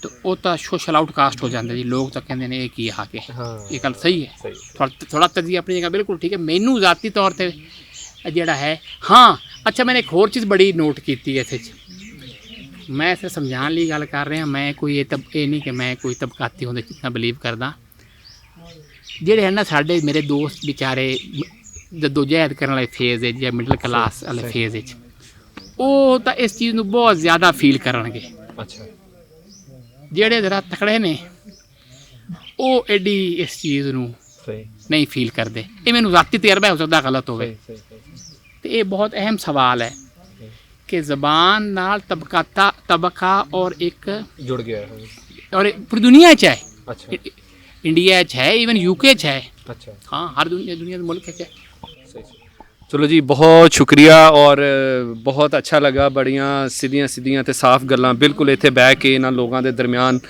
तो वो तो सोशल आउटकास्ट हो जाता जी, लोग तो कहते हैं की आ के। ये गल सही है, थोड़ा तजिया अपनी जगह बिल्कुल ठीक है। मैनू ज़ाती तौर पर जोड़ा है हाँ। अच्छा, मैंने एक होर चीज़ बड़ी नोट की इस मैं सिर्फ समझाने लिए गल कर रहा, मैं कोई ये नहीं कि मैं कोई तबकाती होंदे जितना बिलीव करदा। जेड़े है ना साडे मेरे दोस्त बेचारे जद्दोजहद करने वाले फेज़ है या मिडल क्लास वाले फेज़ है, वो तो इस चीज़ को बहुत ज़्यादा फील करनगे। अच्छा। जेड़े ज़रा तकड़े ने वो एडी इस चीज़ को नहीं फील करते। ये मैनू ज़ाती तजर्बा हो सकता गलत होवे, तो ये बहुत अहम सवाल है कि ज़बान नाल तबका और एक जुड़ गया है और पूरी दुनिया च है। अच्छा। इंडिया च है, इवन यूके च है। अच्छा। हाँ, हर दुनिया के मुल्क च है। चलो जी, बहुत शुक्रिया और बहुत अच्छा लगा। बड़ियां सीधियां ते साफ गल्लां बिल्कुल इत्थे बह के इन्हां लोगों के दरम्यान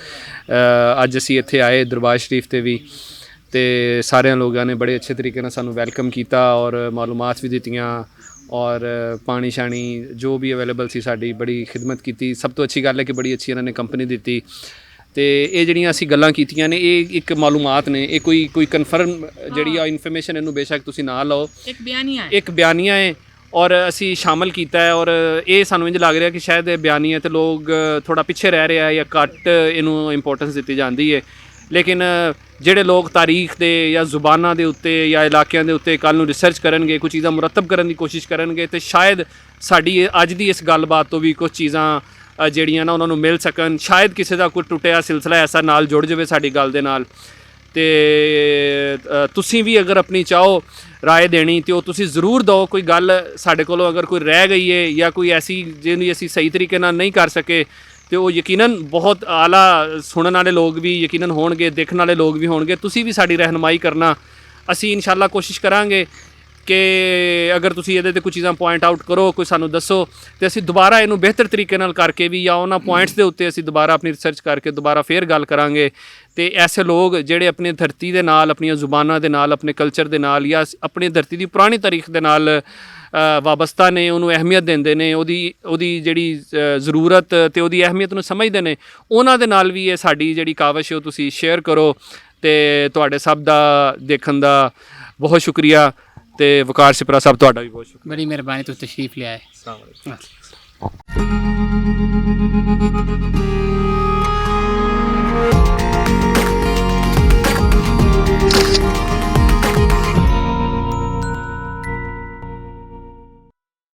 अज असीं इत्थे आए दरबार शरीफ ते भी ਤੇ ਸਾਰਿਆਂ ਲੋਕਾਂ ਨੇ ਬੜੇ ਅੱਛੇ ਤਰੀਕੇ ਨਾਲ ਸਾਨੂੰ ਵੈਲਕਮ ਕੀਤਾ ਔਰ ਮਾਲੂਮਾਤ ਵੀ ਦਿੱਤੀਆਂ ਔਰ ਪਾਣੀ ਸ਼ਾਣੀ ਜੋ ਵੀ ਅਵੇਲੇਬਲ ਸੀ ਸਾਡੀ ਬੜੀ ਖਿਦਮਤ ਕੀਤੀ। ਸਭ ਤੋਂ ਅੱਛੀ ਗੱਲ ਹੈ ਕਿ ਬੜੀ ਅੱਛੀ ਇਹਨਾਂ ਨੇ ਕੰਪਨੀ ਦਿੱਤੀ। ਤੇ ਇਹ ਜਿਹੜੀਆਂ ਅਸੀਂ ਗੱਲਾਂ ਕੀਤੀਆਂ ਨੇ ਇਹ ਇੱਕ ਮਾਲੂਮਾਤ ਨੇ, ਇਹ ਕੋਈ ਕਨਫਰਮ ਜਿਹੜੀ ਆ ਇਨਫੋਰਮੇਸ਼ਨ ਇਹਨੂੰ ਬੇਸ਼ੱਕ ਤੁਸੀਂ ਨਾ ਲਓ, ਇੱਕ ਬਿਆਨੀਆ ਹੈ ਔਰ ਅਸੀਂ ਸ਼ਾਮਲ ਕੀਤਾ ਹੈ। ਔਰ ਇਹ ਸਾਨੂੰ ਇੰਝ ਲੱਗ ਰਿਹਾ ਕਿ ਸ਼ਾਇਦ ਇਹ ਬਿਆਨੀਆ ਤੇ ਲੋਕ ਥੋੜਾ ਪਿੱਛੇ ਰਹਿ ਰਿਹਾ ਜਾਂ ਘੱਟ ਇਹਨੂੰ ਇੰਪੋਰਟੈਂਸ ਦਿੱਤੀ ਜਾਂਦੀ ਹੈ। ਲੇਕਿਨ ਜਿਹੜੇ ਲੋਕ ਤਾਰੀਖ ਦੇ ਜਾਂ ਜ਼ੁਬਾਨਾਂ ਦੇ ਉੱਤੇ ਜਾਂ ਇਲਾਕਿਆਂ ਦੇ ਉੱਤੇ ਕੱਲ੍ਹ ਨੂੰ ਰਿਸਰਚ ਕਰਨਗੇ, ਕੁਝ ਚੀਜ਼ਾਂ ਮੁਰਤਬ ਕਰਨ ਦੀ ਕੋਸ਼ਿਸ਼ ਕਰਨਗੇ ਤੇ ਸ਼ਾਇਦ ਸਾਡੀ ਅੱਜ ਦੀ ਇਸ ਗੱਲਬਾਤ ਤੋਂ ਵੀ ਕੁਝ ਚੀਜ਼ਾਂ ਜਿਹੜੀਆਂ ਨਾ ਉਹਨਾਂ ਨੂੰ ਮਿਲ ਸਕਣ। ਸ਼ਾਇਦ ਕਿਸੇ ਦਾ ਕੋਈ ਟੁੱਟਿਆ ਸਿਲਸਿਲਾ ਐਸਾ ਨਾਲ ਜੁੜ ਜਾਵੇ ਸਾਡੀ ਗੱਲ ਦੇ ਨਾਲ। ਤੇ ਤੁਸੀਂ ਵੀ ਅਗਰ ਆਪਣੀ ਚਾਹੋ ਰਾਏ ਦੇਣੀ ਤੇ ਉਹ ਤੁਸੀਂ ਜ਼ਰੂਰ ਦਿਓ। ਕੋਈ ਗੱਲ ਸਾਡੇ ਕੋਲੋਂ ਅਗਰ ਕੋਈ ਰਹਿ ਗਈ ਹੈ ਜਾਂ ਕੋਈ ਐਸੀ ਜਿਹਨੂੰ ਅਸੀਂ ਸਹੀ ਤਰੀਕੇ ਨਾਲ ਨਹੀਂ ਕਰ ਸਕੇ ਤੇ ਉਹ ਯਕੀਨਨ ਬਹੁਤ ਆਲਾ ਸੁਣਨ ਵਾਲੇ ਲੋਕ ਵੀ ਯਕੀਨਨ ਹੋਣਗੇ, ਦੇਖਣ ਵਾਲੇ ਲੋਕ ਵੀ ਹੋਣਗੇ। ਤੁਸੀਂ ਵੀ ਸਾਡੀ ਰਹਿਨੁਮਾਈ ਕਰਨਾ। ਅਸੀਂ ਇਨਸ਼ਾਅੱਲਾ ਕੋਸ਼ਿਸ਼ ਕਰਾਂਗੇ ਕਿ ਅਗਰ ਤੁਸੀਂ ਇਹਦੇ ਤੇ ਕੁਝ ਚੀਜ਼ਾਂ ਪੁਆਇੰਟ ਆਊਟ ਕਰੋ, ਕੋਈ ਸਾਨੂੰ ਦੱਸੋ ਤੇ ਅਸੀਂ ਦੁਬਾਰਾ ਇਹਨੂੰ ਬਿਹਤਰ ਤਰੀਕੇ ਨਾਲ ਕਰਕੇ ਵੀ ਜਾਂ ਉਹਨਾਂ ਪੁਆਇੰਟਸ ਦੇ ਉੱਤੇ ਅਸੀਂ ਦੁਬਾਰਾ ਆਪਣੀ ਰਿਸਰਚ ਕਰਕੇ ਦੁਬਾਰਾ ਫੇਰ ਗੱਲ ਕਰਾਂਗੇ। ਤੇ ਐਸੇ ਲੋਕ ਜਿਹੜੇ ਆਪਣੀ ਧਰਤੀ ਦੇ ਨਾਲ, ਆਪਣੀਆਂ ਜ਼ੁਬਾਨਾਂ ਦੇ ਨਾਲ, ਆਪਣੇ ਕਲਚਰ ਦੇ ਨਾਲ ਜਾਂ ਆਪਣੀ ਧਰਤੀ ਦੀ ਪੁਰਾਣੀ ਤਾਰੀਖ ਦੇ ਨਾਲ ਵਾਬਸਤਾ ਨੇ, ਉਹਨੂੰ ਅਹਿਮੀਅਤ ਦਿੰਦੇ ਨੇ, ਉਹਦੀ ਜਿਹੜੀ ਜ਼ਰੂਰਤ ਤੇ ਉਹਦੀ ਅਹਿਮੀਅਤ ਨੂੰ ਸਮਝਦੇ ਨੇ, ਉਹਨਾਂ ਦੇ ਨਾਲ ਵੀ ਇਹ ਸਾਡੀ ਜਿਹੜੀ ਕਾਵਿਸ਼ ਹੈ ਉਹ ਤੁਸੀਂ ਸ਼ੇਅਰ ਕਰੋ। ਤੇ ਤੁਹਾਡੇ ਸਭ ਦਾ ਦੇਖਣ ਦਾ ਬਹੁਤ ਸ਼ੁਕਰੀਆ। ਤੇ ਵਕਾਰ ਸਿਪਰਾ ਸਾਹਿਬ ਤੁਹਾਡਾ ਵੀ ਬਹੁਤ ਸ਼ੁਕਰੀਆ। ਬੜੀ ਮਿਹਰਬਾਨੀ ਤੁਸੀਂ ਤਸ਼ਰੀਫ ਲਿਆਏ। ਅਸਲਾਮ ਵਾਲੇਕੁਮ।